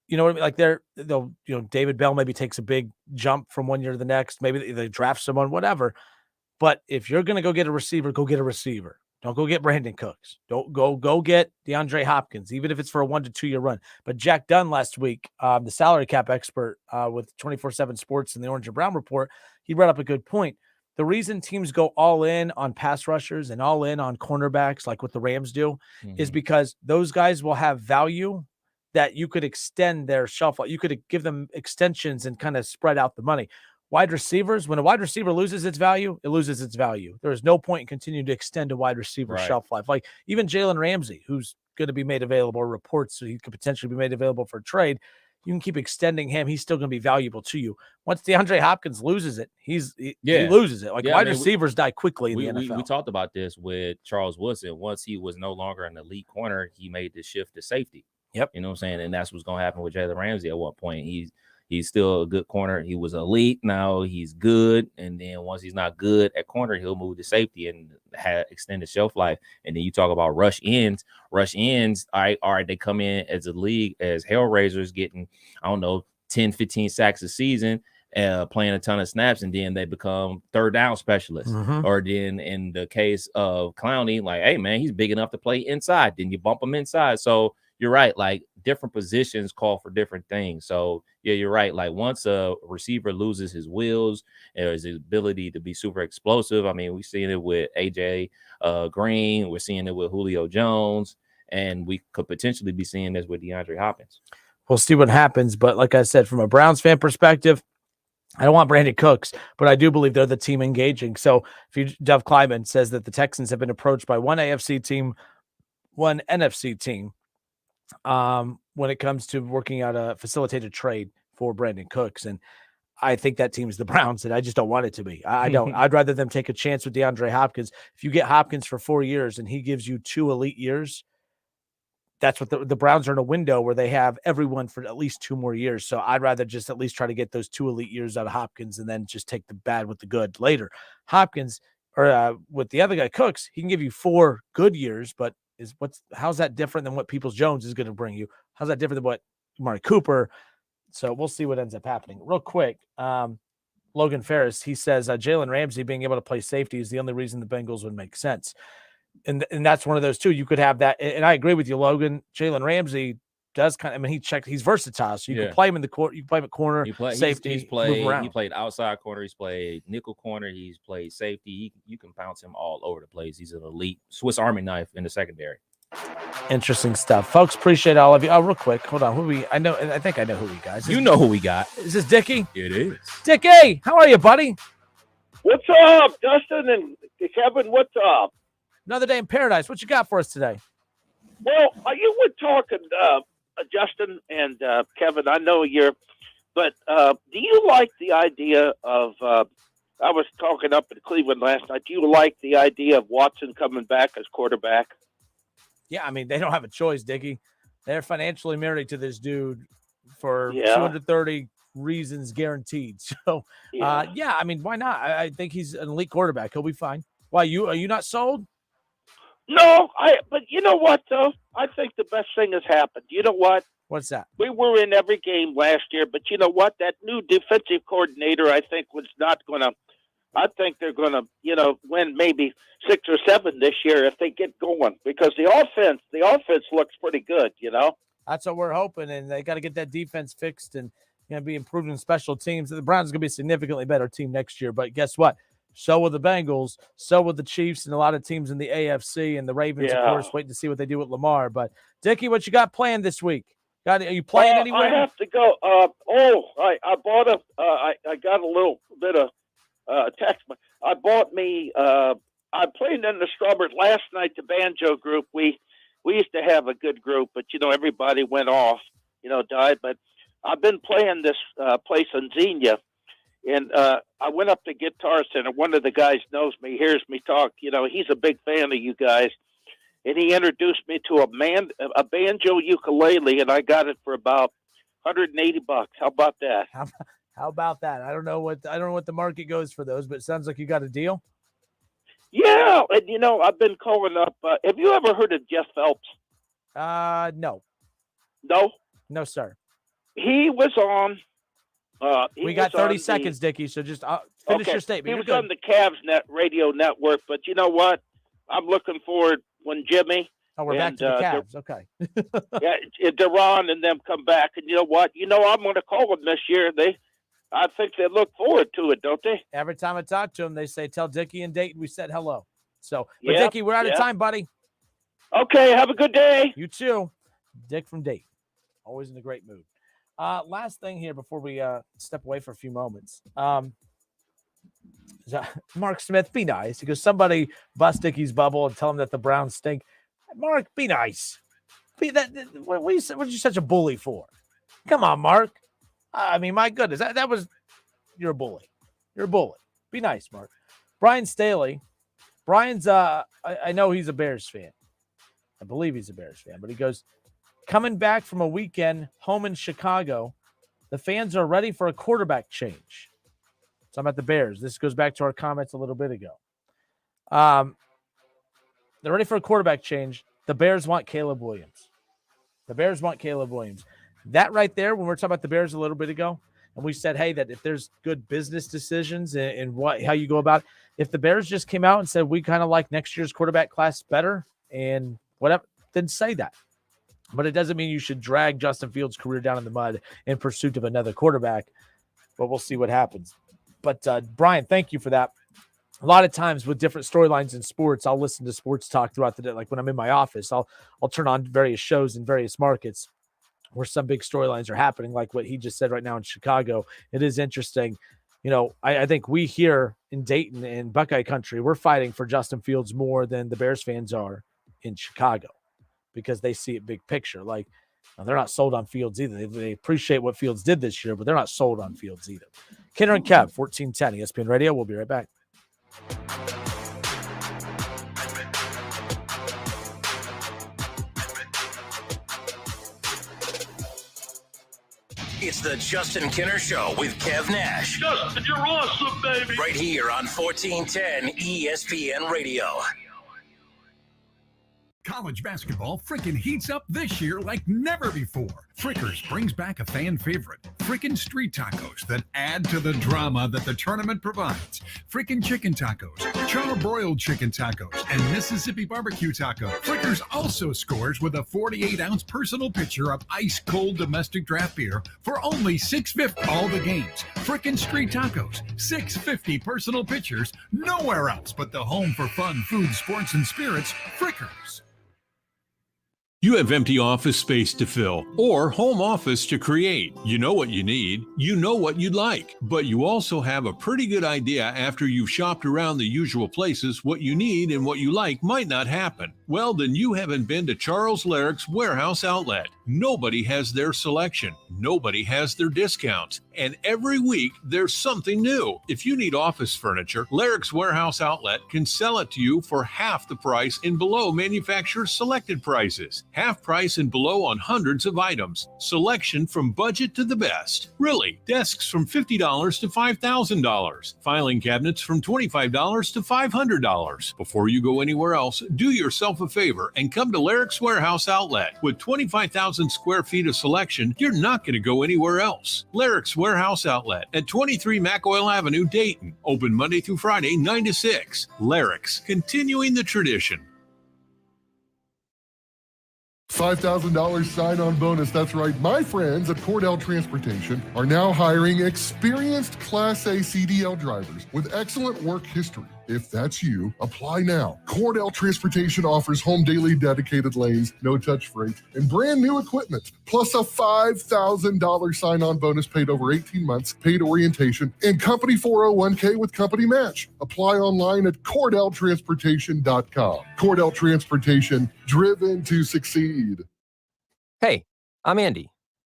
you know what I mean? Like they'll David Bell maybe takes a big jump from one year to the next. Maybe they draft someone, whatever. But if you're going to go get a receiver, go get a receiver. Don't go get Brandon Cooks. Don't go get DeAndre Hopkins, even if it's for a 1 to 2 year run. But Jack Dunn last week, the salary cap expert with 24/7 Sports and the Orange and Brown Report, he brought up a good point. The reason teams go all in on pass rushers and all in on cornerbacks, like what the Rams do, is because those guys will have value that you could extend their shelf life. You could give them extensions and kind of spread out the money. Wide receivers, when a wide receiver loses its value, it loses its value. There is no point in continuing to extend a wide receiver shelf life. Like even Jalen Ramsey, who's going to be made available, reports so he could potentially be made available for trade. You can keep extending him. He's still going to be valuable to you. Once DeAndre Hopkins loses it, he loses it. Like wide receivers die quickly in the NFL. We talked about this with Charles Woodson. Once he was no longer an elite corner, he made the shift to safety. Yep. You know what I'm saying? And that's what's going to happen with Jalen Ramsey at one point. He's still a good corner. He was elite. Now he's good. And then once he's not good at corner, he'll move to safety and have extended shelf life. And then you talk about rush ends. Rush ends, all right, they come in as a league as Hellraisers getting, 10, 15 sacks a season, playing a ton of snaps, and then they become third down specialists. Or then in the case of Clowney, like, hey, man, he's big enough to play inside. Then you bump him inside. So you're right. Like different positions call for different things. So yeah, you're right. Like once a receiver loses his wheels and his ability to be super explosive. I mean, we've seen it with AJ Green. We're seeing it with Julio Jones, and we could potentially be seeing this with DeAndre Hopkins. We'll see what happens. But like I said, from a Browns fan perspective, I don't want Brandon Cooks, but I do believe they're the team engaging. So Dov Kleiman says that the Texans have been approached by one AFC team, one NFC team, when it comes to working out a facilitated trade for Brandon Cooks. And I think that team's the Browns, and I just don't want it to be. I don't. I'd rather them take a chance with DeAndre Hopkins. If you get Hopkins for 4 years and he gives you 2 elite years, that's what the Browns are in a window where they have everyone for at least 2 more years. So I'd rather just at least try to get those 2 elite years out of Hopkins and then just take the bad with the good later. Hopkins, or with the other guy, Cooks, he can give you 4 good years, but how's that different than what Peoples-Jones is going to bring you? How's that different than what Amari Cooper? So we'll see what ends up happening. Real quick, Logan Ferris, he says Jalen Ramsey being able to play safety is the only reason the Bengals would make sense. And that's one of those too. You could have that. And I agree with you, Logan. Jalen Ramsey does he's versatile. So you can play him in the court. You can play him at corner, safety. He played outside corner. He's played nickel corner. He's played safety. You can bounce him all over the place. He's an elite Swiss Army knife in the secondary. Interesting stuff, folks. Appreciate all of you. Oh, real quick, hold on. I think I know who we got. You know who we got. Is this Dickie? It is. Dickie, how are you, buddy? What's up, Dustin and Kevin? What's up? Another day in paradise. What you got for us today? Well, you were talking, Justin and Kevin. I know but do you like the idea of? I was talking up in Cleveland last night. Do you like the idea of Watson coming back as quarterback? Yeah, I mean, they don't have a choice, Dickie. They're financially married to this dude for 230 reasons guaranteed. So, I mean, why not? I think he's an elite quarterback. He'll be fine. Why, are you not sold? No, but you know what, though? I think the best thing has happened. You know what? What's that? We were in every game last year, but you know what? That new defensive coordinator, I think, was not going to – I think they're going to, win maybe 6 or 7 this year if they get going, because the offense looks pretty good, That's what we're hoping, and they got to get that defense fixed and be improved in special teams. The Browns are going to be a significantly better team next year, but guess what? So will the Bengals, so will the Chiefs, and a lot of teams in the AFC, and the Ravens, of course, waiting to see what they do with Lamar. But, Dickie, what you got planned this week? Are you playing anywhere? I have to go. I bought I got a little bit of text. I bought me. I played in the Strawberry last night. The banjo group. We used to have a good group, but everybody went off. Died. But I've been playing this place in Xenia, and I went up to Guitar Center. One of the guys knows me, hears me talk. He's a big fan of you guys. And he introduced me to a banjo ukulele, and I got it for about $180. How about that? How about that? I don't know what the market goes for those, but it sounds like you got a deal. Yeah, and I've been calling up. Have you ever heard of Jeff Phelps? No. No? No, sir. He was on. We got 30 seconds, Dickie. So just finish your statement. He was on the Cavs radio network, but you know what? I'm looking forward when Jimmy. Oh, we're back to the Cavs. Okay. Yeah, Duran and them come back, and you know what? I'm going to call them this year. I think they look forward to it, don't they? Every time I talk to them, they say, "Tell Dickie and Dayton we said hello." So, but Dickie, we're out of time, buddy. Okay, have a good day. You too, Dick from Dayton. Always in a great mood. Last thing here before we step away for a few moments. Mark Smith, be nice. He goes, somebody bust Dickie's bubble and tell him that the Browns stink. Mark, be nice. What are you such a bully for? Come on, Mark. I mean, my goodness, that was you're a bully. You're a bully. Be nice, Mark. Brian Staley. Brian's I know he's a Bears fan. I believe he's a Bears fan, but he goes, coming back from a weekend home in Chicago, the fans are ready for a quarterback change. So I'm at the Bears. This goes back to our comments a little bit ago. They're ready for a quarterback change. The Bears want Caleb Williams. That right there, when we were talking about the Bears a little bit ago, and we said, hey, that if there's good business decisions and how you go about it, if the Bears just came out and said, we kind of like next year's quarterback class better and whatever, then say that. But it doesn't mean you should drag Justin Fields' career down in the mud in pursuit of another quarterback. But we'll see what happens. But, Brian, thank you for that. A lot of times with different storylines in sports, I'll listen to sports talk throughout the day. Like when I'm in my office, I'll turn on various shows in various markets where some big storylines are happening, like what he just said right now in Chicago. It is interesting. I think we here in Dayton and Buckeye country, we're fighting for Justin Fields more than the Bears fans are in Chicago because they see it big picture. Like, they're not sold on Fields either. They appreciate what Fields did this year, but they're not sold on Fields either. Kinner and Kev, 1410 ESPN Radio. We'll be right back. It's the Justin Kinner Show with Kev Nash. Justin, you're awesome, baby. Right here on 1410 ESPN Radio. College basketball frickin' heats up this year like never before. Frickers brings back a fan favorite, frickin' street tacos that add to the drama that the tournament provides. Frickin' chicken tacos, char-broiled chicken tacos, and Mississippi barbecue taco. Frickers also scores with a 48-ounce personal pitcher of ice-cold domestic draft beer for only $6.50 all the games. Frickin' street tacos, $6.50 personal pitchers, nowhere else but the home for fun, food, sports, and spirits, Frickers. You have empty office space to fill or home office to create. You know what you need. You know what you'd like. But you also have a pretty good idea after you've shopped around the usual places what you need and what you like might not happen. Well, then you haven't been to Charles Larrick's Warehouse Outlet. Nobody has their selection. Nobody has their discounts. And every week, there's something new. If you need office furniture, Larrick's Warehouse Outlet can sell it to you for half the price and below manufacturer's selected prices. Half price and below on hundreds of items. Selection from budget to the best. Really, desks from $50 to $5,000. Filing cabinets from $25 to $500. Before you go anywhere else, do yourself a favor and come to Larrick's Warehouse Outlet. With 25,000 square feet of selection, you're not going to go anywhere else. Larrick's Warehouse Outlet at 23 McOil Avenue, Dayton. Open Monday through Friday, 9 to 6. Larrick's, continuing the tradition. $5,000 sign-on bonus. That's right. My friends at Cordell Transportation are now hiring experienced Class A CDL drivers with excellent work history. If that's you, apply now. Cordell Transportation offers home daily dedicated lanes, no-touch freight, and brand new equipment, plus a $5,000 sign-on bonus paid over 18 months, paid orientation, and company 401k with company match. Apply online at CordellTransportation.com. Cordell Transportation, driven to succeed. Hey, I'm Andy.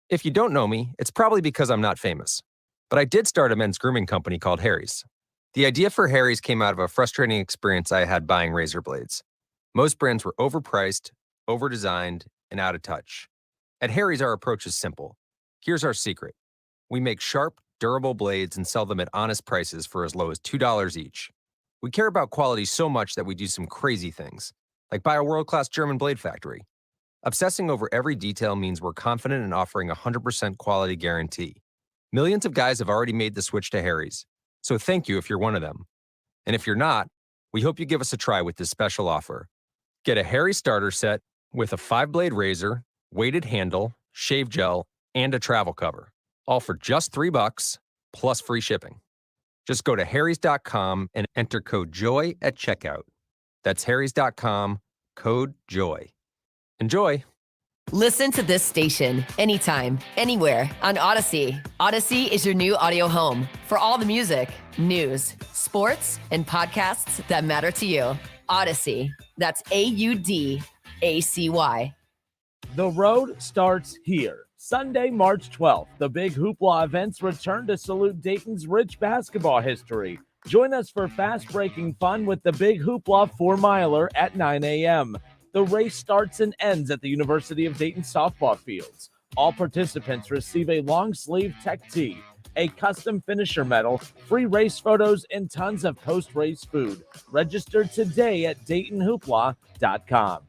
If you don't know me, it's probably because I'm not famous. But I did start a men's grooming company called Harry's. The idea for Harry's came out of a frustrating experience I had buying razor blades. Most brands were overpriced, overdesigned, and out of touch. At Harry's, our approach is simple. Here's our secret. We make sharp, durable blades and sell them at honest prices for as low as $2 each. We care about quality so much that we do some crazy things, like buy a world-class German blade factory. Obsessing over every detail means we're confident in offering a 100% quality guarantee. Millions of guys have already made the switch to Harry's. So thank you if you're one of them. And if you're not, we hope you give us a try with this special offer. Get a Harry starter set with a 5-blade razor, weighted handle, shave gel, and a travel cover. All for just $3 plus free shipping. Just go to harrys.com and enter code JOY at checkout. That's harrys.com, code JOY. Enjoy. Listen to this station anytime, anywhere on Odyssey. Odyssey is your new audio home for all the music, news, sports, and podcasts that matter to you. Odyssey. That's AUDACY. The road starts here. Sunday, March 12th, the Big Hoopla events return to salute Dayton's rich basketball history. Join us for fast-breaking fun with the Big Hoopla 4-miler at 9 a.m. The race starts and ends at the University of Dayton softball fields. All participants receive a long-sleeve tech tee, a custom finisher medal, free race photos, and tons of post-race food. Register today at DaytonHoopla.com.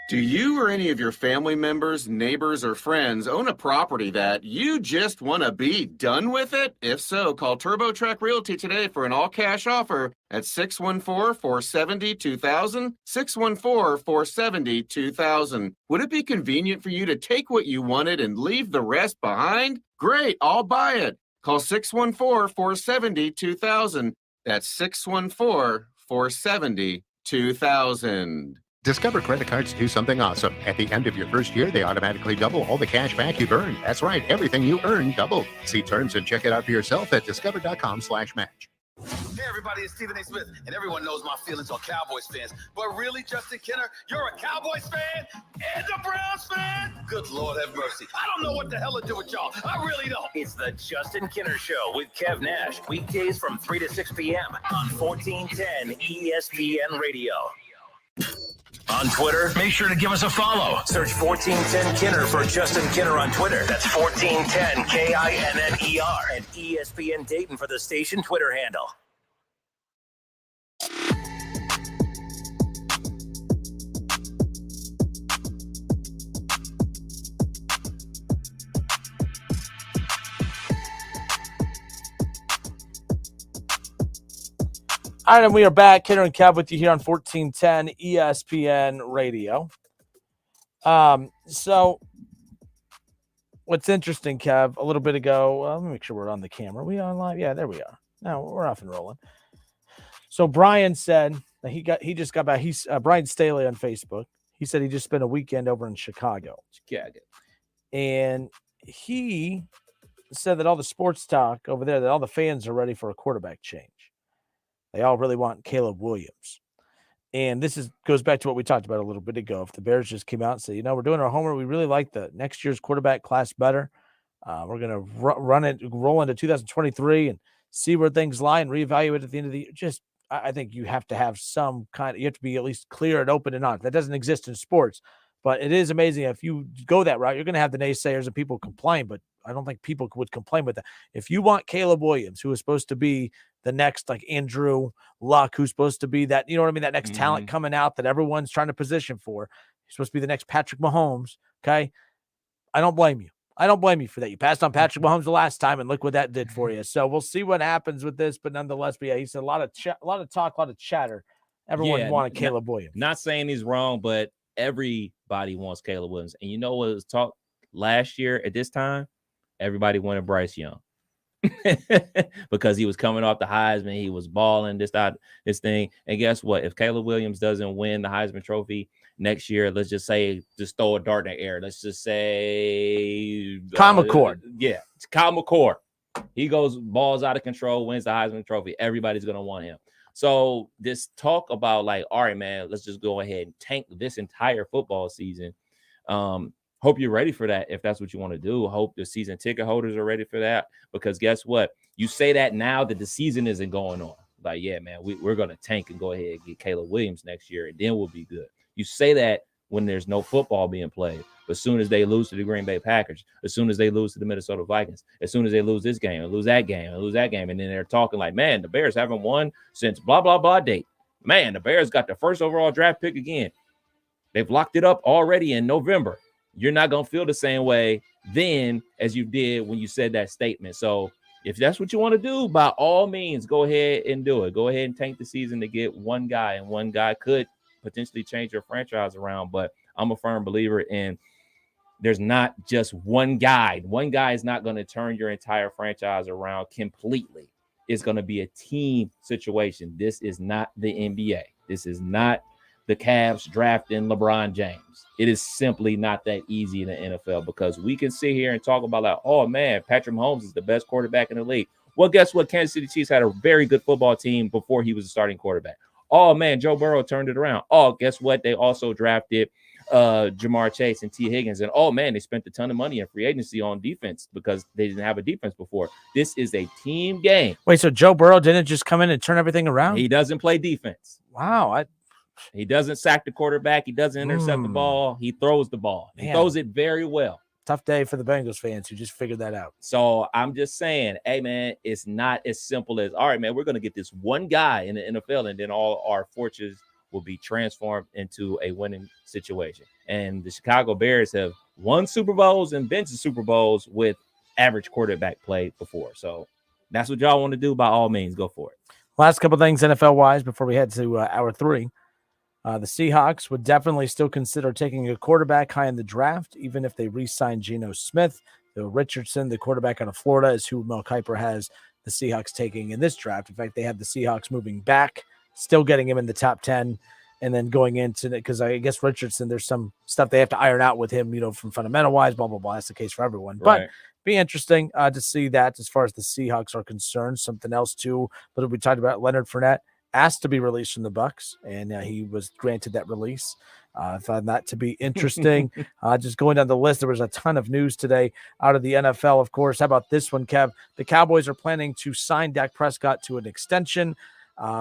Do you or any of your family members, neighbors, or friends own a property that you just want to be done with it? If so, call TurboTrack Realty today for an all-cash offer at 614-470-2000, 614-470-2000. Would it be convenient for you to take what you wanted and leave the rest behind? Great, I'll buy it. Call 614-470-2000. That's 614-470-2000. Discover credit cards do something awesome. At the end of your first year, they automatically double all the cash back you've earned. That's right, everything you earn doubled. See terms and check it out for yourself at discover.com/match. Hey everybody, it's Stephen A. Smith, and everyone knows my feelings on Cowboys fans. But really, Justin Kinner, you're a Cowboys fan and a Browns fan? Good Lord have mercy. I don't know what the hell to do with y'all. I really don't. It's the Justin Kinner Show with Kev Nash. Weekdays from 3 to 6 p.m. on 1410 ESPN Radio. On Twitter, make sure to give us a follow. Search 1410 Kinner for Justin Kinner on Twitter. That's 1410 KINNER. And ESPN Dayton for the station Twitter handle. All right, and we are back. Kinner and Kev with you here on 1410 ESPN Radio. So what's interesting, Kev, a little bit ago, let me make sure we're on the camera. Are we on live? Yeah, there we are. Now we're off and rolling. So Brian said that he just got back. He's Brian Staley on Facebook. He said he just spent a weekend over in Chicago. And he said that all the sports talk over there, that all the fans are ready for a quarterback change. They all really want Caleb Williams. And this goes back to what we talked about a little bit ago. If the Bears just came out and said, we're doing our homework, we really like the next year's quarterback class better. We're going to roll into 2023 and see where things lie and reevaluate at the end of the year. I think you have to have you have to be at least clear and open and honest. That doesn't exist in sports, but it is amazing. If you go that route, you're going to have the naysayers and people complain, but I don't think people would complain with that. If you want Caleb Williams, who is supposed to be the next like Andrew Luck, who's supposed to be that, that next talent coming out that everyone's trying to position for, he's supposed to be the next Patrick Mahomes. Okay. I don't blame you. I don't blame you for that. You passed on Patrick Mahomes the last time, and look what that did for you. So we'll see what happens with this, but nonetheless, he said a lot of talk, a lot of chatter. Everyone wanted Caleb Williams. Not saying he's wrong, but everybody wants Caleb Williams. And you know what was talked last year at this time? Everybody wanted Bryce Young because he was coming off the Heisman. He was balling this thing. And guess what? If Caleb Williams doesn't win the Heisman Trophy next year, let's just say, just throw a dart in the air. Let's just say Kyle McCord. It's Kyle McCord. He goes balls out of control, wins the Heisman Trophy. Everybody's going to want him. So this talk about like, all right, man, let's just go ahead and tank this entire football season. Hope you're ready for that if that's what you want to do. Hope the season ticket holders are ready for that, because guess what? You say that now that the season isn't going on. Like, yeah, man, we're going to tank and go ahead and get Caleb Williams next year, and then we'll be good. You say that when there's no football being played. But as soon as they lose to the Green Bay Packers, as soon as they lose to the Minnesota Vikings, as soon as they lose this game and lose that game and lose that game, and then they're talking like, man, the Bears haven't won since blah, blah, blah date. Man, the Bears got the first overall draft pick again. They've locked it up already in November. You're not going to feel the same way then as you did when you said that statement. So if that's what you want to do, by all means, go ahead and do it. Go ahead and tank the season to get one guy, and one guy could potentially change your franchise around. But I'm a firm believer in there's not just one guy. One guy is not going to turn your entire franchise around completely. It's going to be a team situation. This is not the NBA. This is not the Cavs drafting LeBron James. It is simply not that easy in the NFL, because we can sit here and talk about like, oh man, Patrick Mahomes is the best quarterback in the league. Well, guess what? Kansas City Chiefs had a very good football team before he was a starting quarterback. Oh man, Joe Burrow turned it around. Oh, guess what? They also drafted Jamar Chase and T. Higgins. And oh man, they spent a ton of money in free agency on defense because they didn't have a defense before. This is a team game. Wait, so Joe Burrow didn't just come in and turn everything around? He doesn't play defense. Wow. He doesn't sack the quarterback. He doesn't intercept the ball. He throws the ball. He throws it very well. Tough day for the Bengals fans who just figured that out. So I'm just saying, hey, man, it's not as simple as, all right, man, we're going to get this one guy in the NFL, and then all our fortunes will be transformed into a winning situation. And the Chicago Bears have won Super Bowls and been to Super Bowls with average quarterback play before. So that's what y'all want to do. By all means, go for it. Last couple of things NFL-wise before we head to hour 3. The Seahawks would definitely still consider taking a quarterback high in the draft, even if they re-sign Geno Smith. Though Richardson, the quarterback out of Florida, is who Mel Kiper has the Seahawks taking in this draft. In fact, they have the Seahawks moving back, still getting him in the top 10, and then going into it, because I guess Richardson, there's some stuff they have to iron out with him, from fundamental-wise, blah, blah, blah. That's the case for everyone. Right. But be interesting to see that as far as the Seahawks are concerned. Something else, too, but we talked about Leonard Fournette. Asked to be released from the Bucs, and he was granted that release. I found that to be interesting. Just going down the list, there was a ton of news today out of the NFL, of course. How about this one, Kev? The Cowboys are planning to sign Dak Prescott to an extension.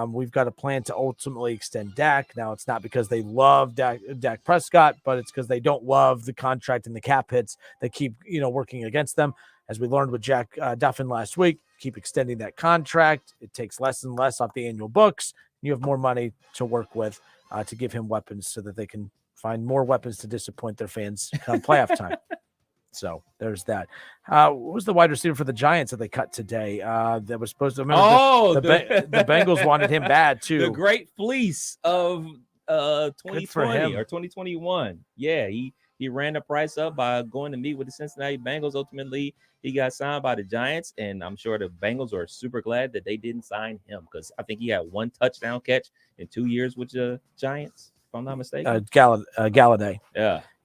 We've got a plan to ultimately extend Dak. Now, it's not because they love Dak Prescott, but it's because they don't love the contract and the cap hits that keep working against them. As we learned with Jack Duffin last week, keep extending that contract. It takes less and less off the annual books. You have more money to work with to give him weapons so that they can find more weapons to disappoint their fans come playoff time. So there's that. What was the wide receiver for the Giants that they cut today? That was supposed to. The Bengals wanted him bad too. The great fleece of 2020 or 2021. Yeah, He ran the price up by going to meet with the Cincinnati Bengals. Ultimately, he got signed by the Giants, and I'm sure the Bengals are super glad that they didn't sign him because I think he had 1 touchdown catch in 2 years with the Giants, if I'm not mistaken. Galladay.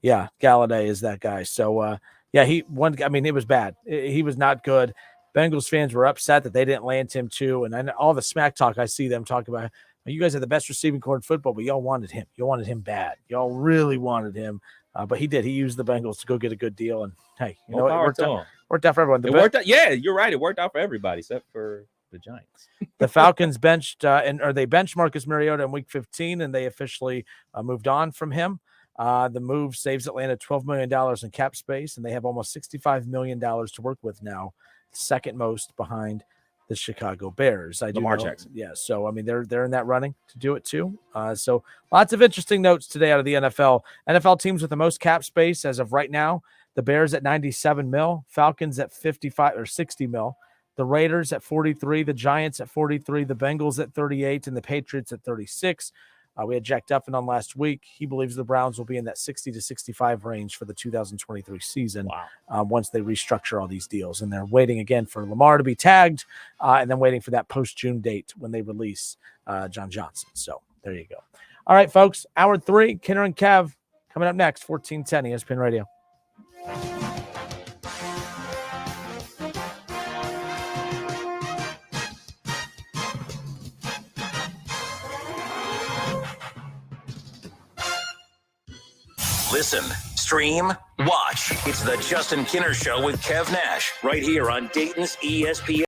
Yeah, Galladay is that guy. So, he won. I mean, it was bad. He was not good. Bengals fans were upset that they didn't land him too. And all the smack talk I see them talk about, you guys have the best receiving core in football, but y'all wanted him. You wanted him bad. Y'all really wanted him. But he did. He used the Bengals to go get a good deal. And, hey, it worked out for everyone. It worked out. Yeah, you're right. It worked out for everybody except for the Giants. The Falcons benched they benched Marcus Mariota in Week 15, and they officially moved on from him. The move saves Atlanta $12 million in cap space, and they have almost $65 million to work with now, second most behind the Chicago Bears. Lamar Jackson. Yeah, so I mean they're in that running to do it too. So lots of interesting notes today out of the NFL. NFL teams with the most cap space as of right now: the Bears at $97 million, Falcons at 55 or $60 million, the Raiders at 43, the Giants at 43, the Bengals at 38, and the Patriots at 36. We had Jack Duffin on last week. He believes the Browns will be in that 60 to 65 range for the 2023 season. Once they restructure all these deals. And they're waiting again for Lamar to be tagged and then waiting for that post-June date when they release John Johnson. So there you go. All right, folks. Hour 3, Kinner and Kev coming up next, 1410 ESPN Radio. Listen, stream, watch. It's the Justin Kinner Show with Kev Nash right here on Dayton's ESPN.